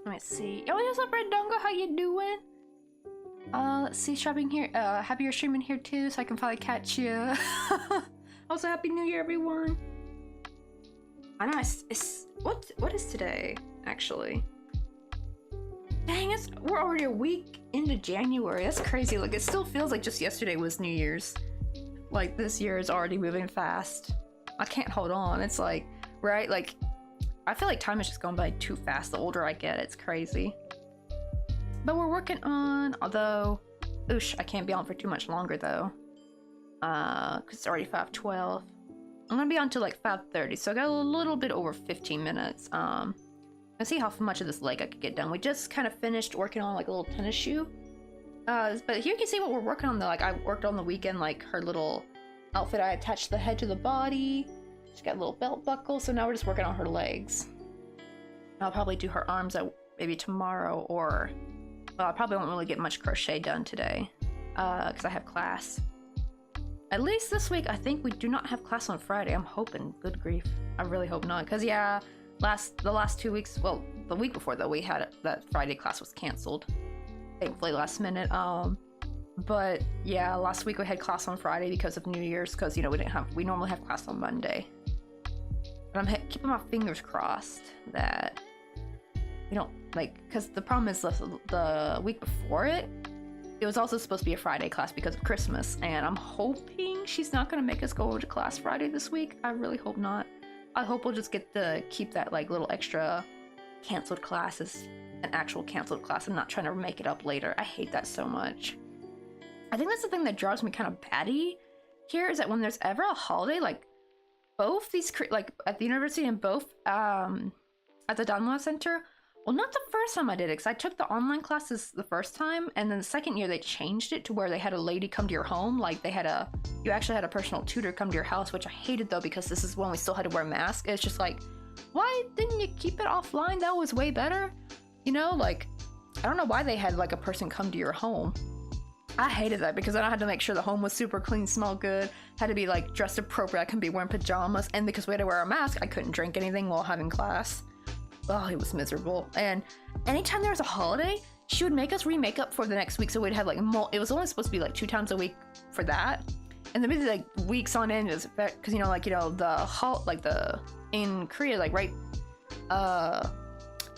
Let's see. Oh, what's up, Red Dongo? How you doing? Let's see. Shopping here. Happy you're streaming here too, so I can finally catch you. Also, Happy New Year, everyone. I know it's what is today actually? Dang, we're already a week into January. That's crazy. Like it still feels like just yesterday was New Year's. Like this year is already moving fast. I can't hold on. It's like, right? Like I feel like time is just going by too fast. The older I get, it's crazy. But we're working on, although, oosh, I can't be on for too much longer though. Cause it's already 5:12. I'm gonna be on till like 5:30, so I got a little bit over 15 minutes. Let's see how much of this leg I could get done. We just kind of finished working on like a little tennis shoe. But here you can see what we're working on though. Like I worked on the weekend, like her little outfit. I attached the head to the body. She's got a little belt buckle, so now we're just working on her legs. I'll probably do her arms maybe tomorrow, or well, I probably won't really get much crochet done today because I have class. At least this week, I think we do not have class on Friday. I'm hoping. Good grief. I really hope not, because yeah, the last 2 weeks, well, the week before though, we had that Friday class was canceled. Thankfully, last minute. But yeah, last week we had class on Friday because of New Year's, because you know we normally have class on Monday. But I'm keeping my fingers crossed that we don't, like, because the problem is the week before it was also supposed to be a Friday class because of Christmas, and I'm hoping she's not going to make us go over to class Friday this week. I really hope not. I hope we'll just get to keep that like little extra canceled class as an actual canceled class. I'm not trying to make it up later. I hate that so much. I think that's the thing that drives me kind of batty here, is that when there's ever a holiday, like both these, like at the university and both at the Danma Center, well, not the first time I did it, because I took the online classes the first time, and then the second year they changed it to where they had a lady come to your home, like you actually had a personal tutor come to your house, which I hated though, because this is when we still had to wear masks. It's just like, why didn't you keep it offline? That was way better. You know, like, I don't know why they had like a person come to your home. I hated that because then I had to make sure the home was super clean, smelled good, had to be like dressed appropriate. I couldn't be wearing pajamas, and because we had to wear a mask, I couldn't drink anything while having class. Oh, it was miserable. And anytime there was a holiday, she would make us remake up for the next week. So we'd have like it was only supposed to be like 2 times a week for that, and then maybe like weeks on end is because the in Korea, like right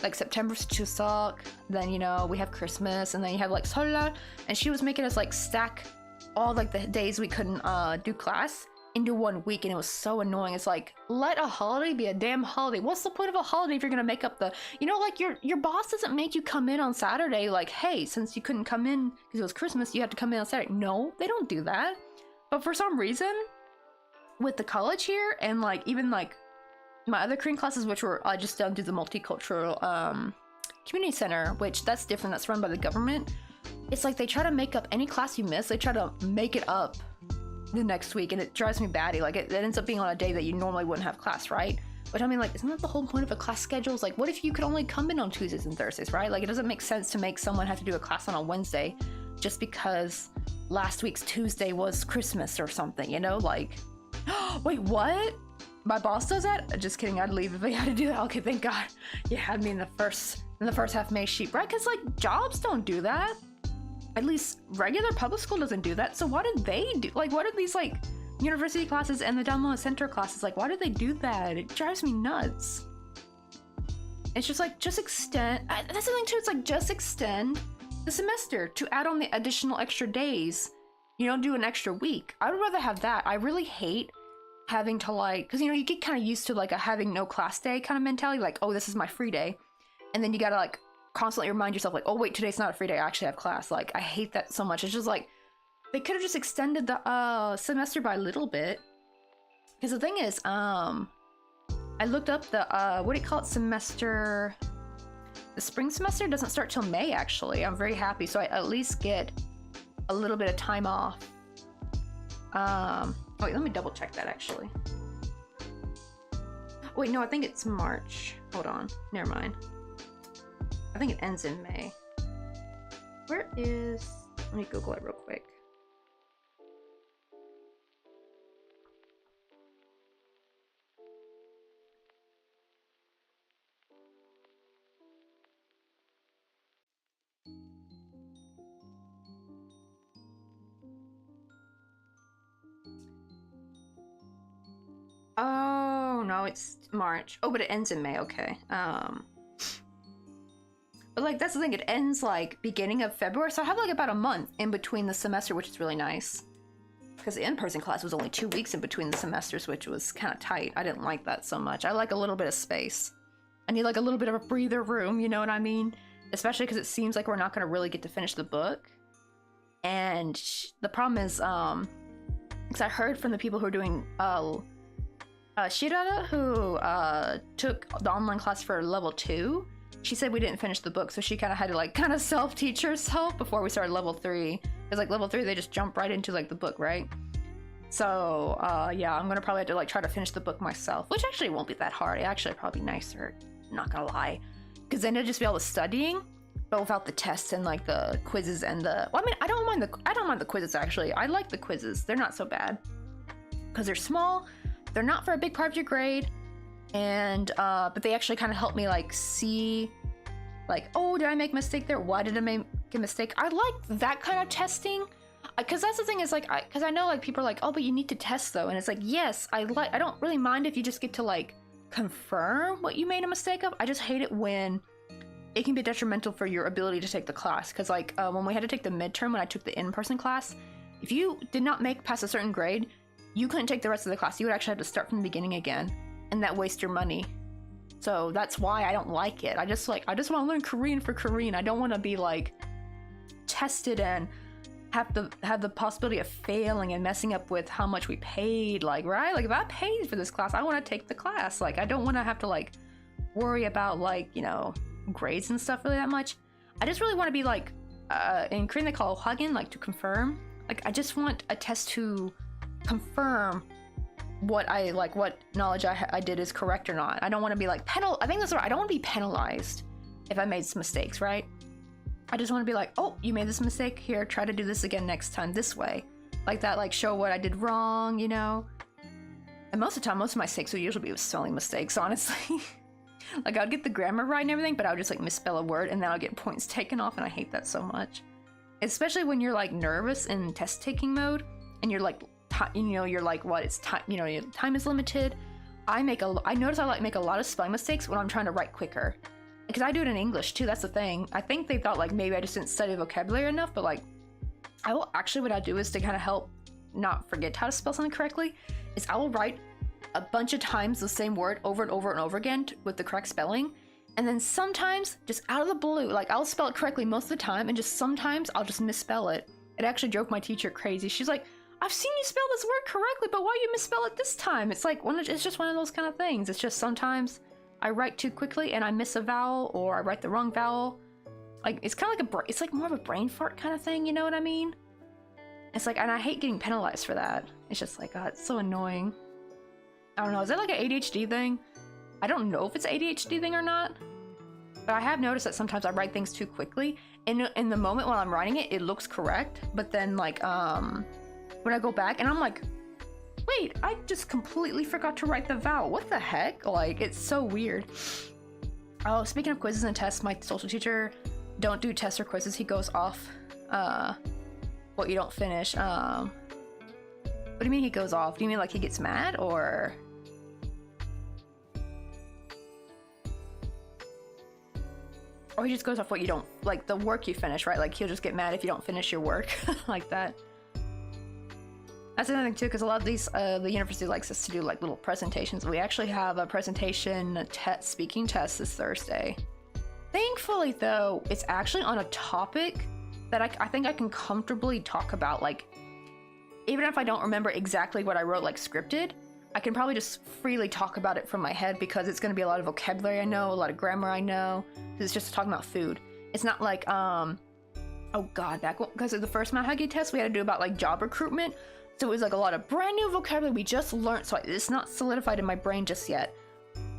like September's Chuseok, then we have Christmas, and then you have like Seollal, and she was making us like stack all like the days we couldn't do class into 1 week, and it was so annoying. It's like, let a holiday be a damn holiday. What's the point of a holiday if you're gonna make up the like your boss doesn't make you come in on Saturday like, hey, since you couldn't come in because it was Christmas, you have to come in on Saturday. No, they don't do that. But for some reason with the college here, and like even like my other Korean classes, which were I just do the multicultural community center, which that's different, that's run by the government. It's like they try to make up any class you miss, they try to make it up the next week, and it drives me batty. Like it ends up being on a day that you normally wouldn't have class, right? But I mean, like, isn't that the whole point of a class schedule? It's like, what if you could only come in on Tuesdays and Thursdays, right? Like, it doesn't make sense to make someone have to do a class on a Wednesday just because last week's Tuesday was Christmas or something, like wait, what? My boss does that? Just kidding, I'd leave if they had to do that. Okay, thank God you had me in the first half May sheet, right? Because like jobs don't do that. At least regular public school doesn't do that. So what did they do? Like, what are these like university classes and the Damo Center classes, like, why did they do that? It drives me nuts. It's just like, just extend. That's the thing too, it's like, just extend the semester to add on the additional extra days. Do an extra week. I would rather have that. I really hate having to like, because you get kind of used to like a having no class day kind of mentality, like, oh, this is my free day, and then you gotta like constantly remind yourself like, oh wait, today's not a free day, I actually have class. Like, I hate that so much. It's just like they could have just extended the semester by a little bit. Because the thing is, I looked up the what do you call it, semester. The spring semester doesn't start till May, actually. I'm very happy, so I at least get a little bit of time off. Wait, let me double check that actually. Wait, no, I think it's March. Hold on, never mind. I think it ends in May. Where is... Let me Google it real quick. Oh, no, it's March. Oh, but it ends in May, okay. But like, that's the thing, it ends like beginning of February, so I have like about a month in between the semester, which is really nice. Because the in-person class was only 2 weeks in between the semesters, which was kind of tight. I didn't like that so much. I like a little bit of space. I need like a little bit of a breather room, you know what I mean? Especially because it seems like we're not going to really get to finish the book. And the problem is, because I heard from the people who are doing, Shirada, who took the online class for level 2, she said we didn't finish the book, so she kind of had to like kind of self-teach herself before we started level 3. Because like level 3, they just jump right into like the book, right? So yeah, I'm gonna probably have to like try to finish the book myself, which actually won't be that hard. It actually probably nicer, not gonna lie, because then it'll just be all the studying, but without the tests and like the quizzes and the. Well, I mean, I don't mind the quizzes actually. I like the quizzes. They're not so bad because they're small. They're not for a big part of your grade, and but they actually kind of help me like see, like, oh, did I make a mistake there? Why did I make a mistake? I like that kind of testing, because that's the thing is like, because I know like people are like, oh, but you need to test though, and it's like, yes, I don't really mind if you just get to like confirm what you made a mistake of. I just hate it when it can be detrimental for your ability to take the class, because like when we had to take the midterm, when I took the in-person class, if you did not make past a certain grade, you couldn't take the rest of the class. You would actually have to start from the beginning again, and that wastes your money. So that's why I don't like it. I just want to learn Korean for Korean. I don't want to be like tested and have the possibility of failing and messing up with how much we paid. Like, right? Like, if I paid for this class, I want to take the class. Like, I don't want to have to like worry about like, you know, grades and stuff really that much. I just really want to be like, in Korean they call it hwagin, like to confirm. Like, I just want a test to confirm what knowledge I did is correct or not. I don't want to be like I think that's right. I don't want to be penalized if I made some mistakes, right? I just want to be like, oh, you made this mistake, here, try to do this again next time this way. Like that, like show what I did wrong, you know? And most of the time, most of my mistakes would usually be spelling mistakes, honestly. Like I'd get the grammar right and everything, but I would just like misspell a word and then I'll get points taken off, and I hate that so much. Especially when you're like nervous in test taking mode and you're like, you know, you're like, what, it's time, you know, your time is limited. I notice I like make a lot of spelling mistakes when I'm trying to write quicker. Because I do it in English too, that's the thing. I think they thought like maybe I just didn't study vocabulary enough, but like, what I do is to kind of help not forget how to spell something correctly, is I will write a bunch of times the same word over and over and over again with the correct spelling. And then sometimes, just out of the blue, like I'll spell it correctly most of the time, and just sometimes I'll just misspell it. It actually drove my teacher crazy. She's like, I've seen you spell this word correctly, but why you misspell it this time? It's like, it's just one of those kind of things. It's just sometimes I write too quickly and I miss a vowel, or I write the wrong vowel. Like, it's kind of like it's like more of a brain fart kind of thing, you know what I mean? It's like, and I hate getting penalized for that. It's just like, God, it's so annoying. I don't know, is that like an ADHD thing? I don't know if it's an ADHD thing or not, but I have noticed that sometimes I write things too quickly. In the moment when I'm writing it, it looks correct, but then like, when I go back and I'm like, wait, I just completely forgot to write the vowel. What the heck? Like, it's so weird. Oh, speaking of quizzes and tests, my social teacher don't do tests or quizzes. He goes off what you don't finish. What do you mean he goes off? Do you mean like he gets mad, or? Or he just goes off what you don't, like the work you finish, right? Like he'll just get mad if you don't finish your work like that. That's another thing too, because a lot of these, the university likes us to do like little presentations. We actually have a presentation speaking test this Thursday. Thankfully though, it's actually on a topic that I think I can comfortably talk about. Like, even if I don't remember exactly what I wrote like scripted, I can probably just freely talk about it from my head, because it's going to be a lot of vocabulary I know, a lot of grammar I know, because it's just talking about food. It's not like, oh god, because of the first Mount Huggy test, we had to do about like job recruitment. So it was like a lot of brand new vocabulary we just learned, so it's not solidified in my brain just yet.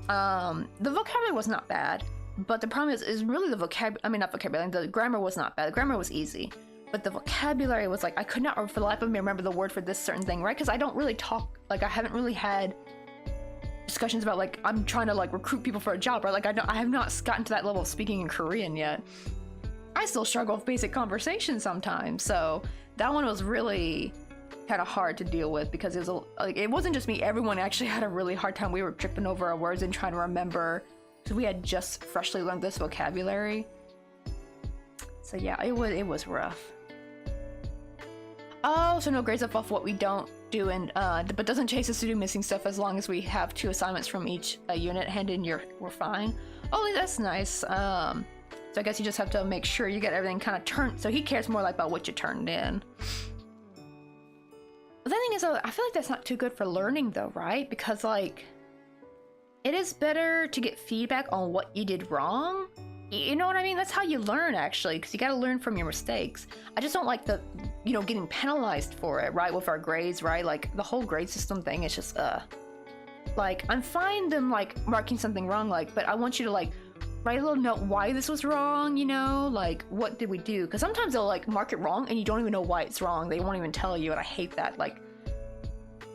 The vocabulary was not bad, but the problem is really the grammar was not bad. The grammar was easy, but the vocabulary was like, I could not for the life of me remember the word for this certain thing, right? Because I don't really talk, like I haven't really had discussions about like, I'm trying to like recruit people for a job, right? Like I have not gotten to that level of speaking in Korean yet. I still struggle with basic conversation sometimes, so that one was really kind of hard to deal with, because it was it wasn't just me. Everyone actually had a really hard time. We were tripping over our words and trying to remember, because we had just freshly learned this vocabulary. So yeah, it was rough. Oh, so no grades up off what we don't do, and but doesn't chase us to do missing stuff as long as we have 2 assignments from each unit handed in. We're fine. Oh, that's nice. So I guess you just have to make sure you get everything kind of turned. So he cares more like about what you turned in. The thing is, though, I feel like that's not too good for learning, though, right? Because, like, it is better to get feedback on what you did wrong. You know what I mean? That's how you learn, actually, because you gotta learn from your mistakes. I just don't like the, getting penalized for it, right? With our grades, right? Like, the whole grade system thing is just, like, I'm fine them, like, marking something wrong, like, but I want you to, like, write a little note why this was wrong, like, what did we do? Because sometimes they'll, like, mark it wrong and you don't even know why it's wrong. They won't even tell you, and I hate that. Like,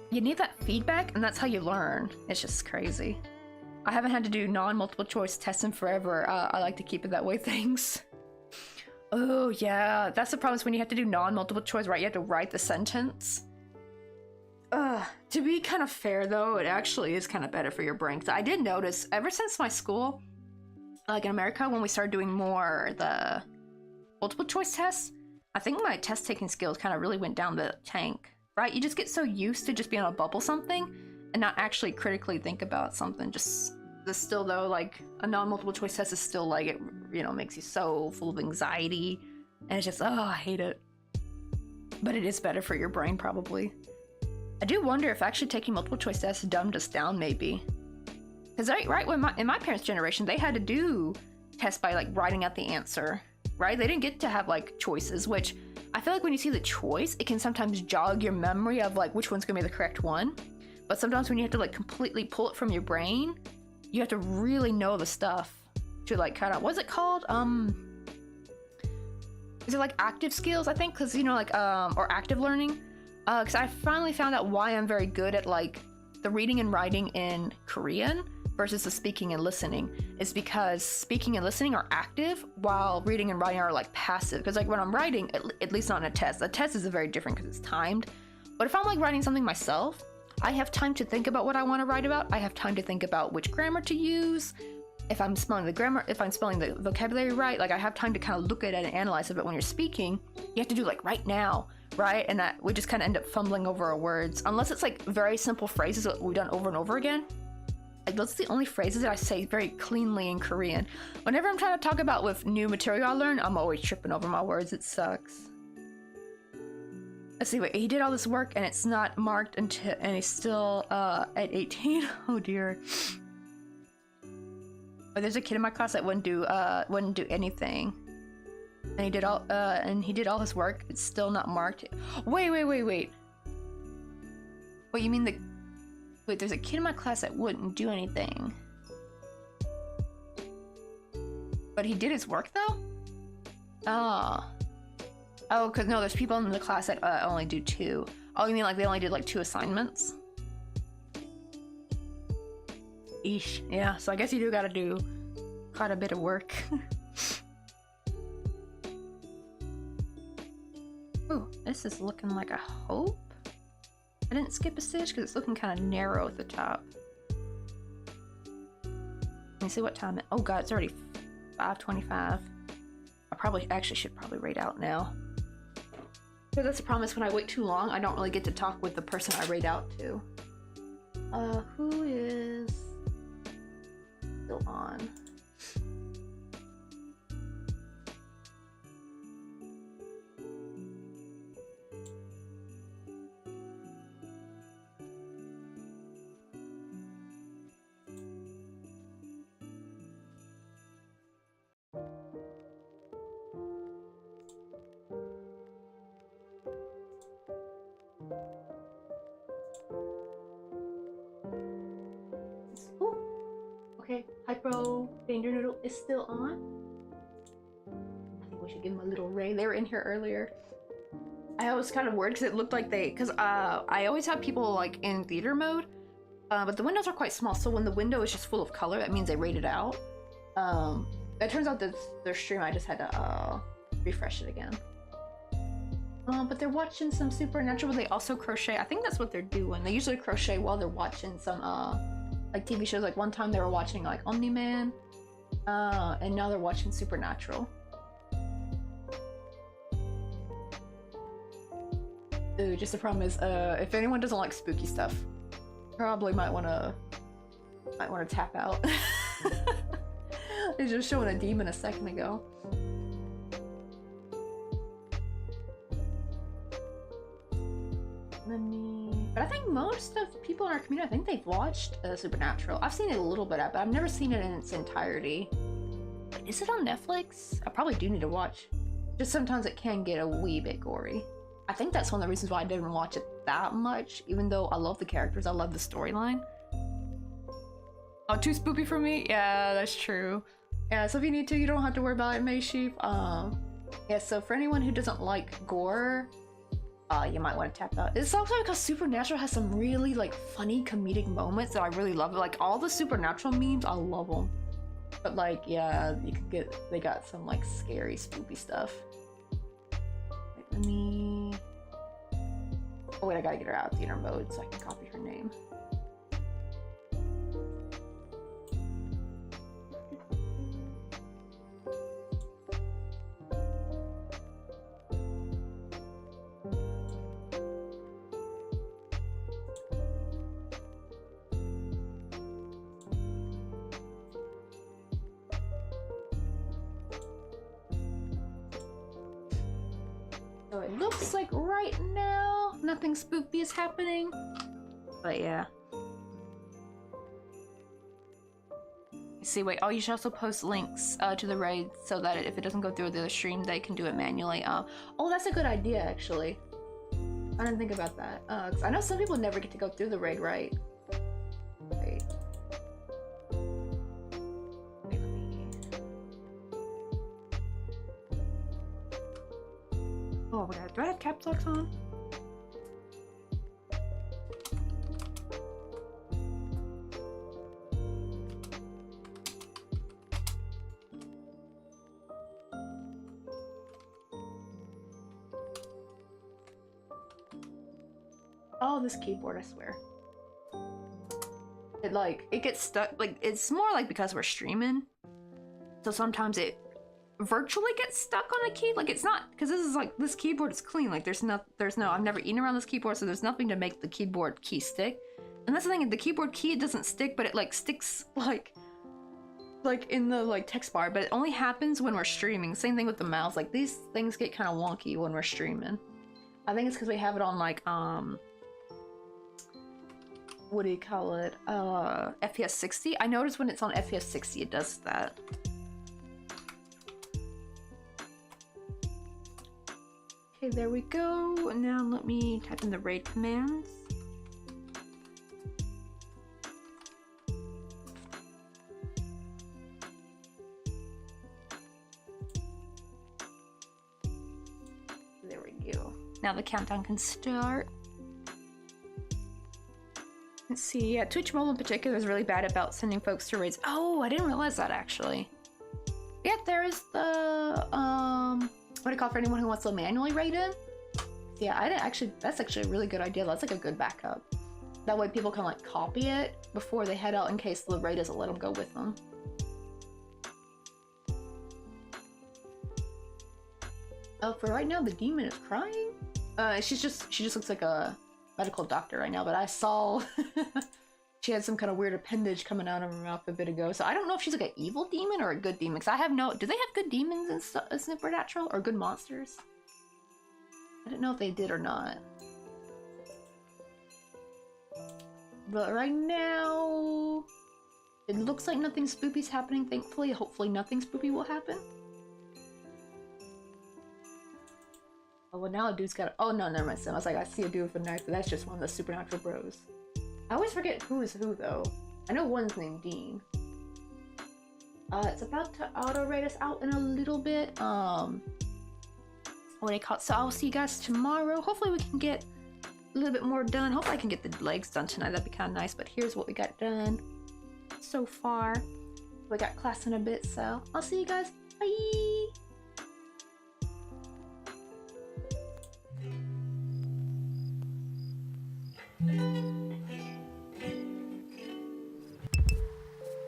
you need that feedback, and that's how you learn. It's just crazy. I haven't had to do non-multiple choice tests in forever. I like to keep it that way, thanks. Oh, yeah. That's the problem, is when you have to do non-multiple choice, right? You have to write the sentence. To be kind of fair, though, it actually is kind of better for your brain. Because I did notice, ever since my school, like in America, when we started doing more the multiple choice tests, I think my test taking skills kind of really went down the tank, right? You just get so used to just being able to bubble something and not actually critically think about something. Just still though, like a non-multiple choice test is still like, it makes you so full of anxiety, and it's just, oh, I hate it. But it is better for your brain, probably. I do wonder if actually taking multiple choice tests dumbed us down, maybe. Because right when in my parents' generation, they had to do tests by like writing out the answer, right? They didn't get to have like choices, which I feel like when you see the choice, it can sometimes jog your memory of like which one's gonna be the correct one. But sometimes when you have to like completely pull it from your brain, you have to really know the stuff to like kind of, what's it called? is it like active skills, I think? Because, you know, like, or active learning. Because I finally found out why I'm very good at, like, the reading and writing in Korean versus the speaking and listening. Is because speaking and listening are active, while reading and writing are, like, passive. Because, like, when I'm writing, at least not in a test is very different because it's timed. But if I'm, like, writing something myself, I have time to think about what I want to write about. I have time to think about which grammar to use. If I'm spelling the grammar, if I'm spelling the vocabulary right, like I have time to kind of look at it and analyze it. But when you're speaking, you have to do like right now, right? And that we just kind of end up fumbling over our words, unless it's like very simple phrases that we've done over and over again. Like those are the only phrases that I say very cleanly in Korean. Whenever I'm trying to talk about with new material I learn, I'm always tripping over my words. It sucks. Let's see, wait, he did all this work and it's not marked until, and he's still at 18. Oh dear. But there's a kid in my class that wouldn't do anything, and he did all his work. It's still not marked. Wait. Wait, you mean wait, there's a kid in my class that wouldn't do anything, but he did his work though. Oh, cause no, there's people in the class that only do 2. Oh, you mean like they only did like 2 assignments? Eesh. Yeah, so I guess you do gotta do quite a bit of work. Ooh, this is looking like a hope. I didn't skip a stitch because it's looking kind of narrow at the top. Let me see what time it. Oh god, it's already 5:25. I probably should rate out now. But that's the problem, is when I wait too long, I don't really get to talk with the person I rate out to. Who is still on? Ooh. Okay, Hypo Danger Noodle is still on. I think we should give him a little ray. They were in here earlier. I was kind of worried because it looked like I always have people like in theater mode, but the windows are quite small, so when the window is just full of color, that means they rated out. It turns out that their stream, I just had to refresh it again. But they're watching some Supernatural, but they also crochet. I think that's what they're doing. They usually crochet while they're watching some like TV shows. Like one time they were watching like Omni-Man, and now they're watching Supernatural. Ooh, just the problem is, if anyone doesn't like spooky stuff, probably might wanna tap out. They're just showing a demon a second ago. But I think most of the people in our community, I think they've watched Supernatural. I've seen it a little bit, but I've never seen it in its entirety. Is it on Netflix? I probably do need to watch. Just sometimes it can get a wee bit gory. I think that's one of the reasons why I didn't watch it that much, even though I love the characters, I love the storyline. Oh, too spooky for me? Yeah, that's true. Yeah, so if you need to, you don't have to worry about it, Maysheep. Yeah, so for anyone who doesn't like gore, you might want to tap out. It's also because Supernatural has some really like funny comedic moments that I really love. Like all the Supernatural memes, I love them. But like, yeah, they got some like scary, spooky stuff. Wait, let me. Oh wait, I gotta get her out of theater mode so I can copy her name. So it looks like right now nothing spooky is happening, but yeah. See, wait, oh, you should also post links to the raid so that if it doesn't go through the stream, they can do it manually. Oh, that's a good idea, actually. I didn't think about that. 'Cause I know some people never get to go through the raid, right? Wait. Oh my god, do I have caps locks on? Oh, this keyboard, I swear. It gets stuck, like, it's more like because we're streaming. So sometimes it virtually gets stuck on a key. Like, it's not, because this keyboard is clean. Like, there's no, I've never eaten around this keyboard, so there's nothing to make the keyboard key stick. And that's the thing, the keyboard key, it doesn't stick, but it, like, sticks, like in the, like, text bar, but it only happens when we're streaming. Same thing with the mouse. Like, these things get kind of wonky when we're streaming. I think it's because we have it on, like, what do you call it? FPS 60. I noticed when it's on FPS 60, it does that. Okay, there we go. And now let me type in the raid commands. There we go. Now the countdown can start. Let's see, yeah, Twitch Mobile in particular is really bad about sending folks to raids. Oh, I didn't realize that, actually. Yeah, there is the, what do you call it for anyone who wants to manually raid in? Yeah, I didn't actually, that's actually a really good idea. That's like a good backup. That way people can, like, copy it before they head out in case the raid doesn't let them go with them. For right now, the demon is crying. She just looks like a medical doctor right now, but I saw she had some kind of weird appendage coming out of her mouth a bit ago, so I don't know if she's like an evil demon or a good demon, because I have no... Do they have good demons in Supernatural, or good monsters? I didn't know if they did or not. But right now, it looks like nothing spoopy's happening, thankfully. Hopefully nothing spoopy will happen. Oh, well, now a dude's got. Oh no, never mind. I was like, I see a dude with a knife, but that's just one of the Supernatural bros. I always forget who is who though. I know one's named Dean. It's about to auto raid us out in a little bit. What do you call it? So I'll see you guys tomorrow. Hopefully we can get a little bit more done. Hopefully I can get the legs done tonight. That'd be kind of nice. But here's what we got done so far. We got class in a bit, so I'll see you guys. Bye.